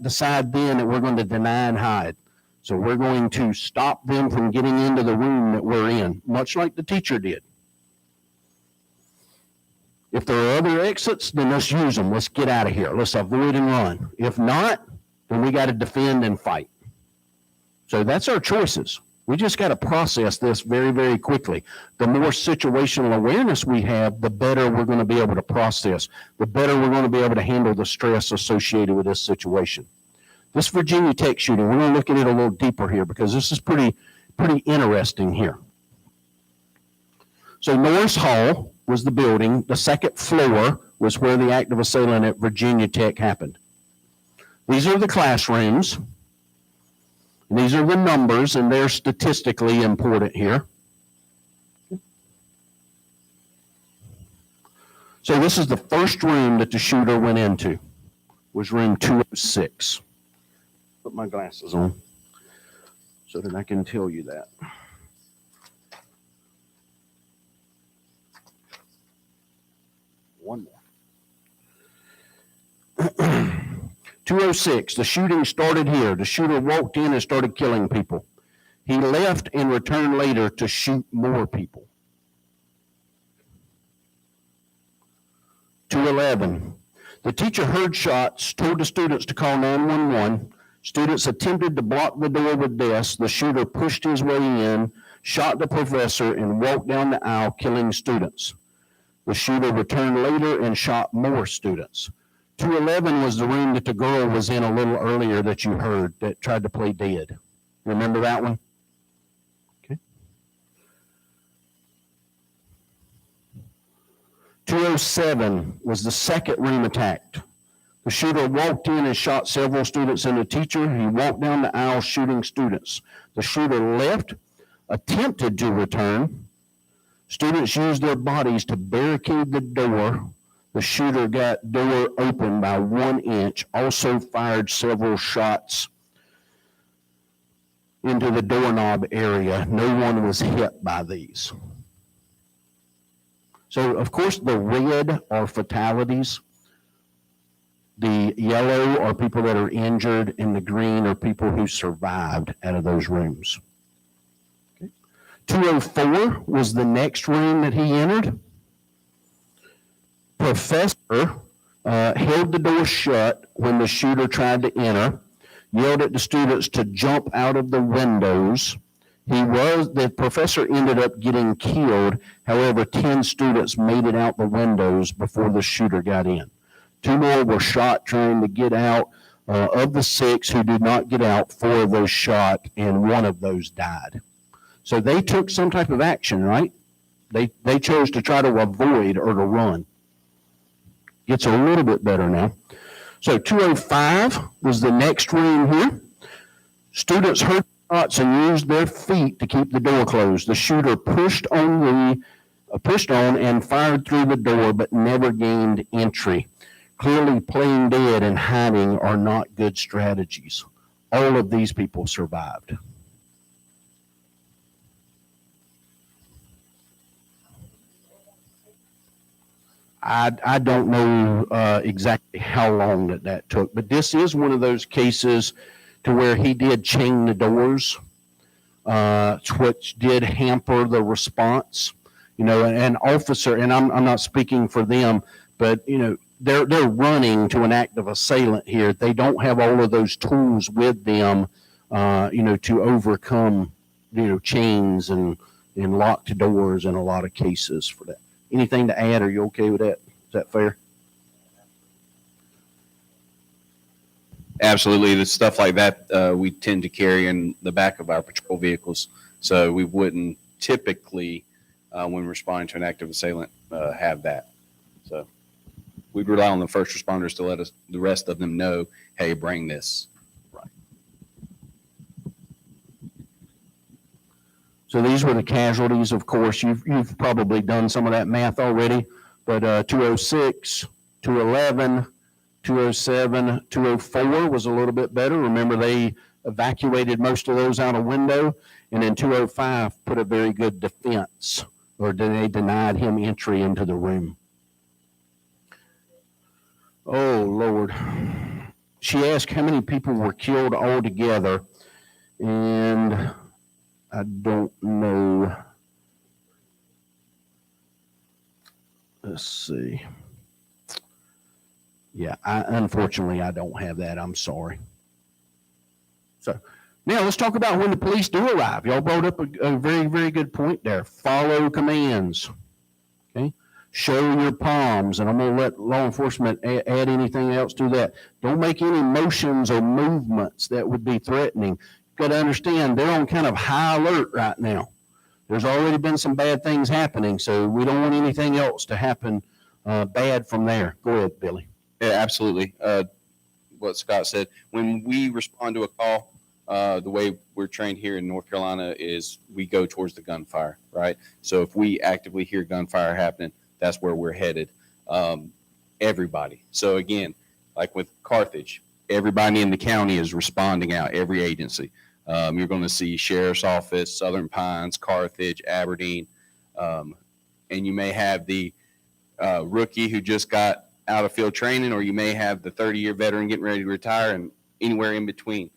Speaker 2: decide then that we're going to deny and hide. So we're going to stop them from getting into the room that we're in, much like the teacher did. If there are other exits, then let's use them. Let's get out of here. Let's avoid and run. If not, then we got to defend and fight. So that's our choices. We just got to process this very, very quickly. The more situational awareness we have, the better we're going to be able to process, the better we're going to be able to handle the stress associated with this situation. This Virginia Tech shooting, we're going to look at it a little deeper here because this is pretty interesting here. So Norris Hall was the building. The second floor was where the active assailant at Virginia Tech happened. These are the classrooms. These are the numbers, and they're statistically important here. So this is the first room that the shooter went into, was room 206. Put my glasses on so that I can tell you that. One more. 206, the shooting started here. The shooter walked in and started killing people. He left and returned later to shoot more people. 211, the teacher heard shots, told the students to call 911. Students attempted to block the door with desks. The shooter pushed his way in, shot the professor, and walked down the aisle, killing students. The shooter returned later and shot more students. 211 was the room that the girl was in a little earlier that you heard that tried to play dead. Remember that one? Okay. 207 was the second room attacked. The shooter walked in and shot several students and a teacher. He walked down the aisle shooting students. The shooter left, attempted to return. Students used their bodies to barricade the door. The shooter got door open by 1 inch, also fired several shots into the doorknob area. No one was hit by these. So, of course, the red are fatalities. The yellow are people that are injured, and the green are people who survived out of those rooms. Okay. 204 was the next room that he entered. Professor held the door shut when the shooter tried to enter, yelled at the students to jump out of the windows. The professor ended up getting killed. However, 10 students made it out the windows before the shooter got in. 2 more were shot trying to get out. Of the 6 who did not get out, 4 of those shot, and 1 of those died. So they took some type of action, right? They chose to try to avoid or to run. Gets a little bit better now. So 205 was the next room here. Students heard shots and used their feet to keep the door closed. The shooter pushed on and fired through the door, but never gained entry. Clearly, playing dead and hiding are not good strategies. All of these people survived. I don't know exactly how long that took, but this is one of those cases to where he did chain the doors, which did hamper the response. An officer, and I'm not speaking for them, but they're running to an active assailant here. They don't have all of those tools with them, to overcome, chains and locked doors in a lot of cases for that. Anything to add? Are you okay with that? Is that fair?
Speaker 3: Absolutely. The stuff like that we tend to carry in the back of our patrol vehicles. So we wouldn't typically, when responding to an active assailant, have that. So we'd rely on the first responders to let the rest of them know, hey, bring this.
Speaker 2: Right. So these were the casualties. Of course, you've probably done some of that math already, but 206, 211, 207, 204 was a little bit better. Remember, they evacuated most of those out a window, and then 205 put a very good defense, or they denied him entry into the room. Oh, Lord. She asked how many people were killed altogether, and I don't know. Let's see. Yeah, unfortunately, I don't have that. I'm sorry. So now let's talk about when the police do arrive. Y'all brought up a very, very good point there. Follow commands. Okay. Show your palms, and I'm going to let law enforcement add anything else to that. Don't make any motions or movements that would be threatening. You've got to understand they're on kind of high alert right now. There's already been some bad things happening, so we don't want anything else to happen bad from there. Go ahead, Billy.
Speaker 3: Yeah, absolutely. What Scott said, when we respond to a call, the way we're trained here in North Carolina is we go towards the gunfire, right? So if we actively hear gunfire happening, that's where we're headed. Everybody. So again, like with Carthage, everybody in the county is responding out, every agency. You're going to see Sheriff's Office, Southern Pines, Carthage, Aberdeen, and you may have the rookie who just got out of field training, or you may have the 30-year veteran getting ready to retire, and anywhere in between.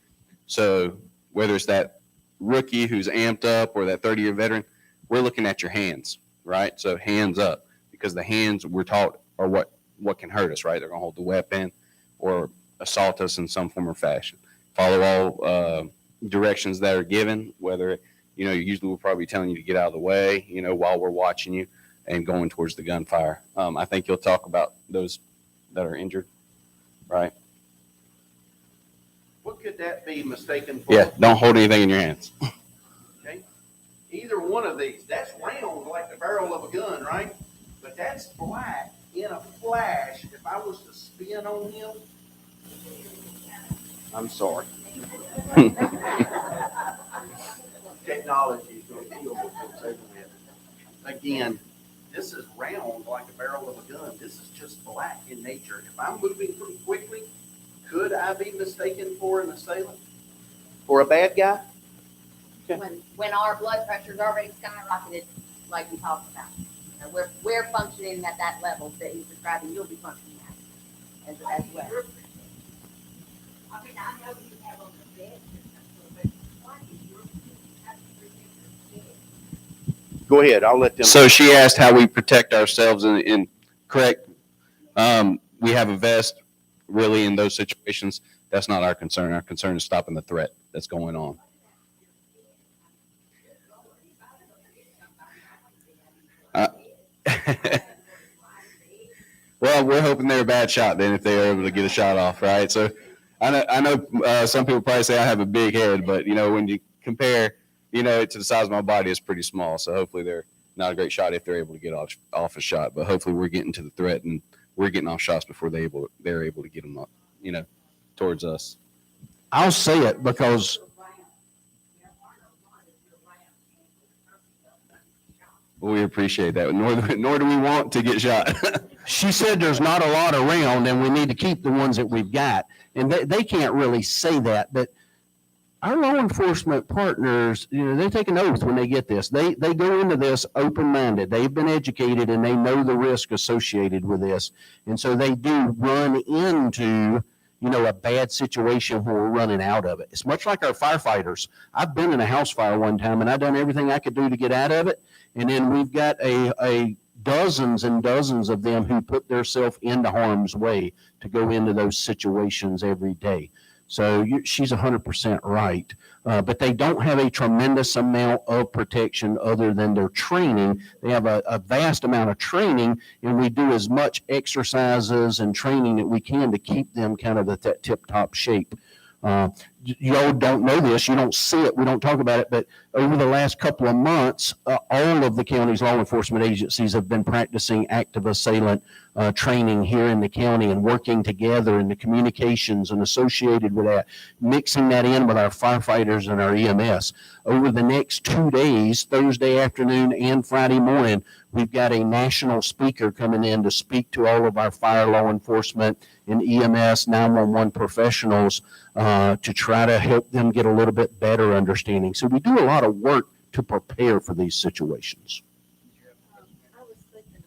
Speaker 3: So whether it's that rookie who's amped up or that 30-year veteran, we're looking at your hands, right? So hands up, because the hands we're taught are what can hurt us, right? They're going to hold the weapon or assault us in some form or fashion. Follow all directions that are given, whether, usually we'll probably be telling you to get out of the way, while we're watching you, and going towards the gunfire. I think you'll talk about those that are injured, right?
Speaker 2: What could that be mistaken for?
Speaker 3: Yeah, don't hold anything in your hands.
Speaker 2: Okay. Either one of these, that's round like the barrel of a gun, right? But that's black in a flash. If I was to spin on him, I'm sorry. Technology is going to kill what folks over with. Again, this is round like a barrel of a gun. This is just black in nature. If I'm moving pretty quickly, could I be mistaken for an assailant? For a bad guy?
Speaker 5: When our blood pressure's already skyrocketed, like we talked about. You know, we're functioning at that level that he's describing, you'll be functioning at as well.
Speaker 11: I mean, I know you have on the bed, but why do you have to protect your kids?
Speaker 2: Go ahead, I'll let them.
Speaker 3: So she asked how we protect ourselves in correct. We have a vest. Really, in those situations, that's not our concern. Our concern is stopping the threat that's going on. Well, we're hoping they're a bad shot then if they're able to get a shot off, right? So I know some people probably say I have a big head, but when you compare, it to the size of my body, it's pretty small. So hopefully they're not a great shot if they're able to get off a shot. But hopefully we're getting to the threat and we're getting off shots before they're able to get them up, towards us.
Speaker 2: I'll say it because
Speaker 3: we appreciate that. Nor do we want to get shot.
Speaker 2: she said there's not a lot around and we need to keep the ones that we've got. And they can't really say that, but our law enforcement partners, they take an oath when they get this. They go into this open-minded. They've been educated and they know the risk associated with this. And so they do run into, a bad situation where we're running out of it. It's much like our firefighters. I've been in a house fire one time and I've done everything I could do to get out of it. And then we've got a dozens and dozens of them who put themselves into harm's way to go into those situations every day. So she's 100% right. But they don't have a tremendous amount of protection other than their training. They have a vast amount of training, and we do as much exercises and training that we can to keep them kind of at that tip-top shape. Y'all don't know this, you don't see it, we don't talk about it, but over the last couple of months, all of the county's law enforcement agencies have been practicing active assailant training here in the county and working together in the communications and associated with that, mixing that in with our firefighters and our EMS. Over the next 2 days, Thursday afternoon and Friday morning, we've got a national speaker coming in to speak to all of our fire law enforcement and EMS 911 professionals to try to help them get a little bit better understanding. So we do a lot of work to prepare for these situations.
Speaker 11: I was thinking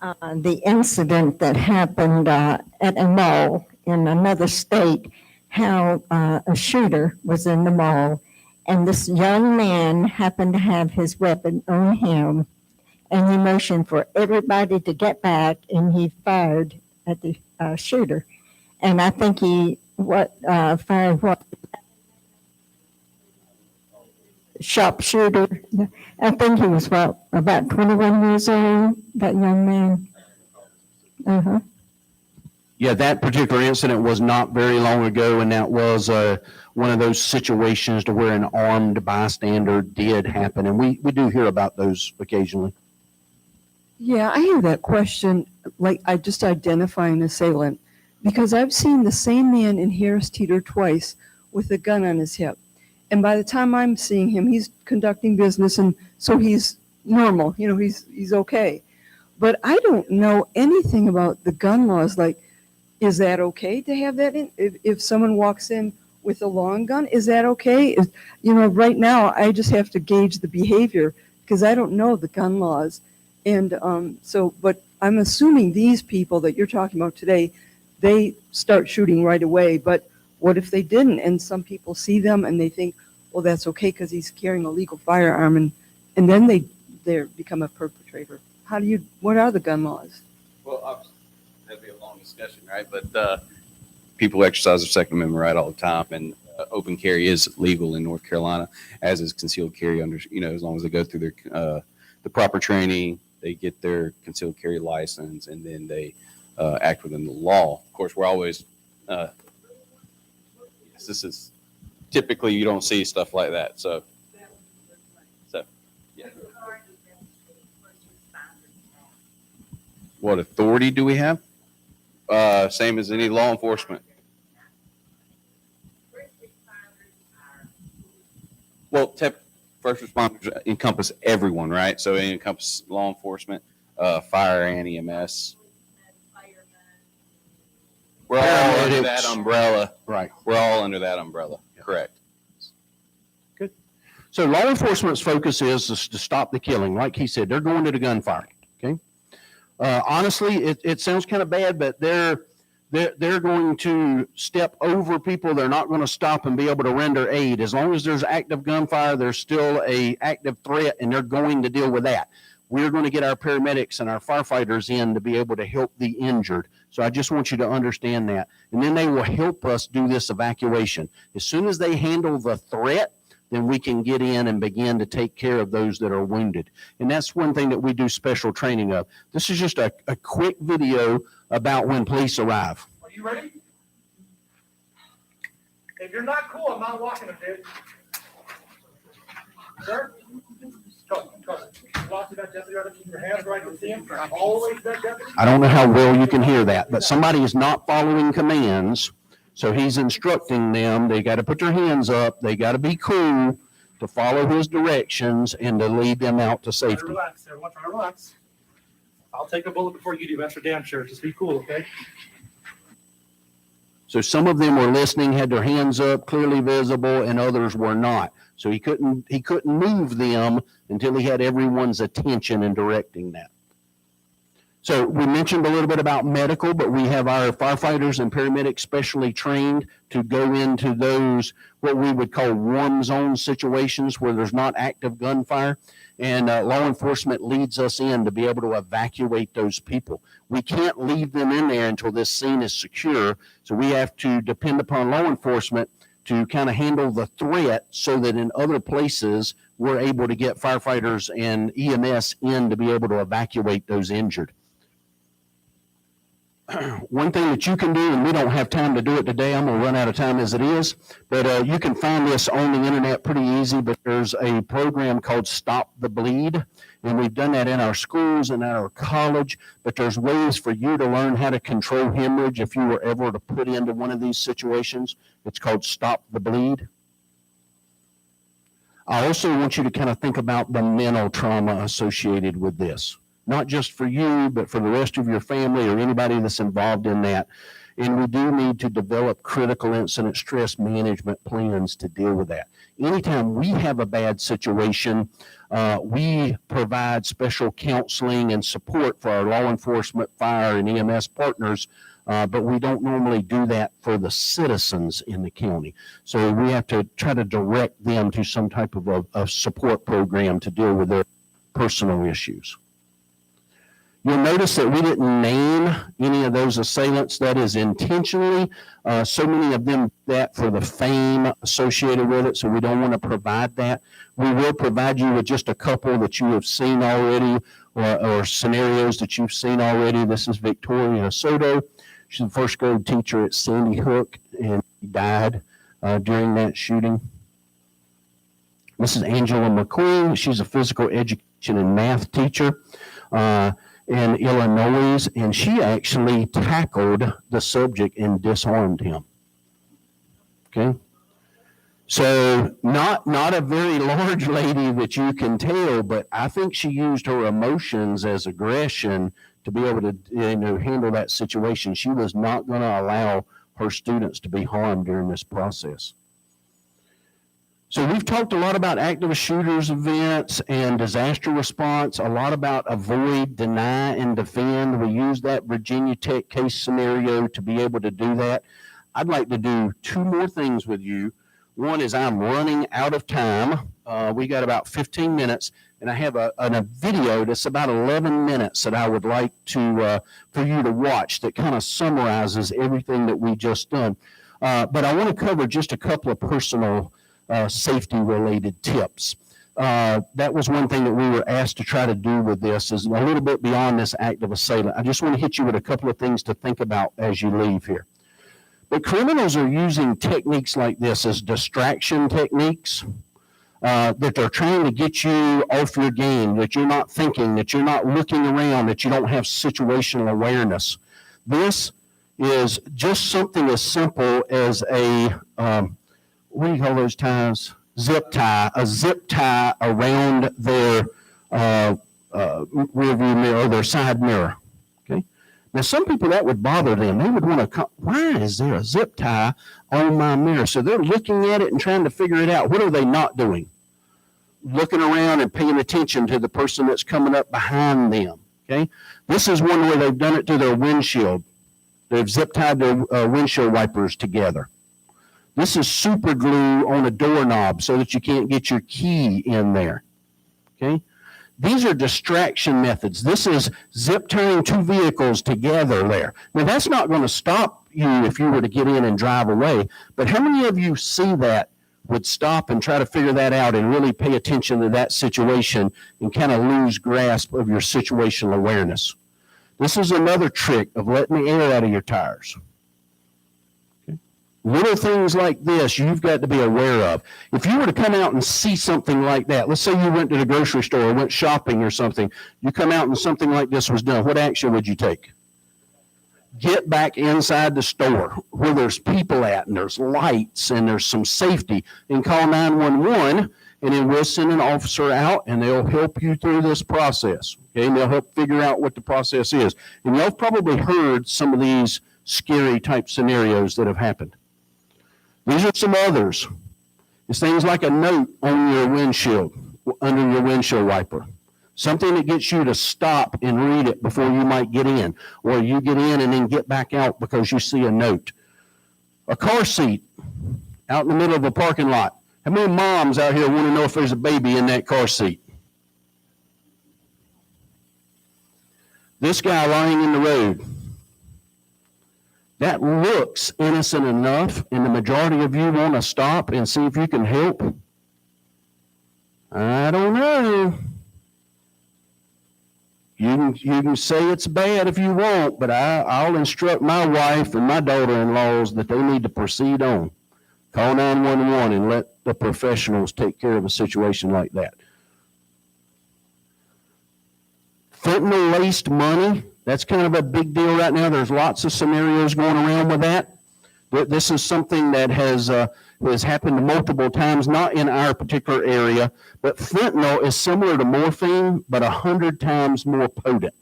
Speaker 11: about
Speaker 18: the incident that happened at a mall in another state, how a shooter was in the mall, and this young man happened to have his weapon on him, and he motioned for everybody to get back, and he fired at the shooter. And I think he fired what? Sharpshooter. I think he was about 21 years old, that young man. Uh-huh.
Speaker 2: Yeah, that particular incident was not very long ago, and that was one of those situations to where an armed bystander did happen, and we do hear about those occasionally.
Speaker 19: Yeah, I hear that question, like I just identify an assailant, because I've seen the same man in Harris Teeter twice with a gun on his hip. And by the time I'm seeing him, he's conducting business, and so he's normal, he's okay. But I don't know anything about the gun laws, like, is that okay to have that in? If someone walks in with a long gun, is that okay? Right now, I just have to gauge the behavior because I don't know the gun laws. And but I'm assuming these people that you're talking about today, they start shooting right away. But what if they didn't? And some people see them and they think, well, that's okay because he's carrying a legal firearm, and then they become a perpetrator. What are the gun laws?
Speaker 3: Well, obviously, that'd be a long discussion, right? But people exercise their Second Amendment right all the time, and open carry is legal in North Carolina, as is concealed carry under, as long as they go through their the proper training, they get their concealed carry license, and then they act within the law. Of course, we're always, this is typically you don't see stuff like that. So yeah. What authority do we have? Same as any law enforcement. Well, first responders encompass everyone, right? So it encompasses law enforcement, fire and EMS. We're all under that umbrella.
Speaker 2: Right.
Speaker 3: We're all under that umbrella. Correct.
Speaker 2: Good. So law enforcement's focus is to stop the killing. Like he said, they're going to the gunfire. Okay. Honestly, it sounds kind of bad, but they're going to step over people. They're not going to stop and be able to render aid. As long as there's active gunfire, there's still a active threat, and they're going to deal with that. We're going to get our paramedics and our firefighters in to be able to help the injured. So I just want you to understand that. And then they will help us do this evacuation. As soon as they handle the threat, then we can get in and begin to take care of those that are wounded. And that's one thing that we do special training of. This is just a quick video about when police arrive.
Speaker 9: Are you ready? If you're not cool, I'm not walking a bit. Sir? Go. Walk to that deputy, keep your hands right with him, all the way to that deputy.
Speaker 2: I don't know how well you can hear that, but somebody is not following commands. So he's instructing them. They got to put their hands up. They got to be cool to follow his directions and to lead them out to safety.
Speaker 9: Relax, everyone. Try to relax. I'll take a bullet before you do. That's for damn sure. Just be cool, okay?
Speaker 2: So some of them were listening, had their hands up, clearly visible, and others were not. So he couldn't move them until he had everyone's attention in directing that. So we mentioned a little bit about medical, but we have our firefighters and paramedics specially trained to go into those, what we would call warm zone situations where there's not active gunfire. And law enforcement leads us in to be able to evacuate those people. We can't leave them in there until this scene is secure. So we have to depend upon law enforcement to kind of handle the threat so that in other places we're able to get firefighters and EMS in to be able to evacuate those injured. One thing that you can do, and we don't have time to do it today, I'm going to run out of time as it is, but you can find this on the internet pretty easy, but there's a program called Stop the Bleed, and we've done that in our schools and at our college, but there's ways for you to learn how to control hemorrhage if you were ever to put into one of these situations. It's called Stop the Bleed. I also want you to kind of think about the mental trauma associated with this. Not just for you, but for the rest of your family or anybody that's involved in that. And we do need to develop critical incident stress management plans to deal with that. Anytime we have a bad situation, we provide special counseling and support for our law enforcement, fire, and EMS partners, but we don't normally do that for the citizens in the county. So we have to try to direct them to some type of a support program to deal with their personal issues. You'll notice that we didn't name any of those assailants. That is intentionally. So many of them that for the fame associated with it, so we don't want to provide that. We will provide you with just a couple that you have seen already or scenarios that you've seen already. This is Victoria Soto. She's a first grade teacher at Sandy Hook, and she died during that shooting. This is Angela McQueen. She's a physical education and math teacher in Illinois, and she actually tackled the subject and disarmed him. Okay, so not a very large lady that you can tell, but I think she used her emotions as aggression to be able to handle that situation. She was not going to allow her students to be harmed during this process. So we've talked a lot about active shooters events and disaster response, a lot about avoid, deny, and defend. We use that Virginia Tech case scenario to be able to do that. I'd like to do two more things with you. One is I'm running out of time. We got about 15 minutes, and I have a video that's about 11 minutes that I would like to for you to watch that kind of summarizes everything that we just done. But I want to cover just a couple of personal safety-related tips. that was one thing that we were asked to try to do with this, is a little bit beyond this active assailant. I just want to hit you with a couple of things to think about as you leave here. But criminals are using techniques like this as distraction techniques, that they're trying to get you off your game, that you're not thinking, that you're not looking around, that you don't have situational awareness. This is just something as simple as a, what do you call those ties? Zip tie, a zip tie around their rear view mirror or their side mirror. Okay. Now, some people that would bother them. They would want to, why is there a zip tie on my mirror? So they're looking at it and trying to figure it out. What are they not doing? Looking around and paying attention to the person that's coming up behind them. Okay. This is one where they've done it to their windshield. They've zip tied their windshield wipers together. This is super glue on a doorknob so that you can't get your key in there. Okay. These are distraction methods. This is zip tying two vehicles together there. Now, that's not going to stop you if you were to get in and drive away. But how many of you see that would stop and try to figure that out and really pay attention to that situation and kind of lose grasp of your situational awareness? This is another trick of letting the air out of your tires. Okay. Little things like this you've got to be aware of. If you were to come out and see something like that, let's say you went to the grocery store or went shopping or something, you come out and something like this was done, what action would you take? Get back inside the store where there's people at and there's lights and there's some safety, and call 911, and then we'll send an officer out and they'll help you through this process. Okay, and they'll help figure out what the process is. And y'all probably heard some of these scary type scenarios that have happened. These are some others. It's things like a note on your windshield, under your windshield wiper. Something that gets you to stop and read it before you might get in, or you get in and then get back out because you see a note. A car seat out in the middle of a parking lot. How many moms out here want to know if there's a baby in that car seat? This guy lying in the road. That looks innocent enough, and the majority of you want to stop and see if you can help. I don't know. You can say it's bad if you want, but I'll instruct my wife and my daughter-in-laws that they need to proceed on. Call 911 and let the professionals take care of a situation like that. Fentanyl-laced money, that's kind of a big deal right now. There's lots of scenarios going around with that. This is something that has happened multiple times, not in our particular area, but fentanyl is similar to morphine, but 100 times more potent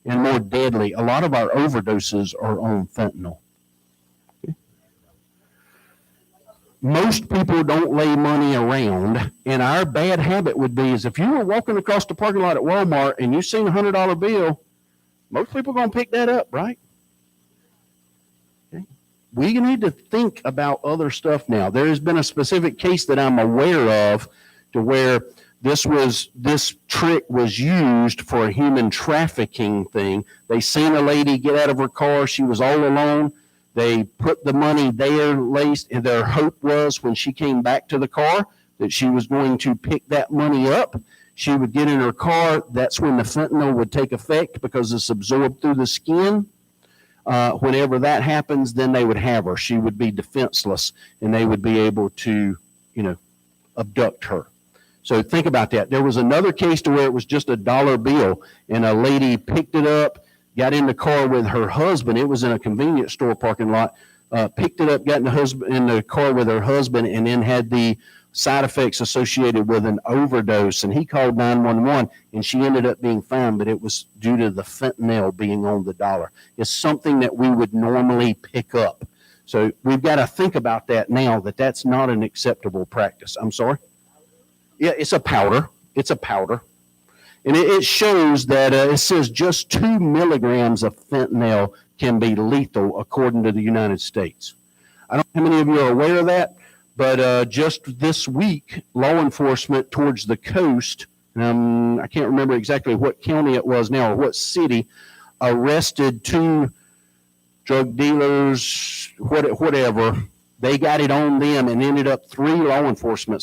Speaker 2: and more deadly. A lot of our overdoses are on fentanyl. Okay. Most people don't lay money around, and our bad habit would be is if you were walking across the parking lot at Walmart and you seen a $100 bill, most people are going to pick that up, right? We need to think about other stuff now. There has been a specific case that I'm aware of to where this trick was used for a human trafficking thing. They seen a lady get out of her car. She was all alone. They put the money there laced, and their hope was when she came back to the car that she was going to pick that money up. She would get in her car. That's when the fentanyl would take effect because it's absorbed through the skin. Whenever that happens, then they would have her. She would be defenseless, and they would be able to, abduct her. So think about that. There was another case to where it was just a dollar bill, and a lady picked it up, got in the car with her husband. It was in a convenience store parking lot. Picked it up, got in the car with her husband, and then had the side effects associated with an overdose, and he called 911, and she ended up being fine, but it was due to the fentanyl being on the dollar. It's something that we would normally pick up. So we've got to think about that now, that that's not an acceptable practice. I'm sorry? Yeah, it's a powder. It's a powder. And it shows that it says just 2 milligrams of fentanyl can be lethal according to the United States. I don't know how many of you are aware of that. But just this week, law enforcement towards the coast, I can't remember exactly what county it was now or what city, arrested 2 drug dealers, whatever, They got it on them and ended up three law enforcement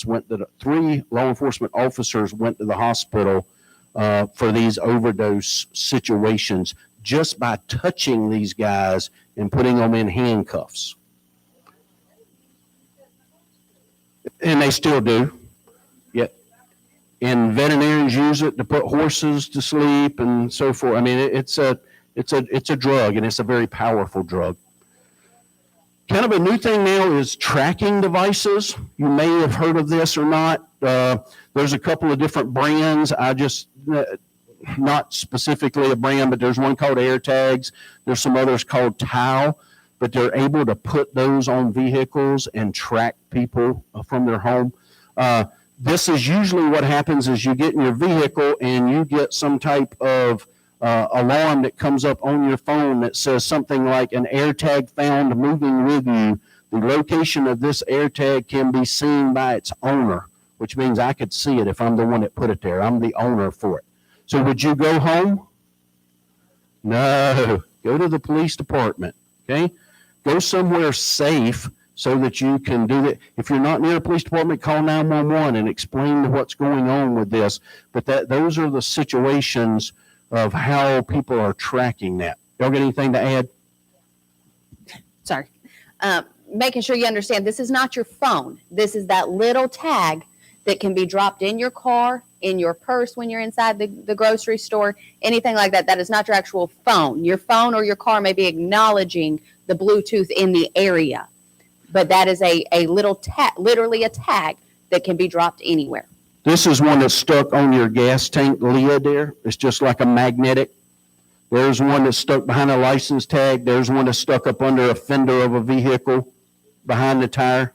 Speaker 2: officers went to the hospital for these overdose situations just by touching these guys and putting them in handcuffs. And they still do. Yet, and veterinarians use it to put horses to sleep and so forth. I mean, it's a drug, and it's a very powerful drug. Kind of a new thing now is tracking devices. You may have heard of this or not. There's a couple of different brands. Not specifically a brand, but there's one called AirTags. There's some others called Tile, but they're able to put those on vehicles and track people from their home. This is usually what happens is you get in your vehicle and you get some type of alarm that comes up on your phone that says something like an AirTag found moving with you. The location of this AirTag can be seen by its owner, which means I could see it if I'm the one that put it there. I'm the owner for it. So would you go home? No. Go to the police department, okay? Go somewhere safe so that you can do that. If you're not near a police department, call 911 and explain what's going on with this. But those are the situations of how people are tracking that. Y'all got anything to add?
Speaker 5: Sorry. Making sure you understand, this is not your phone. This is that little tag that can be dropped in your car, in your purse when you're inside the grocery store, anything like that. That is not your actual phone. Your phone or your car may be acknowledging the Bluetooth in the area, but that is a little tag, literally a tag that can be dropped anywhere.
Speaker 2: This is one that's stuck on your gas tank lid there. It's just like a magnetic. There's one that's stuck behind a license tag. There's one that's stuck up under a fender of a vehicle behind the tire.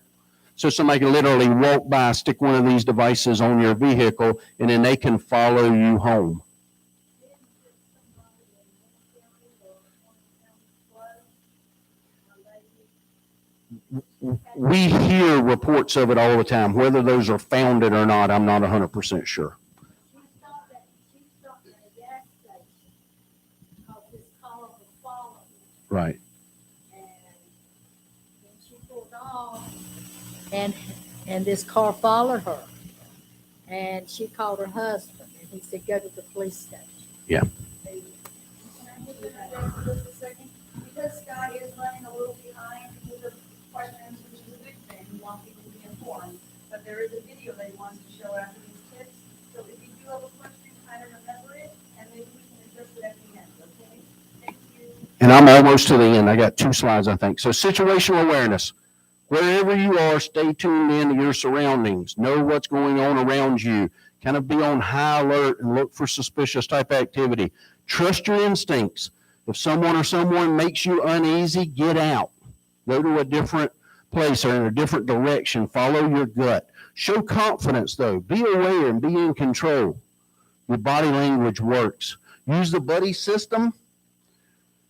Speaker 2: So somebody can literally walk by, stick one of these devices on your vehicle, and then they can follow you home. We hear reports of it all the time. Whether those are founded or not, I'm not 100% sure. Right.
Speaker 11: And this car followed her. And she called her husband, and he said, go to the police station.
Speaker 2: Yeah.
Speaker 20: Because Scott is running a little behind with the questions, which is a good thing. We want people to be informed. But there is a video that he wants to show after these tips. So if you do have a question, kind of remember it, and maybe we can address it at the end, okay? Thank you.
Speaker 2: And I'm almost to the end. I got 2 slides, I think. So situational awareness. Wherever you are, stay tuned in to your surroundings. Know what's going on around you. Kind of be on high alert and look for suspicious type activity. Trust your instincts. If someone or someone makes you uneasy, get out. Go to a different place or in a different direction. Follow your gut. Show confidence, though. Be aware and be in control. Your body language works. Use the buddy system.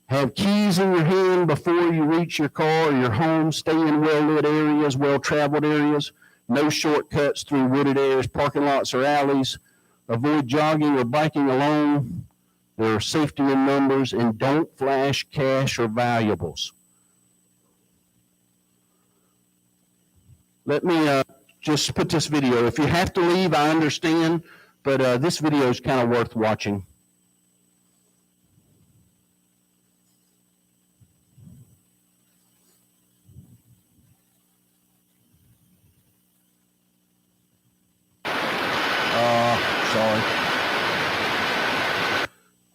Speaker 2: Have keys in your hand before you reach your car or your home. Stay in well-lit areas, well-traveled areas. No shortcuts through wooded areas, parking lots, or alleys. Avoid jogging or biking alone. There are safety in numbers, and don't flash cash or valuables. Let me just put this video. If you have to leave, I understand, but this video is kind of worth watching. Sorry.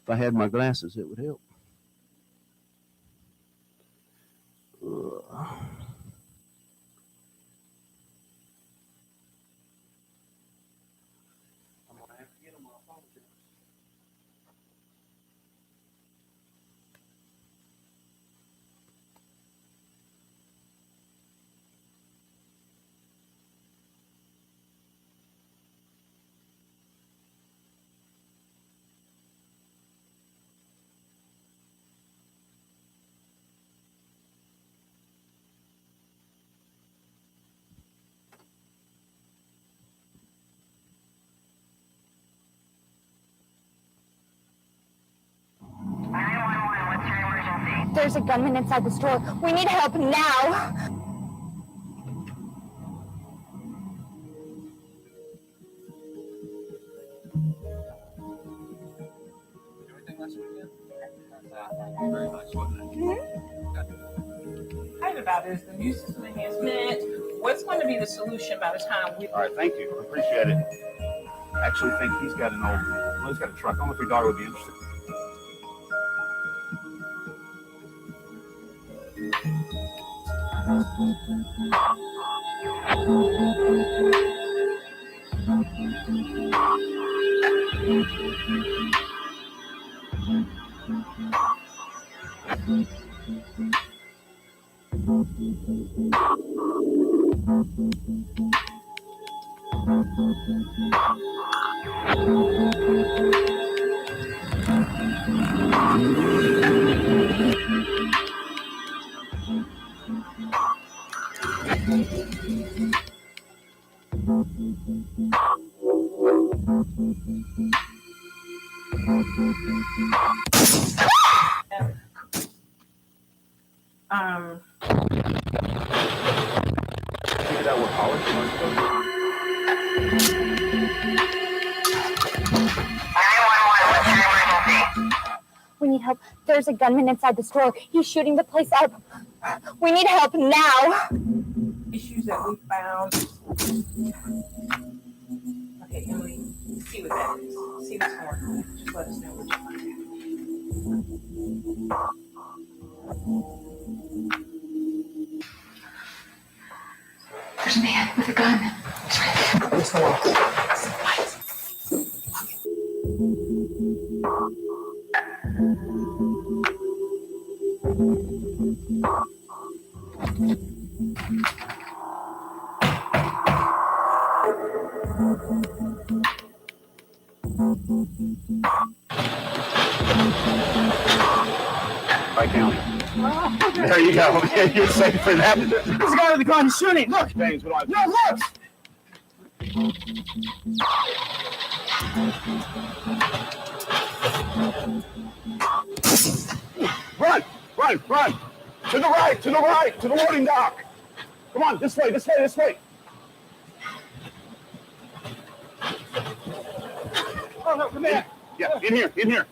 Speaker 2: If I had my glasses, it would help.
Speaker 15: There's a gunman inside the store. We need help now.
Speaker 9: Very nice, wasn't it?
Speaker 21: Kind about is the new system enhancement. What's going to be the solution by the time we?
Speaker 9: All right, thank you. Appreciate it. I actually think he's got he's got a truck. I don't know if your daughter would be interested. Figured out what college you want to go to.
Speaker 15: We need help. There's a gunman inside the store. He's shooting the place up. We need help now.
Speaker 21: Issues that we found. Okay, Emily, see what that is. See what's going on. Just let us know what you find out.
Speaker 15: There's a man with a gun.
Speaker 21: What's going on?
Speaker 9: Right county. There you go. You're safe for that.
Speaker 21: There's a guy with a gun shooting. Look.
Speaker 9: James, what do
Speaker 21: No, look.
Speaker 9: Run! Run! Run! To the right! To the right! To the loading dock! Come on, this way! This way! This way! Oh, no, come here! Yeah, in here! In here!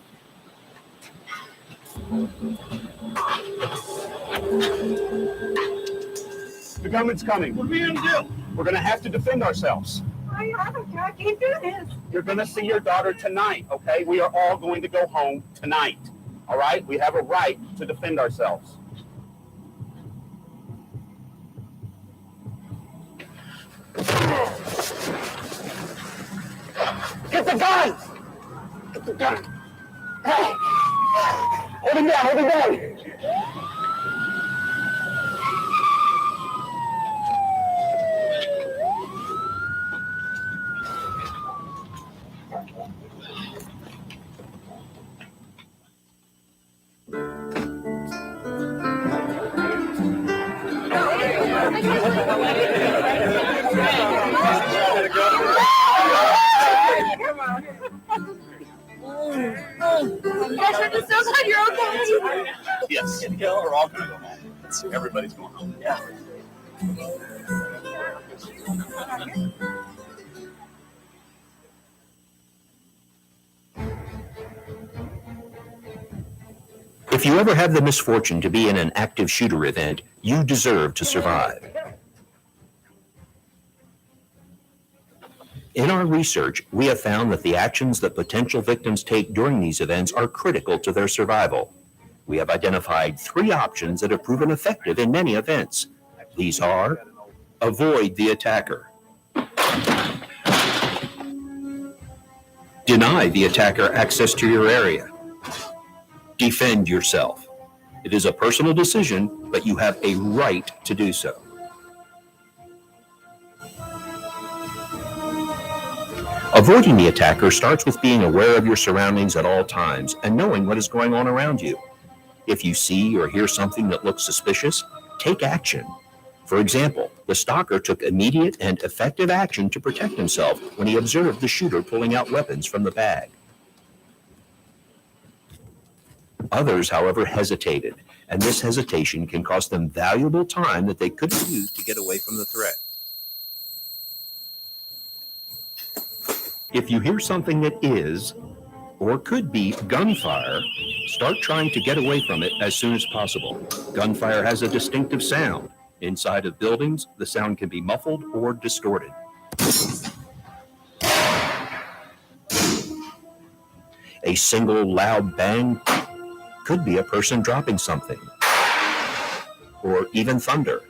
Speaker 9: The government's coming. What are we going to do? We're going to have to defend ourselves.
Speaker 21: I can't do this.
Speaker 9: You're going to see your daughter tonight, okay? We are all going to go home tonight, all right? We have a right to defend ourselves. Get the gun! Get the gun! Hey! Hold him down, hold him down!
Speaker 21: Yes, I'm just so glad you're okay.
Speaker 9: Yes, we're all going to go home. Everybody's going home. Yeah.
Speaker 22: If you ever have the misfortune to be in an active shooter event, you deserve to survive. In our research, we have found that the actions that potential victims take during these events are critical to their survival. We have identified 3 options that have proven effective in many events. These are: avoid the attacker, deny the attacker access to your area, defend yourself. It is a personal decision, but you have a right to do so. Avoiding the attacker starts with being aware of your surroundings at all times and knowing what is going on around you. If you see or hear something that looks suspicious, take action. For example, the stalker took immediate and effective action to protect himself when he observed the shooter pulling out weapons from the bag. Others, however, hesitated, and this hesitation can cost them valuable time that they could have used to get away from the threat. If you hear something that is, or could be gunfire, start trying to get away from it as soon as possible. Gunfire has a distinctive sound. Inside of buildings, the sound can be muffled or distorted. A single loud bang could be a person dropping something, or even thunder.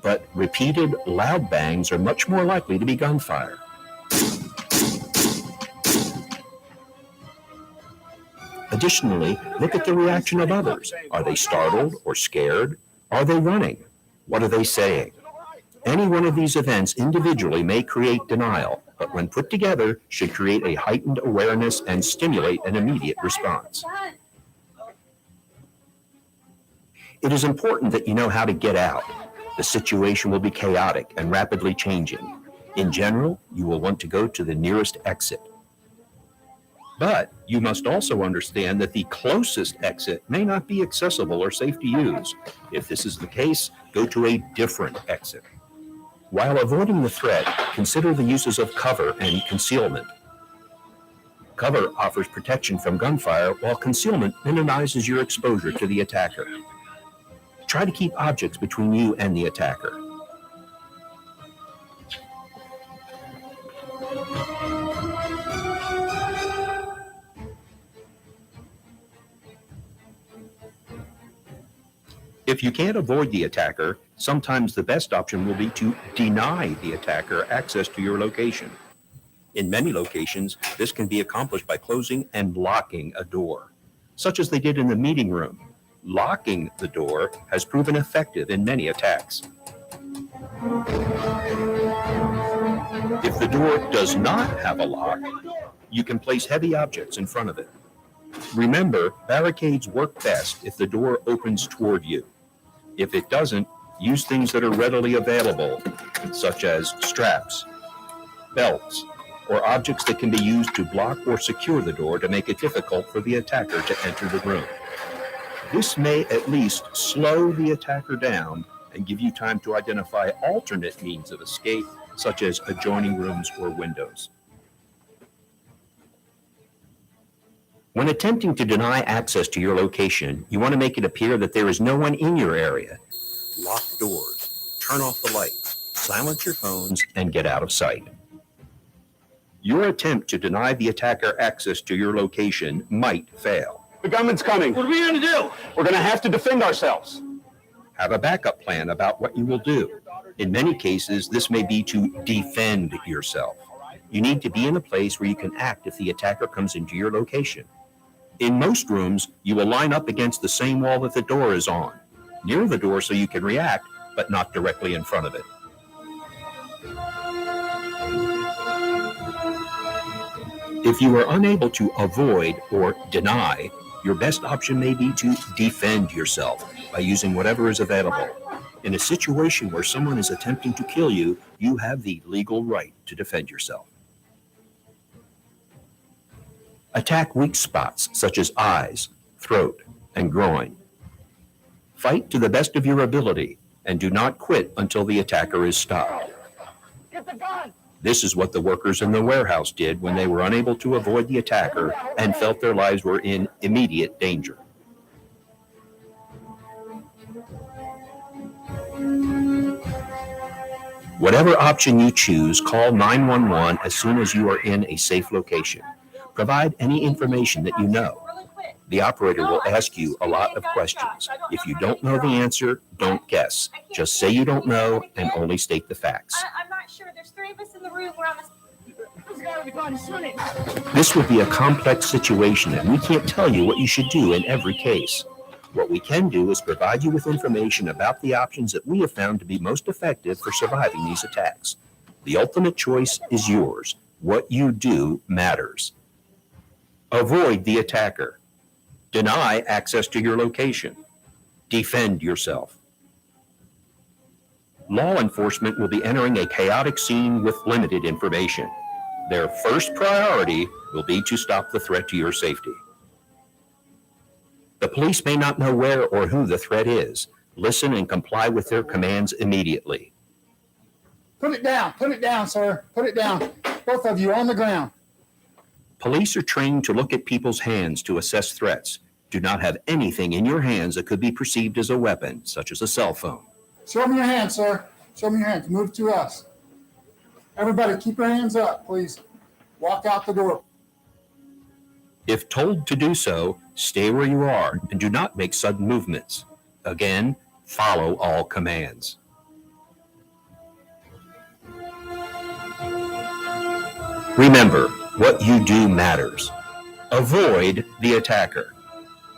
Speaker 22: But repeated loud bangs are much more likely to be gunfire. Additionally, look at the reaction of others. Are they startled or scared? Are they running? What are they saying? Any one of these events individually may create denial, but when put together should create a heightened awareness and stimulate an immediate response. It is important that you know how to get out. The situation will be chaotic and rapidly changing. In general, you will want to go to the nearest exit. But you must also understand that the closest exit may not be accessible or safe to use. If this is the case, go to a different exit. While avoiding the threat, consider the uses of cover and concealment. Cover offers protection from gunfire, while concealment minimizes your exposure to the attacker. Try to keep objects between you and the attacker. If you can't avoid the attacker, sometimes the best option will be to deny the attacker access to your location. In many locations, this can be accomplished by closing and locking a door, such as they did in the meeting room. Locking the door has proven effective in many attacks. If the door does not have a lock, you can place heavy objects in front of it. Remember, barricades work best if the door opens toward you. If it doesn't, use things that are readily available, such as straps, belts, or objects that can be used to block or secure the door to make it difficult for the attacker to enter the room. This may at least slow the attacker down and give you time to identify alternate means of escape, such as adjoining rooms or windows. When attempting to deny access to your location, you want to make it appear that there is no one in your area. Lock doors, turn off the light, silence your phones, and get out of sight. Your attempt to deny the attacker access to your location might fail.
Speaker 9: The gunman's coming.
Speaker 7: What are we going to do?
Speaker 9: We're going to have to defend ourselves.
Speaker 22: Have a backup plan about what you will do. In many cases, this may be to defend yourself. You need to be in a place where you can act if the attacker comes into your location. In most rooms, you will line up against the same wall that the door is on, near the door so you can react, but not directly in front of it. If you are unable to avoid or deny, your best option may be to defend yourself by using whatever is available. In a situation where someone is attempting to kill you, you have the legal right to defend yourself. Attack weak spots such as eyes, throat, and groin. Fight to the best of your ability and do not quit until the attacker is stopped.
Speaker 7: Get the gun!
Speaker 22: This is what the workers in the warehouse did when they were unable to avoid the attacker and felt their lives were in immediate danger. Whatever option you choose, call 911 as soon as you are in a safe location. Provide any information that you know. The operator will ask you a lot of questions. If you don't know the answer, don't guess. Just say you don't know and only state the facts.
Speaker 11: I'm not sure. There's 3 of us in the room. We're on the...
Speaker 22: This would be a complex situation, and we can't tell you what you should do in every case. What we can do is provide you with information about the options that we have found to be most effective for surviving these attacks. The ultimate choice is yours. What you do matters. Avoid the attacker. Deny access to your location. Defend yourself. Law enforcement will be entering a chaotic scene with limited information. Their first priority will be to stop the threat to your safety. The police may not know where or who the threat is. Listen and comply with their commands immediately.
Speaker 7: Put it down, sir. Put it down.
Speaker 1: Both of you on the ground.
Speaker 22: Police are trained to look at people's hands to assess threats. Do not have anything in your hands that could be perceived as a weapon, such as a cell phone.
Speaker 1: Show me your hands, sir. Show me your hands. Move to us. Everybody, keep your hands up, please. Walk out the door.
Speaker 22: If told to do so, stay where you are and do not make sudden movements. Again, follow all commands. Remember, what you do matters. Avoid the attacker.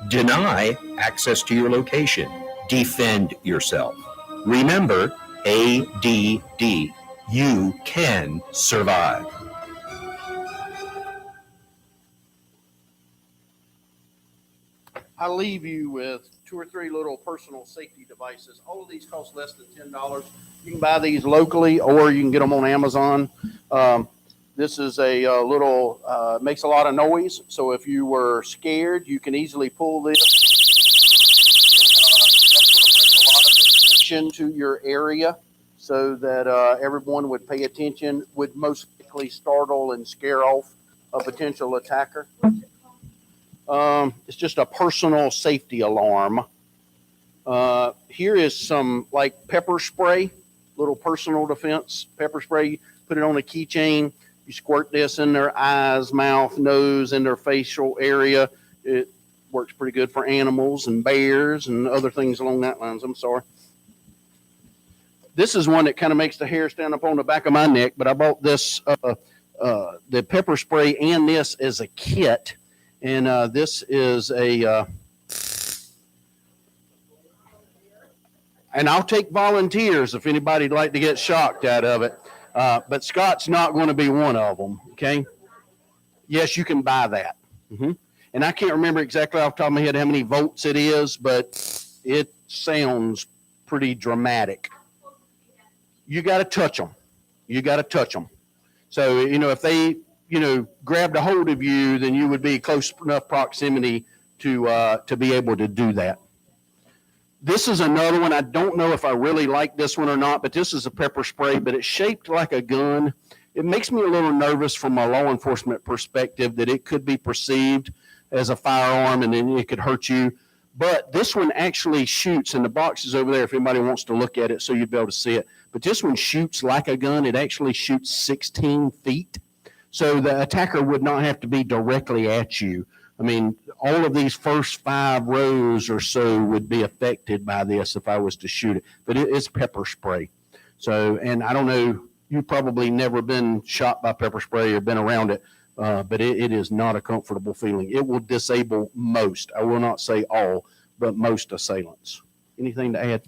Speaker 22: Deny access to your location. Defend yourself. Remember, ADD. You can survive.
Speaker 2: I leave you with 2 or 3 little personal safety devices. All of these cost less than $10. You can buy these locally or you can get them on Amazon. This is a little, makes a lot of noise. So if you were scared, you can easily pull this. And, that's going to bring a lot of attention to your area so that everyone would pay attention, would most likely startle and scare off a potential attacker. It's just a personal safety alarm. Here is some like pepper spray, little personal defense pepper spray. You put it on a keychain. You squirt this in their eyes, mouth, nose, in their facial area. It works pretty good for animals and bears and other things along that lines. I'm sorry. This is one that kind of makes the hair stand up on the back of my neck, but I bought this, the pepper spray and this as a kit. And this is a, and I'll take volunteers if anybody'd like to get shocked out of it. But Scott's not going to be one of them, okay? Yes, you can buy that. And I can't remember exactly off the top of my head how many volts it is, but it sounds pretty dramatic. You got to touch them. You got to touch them. So, you know, if they, you know, grabbed a hold of you, then you would be close enough proximity to be able to do that. This is another one. I don't know if I really like this one or not, but this is a pepper spray, but it's shaped like a gun. It makes me a little nervous from a law enforcement perspective that it could be perceived as a firearm and then it could hurt you. But this one actually shoots, and the box is over there if anybody wants to look at it so you'd be able to see it. But this one shoots like a gun. It actually shoots 16 feet. So the attacker would not have to be directly at you. I mean, all of these first 5 rows or so would be affected by this if I was to shoot it. But it is pepper spray. So, and I don't know, you've probably never been shot by pepper spray or been around it, but it is not a comfortable feeling. It will disable most, I will not say all, but most assailants. Anything to add?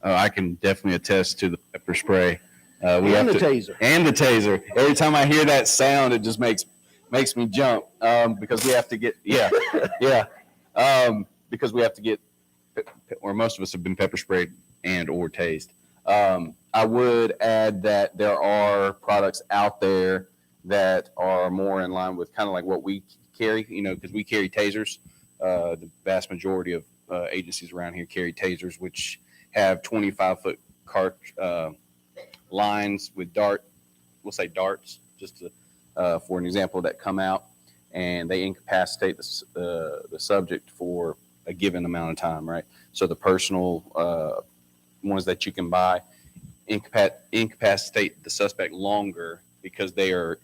Speaker 3: I can definitely attest to the pepper spray.
Speaker 2: And the taser.
Speaker 3: And the taser. Every time I hear that sound, it just makes me jump because we have to get, because we have to get, or most of us have been pepper sprayed and or tased. I would add that there are products out there that are more in line with kind of like what we carry, you know, because we carry tasers. The vast majority of agencies around here carry tasers, which have 25-foot lines with we'll say darts, just to, for an example, that come out and they incapacitate the subject for a given amount of time, right? So the personal ones that you can buy incapacitate the suspect longer because they are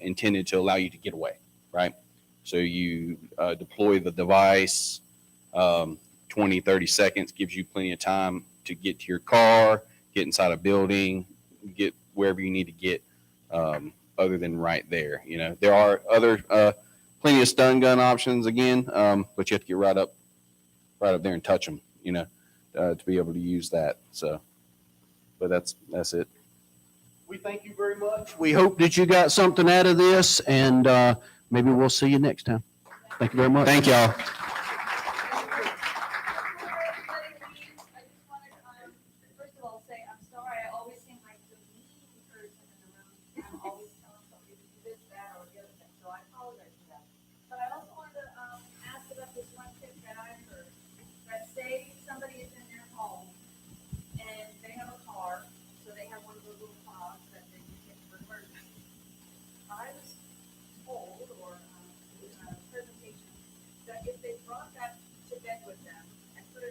Speaker 3: intended to allow you to get away, right? So you deploy the device, 20, 30 seconds gives you plenty of time to get to your car, get inside a building, get wherever you need to get, other than right there. You know, there are other plenty of stun gun options again, but you have to get right up there and touch them, you know, to be able to use that. So, but that's it.
Speaker 2: We thank you very much. We hope that you got something out of this, and maybe we'll see you next time. Thank you very much.
Speaker 3: Thank y'all.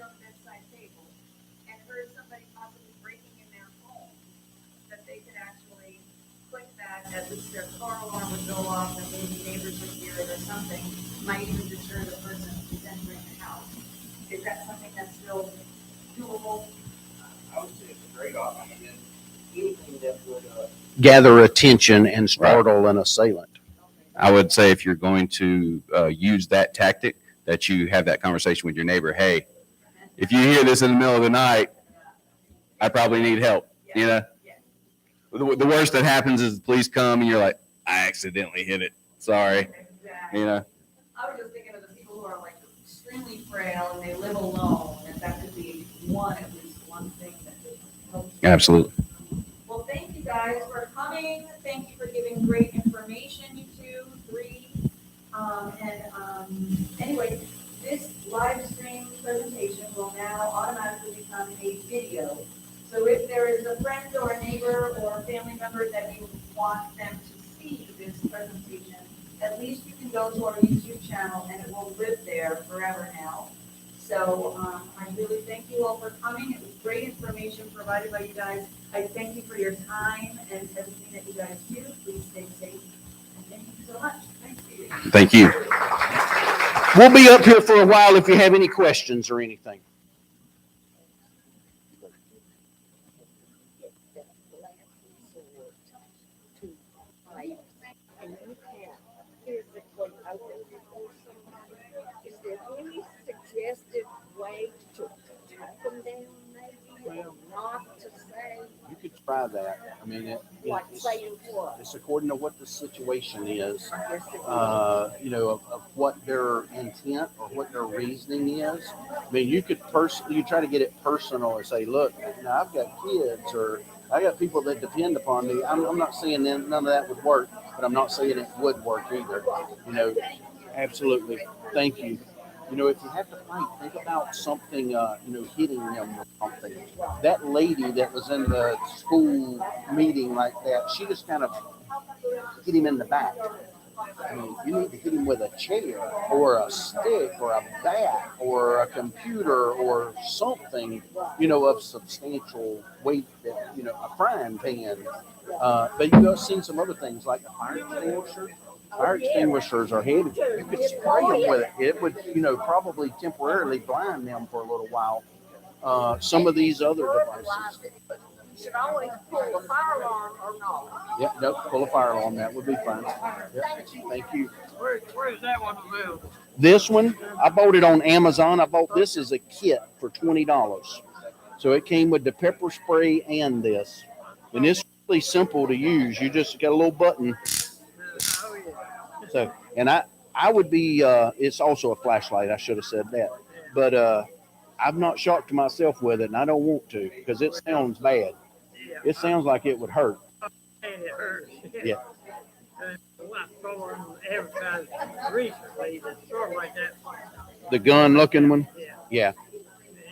Speaker 20: on the bedside table and heard somebody possibly breaking in their home, that they could actually click that, at least their car alarm would go off, and maybe neighbors would hear it or something, might even deter the person who's entering the house. Is that something that's still doable?
Speaker 7: I would say it's a great option, and anything that would,
Speaker 2: Gather attention and startle an assailant.
Speaker 3: I would say if you're going to use that tactic, that you have that conversation with your neighbor. Hey, if you hear this in the middle of the night, I probably need help. You know, the worst that happens is the police come and you're like, I accidentally hit it. Sorry. You know.
Speaker 20: I was just thinking of the people who are like extremely frail and they live alone, and that could be at least one thing that could help.
Speaker 3: Absolutely.
Speaker 20: Well, thank you guys for coming. Thank you for giving great information, you two, three. Anyway, this live stream presentation will now automatically become a video. So if there is a friend or a neighbor or a family member that you want them to see this presentation, at least you can go to our YouTube channel and it will live there forever now. So I really thank you all for coming. It was great information provided by you guys. I thank you for your time and everything that you guys do. Please stay safe. And thank you so much. Thank you.
Speaker 3: Thank you.
Speaker 2: We'll be up here for a while if you have any questions or anything.
Speaker 11: Is there any suggested way to track them down, maybe, or not to say,
Speaker 2: You could try that. I mean,
Speaker 11: like saying what?
Speaker 2: it's according to what the situation is,
Speaker 11: I guess it
Speaker 2: you know, of what their intent or what their reasoning is. I mean, you could you try to get it personal and say, look, you know, I've got kids or I got people that depend upon me. I'm not saying none of that would work, but I'm not saying it would work either. You know, absolutely. Thank you. You know, if you have to fight, think about something, you know, hitting them or something. That lady that was in the school meeting like that, she just kind of hit him in the back. I mean, you need to hit him with a chair or a stick or a bat or a computer or something, you know, of substantial weight that, you know, a frying pan. But you have seen some other things like a fire extinguisher. Fire extinguishers are heavy. You could spray them with it. It would, you know, probably temporarily blind them for a little while. Some of these other devices.
Speaker 11: You should always pull the fire alarm or not.
Speaker 2: Yeah, nope, pull a fire alarm. That would be fine. Yep. Thank you.
Speaker 7: Where is that one available?
Speaker 2: This one, I bought it on Amazon. I bought this as a kit for $20. So it came with the pepper spray and this. And it's really simple to use. You just got a little button. So, and I would be, it's also a flashlight. I should have said that. But I've not shocked myself with it, and I don't want to because it sounds bad. It sounds like it would hurt.
Speaker 7: And it hurts.
Speaker 2: Yeah.
Speaker 7: When I saw them advertised recently, that's sort of like that.
Speaker 2: The gun-looking one? Yeah.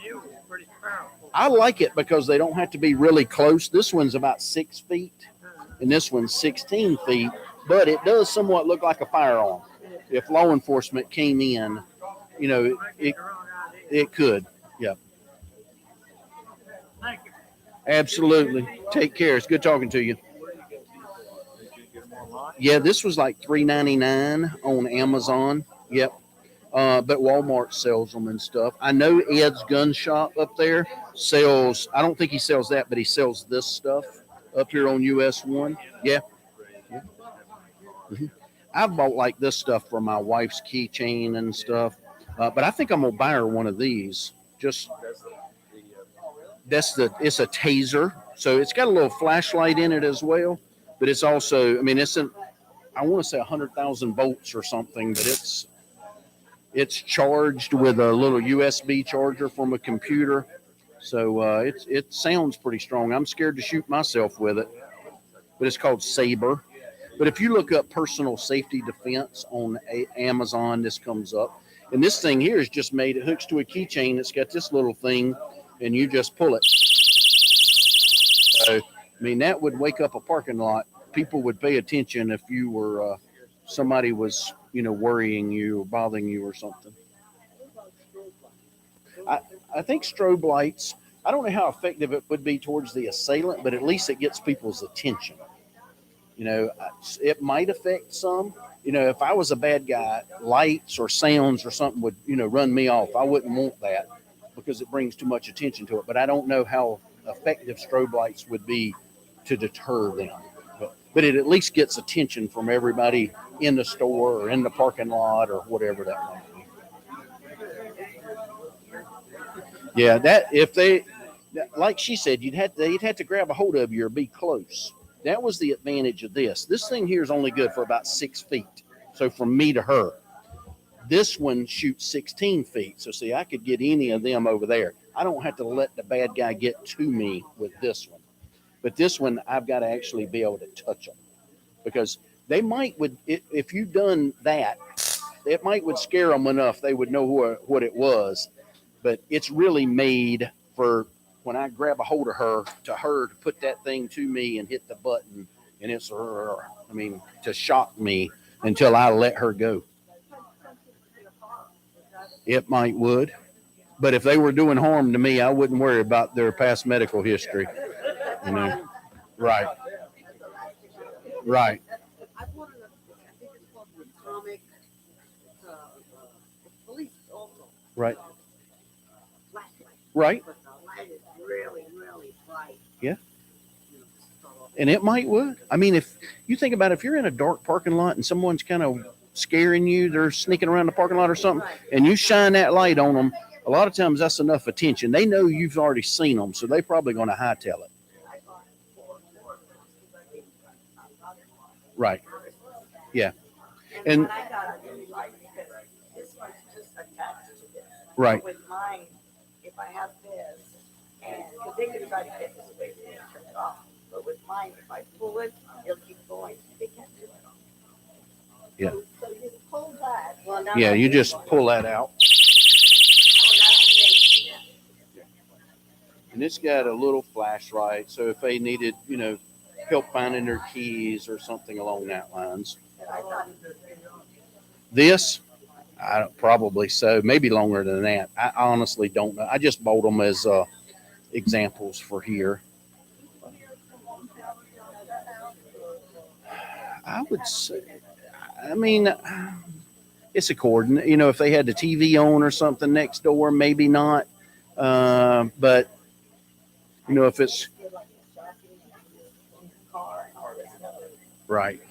Speaker 7: It was pretty powerful.
Speaker 2: I like it because they don't have to be really close. This one's about 6 feet, and this one's 16 feet, but it does somewhat look like a firearm. If law enforcement came in, you know, it could. Yeah.
Speaker 7: Thank you.
Speaker 2: Absolutely. Take care. It's good talking to you. Yeah, this was like $3.99 on Amazon. Yep. But Walmart sells them and stuff. I know Ed's gun shop up there sells, I don't think he sells that, but he sells this stuff up here on US 1. Yeah. Mm-hmm. I've bought like this stuff for my wife's keychain and stuff. But I think I'm going to buy her one of these. It's a taser. So it's got a little flashlight in it as well. But it's also, I mean, I want to say 100,000 volts or something, but it's charged with a little USB charger from a computer. So it sounds pretty strong. I'm scared to shoot myself with it, but it's called Saber. But if you look up personal safety defense on Amazon, this comes up. And this thing here is just made, it hooks to a keychain. It's got this little thing, and you just pull it. So, I mean, that would wake up a parking lot. People would pay attention if you were, somebody was, you know, worrying you or bothering you or something. I think strobe lights, I don't know how effective it would be towards the assailant, but at least it gets people's attention. You know, it might affect some. You know, if I was a bad guy, lights or sounds or something would, you know, run me off. I wouldn't want that because it brings too much attention to it. But I don't know how effective strobe lights would be to deter them. But it at least gets attention from everybody in the store or in the parking lot or whatever that might be. Yeah, that if they, like she said, they'd have to grab a hold of you or be close. That was the advantage of this. This thing here is only good for about 6 feet. So from me to her, this one shoots 16 feet. So see, I could get any of them over there. I don't have to let the bad guy get to me with this one. But this one, I've got to actually be able to touch them because they might would, if you've done that, it might would scare them enough. They would know what it was, but it's really made for when I grab a hold of her to put that thing to me and hit the button, and it's, I mean, to shock me until I let her go. It might would, but if they were doing harm to me, I wouldn't worry about their past medical history. You know, right. Right.
Speaker 11: I bought I think it's called the atomic police also.
Speaker 2: Right.
Speaker 11: Flashlight.
Speaker 2: Right.
Speaker 11: But the light is really, really bright.
Speaker 2: Yeah. And it might would. I mean, if you think about it, if you're in a dark parking lot and someone's kind of scaring you, they're sneaking around the parking lot or something, and you shine that light on them, a lot of times that's enough attention. They know you've already seen them, so they're probably going to hightail it. Right. Yeah. And
Speaker 11: I got a new light because this one's just attached to this.
Speaker 2: right.
Speaker 11: With mine, if I have this, and because they can try to get this away from me and turn it off. But with mine, if I pull it, it'll keep going. They can't do it.
Speaker 2: Yeah.
Speaker 11: So you just pull that. Well, now
Speaker 2: Yeah, you just pull that out. And it's got a little flashlight, so if they needed, you know, help finding their keys or something along that lines. This, I don't, probably so, maybe longer than that. I honestly don't know. I just bought them as examples for here. I would say, I mean, it's according, you know, if they had the TV on or something next door, maybe not. But, you know, if it's right.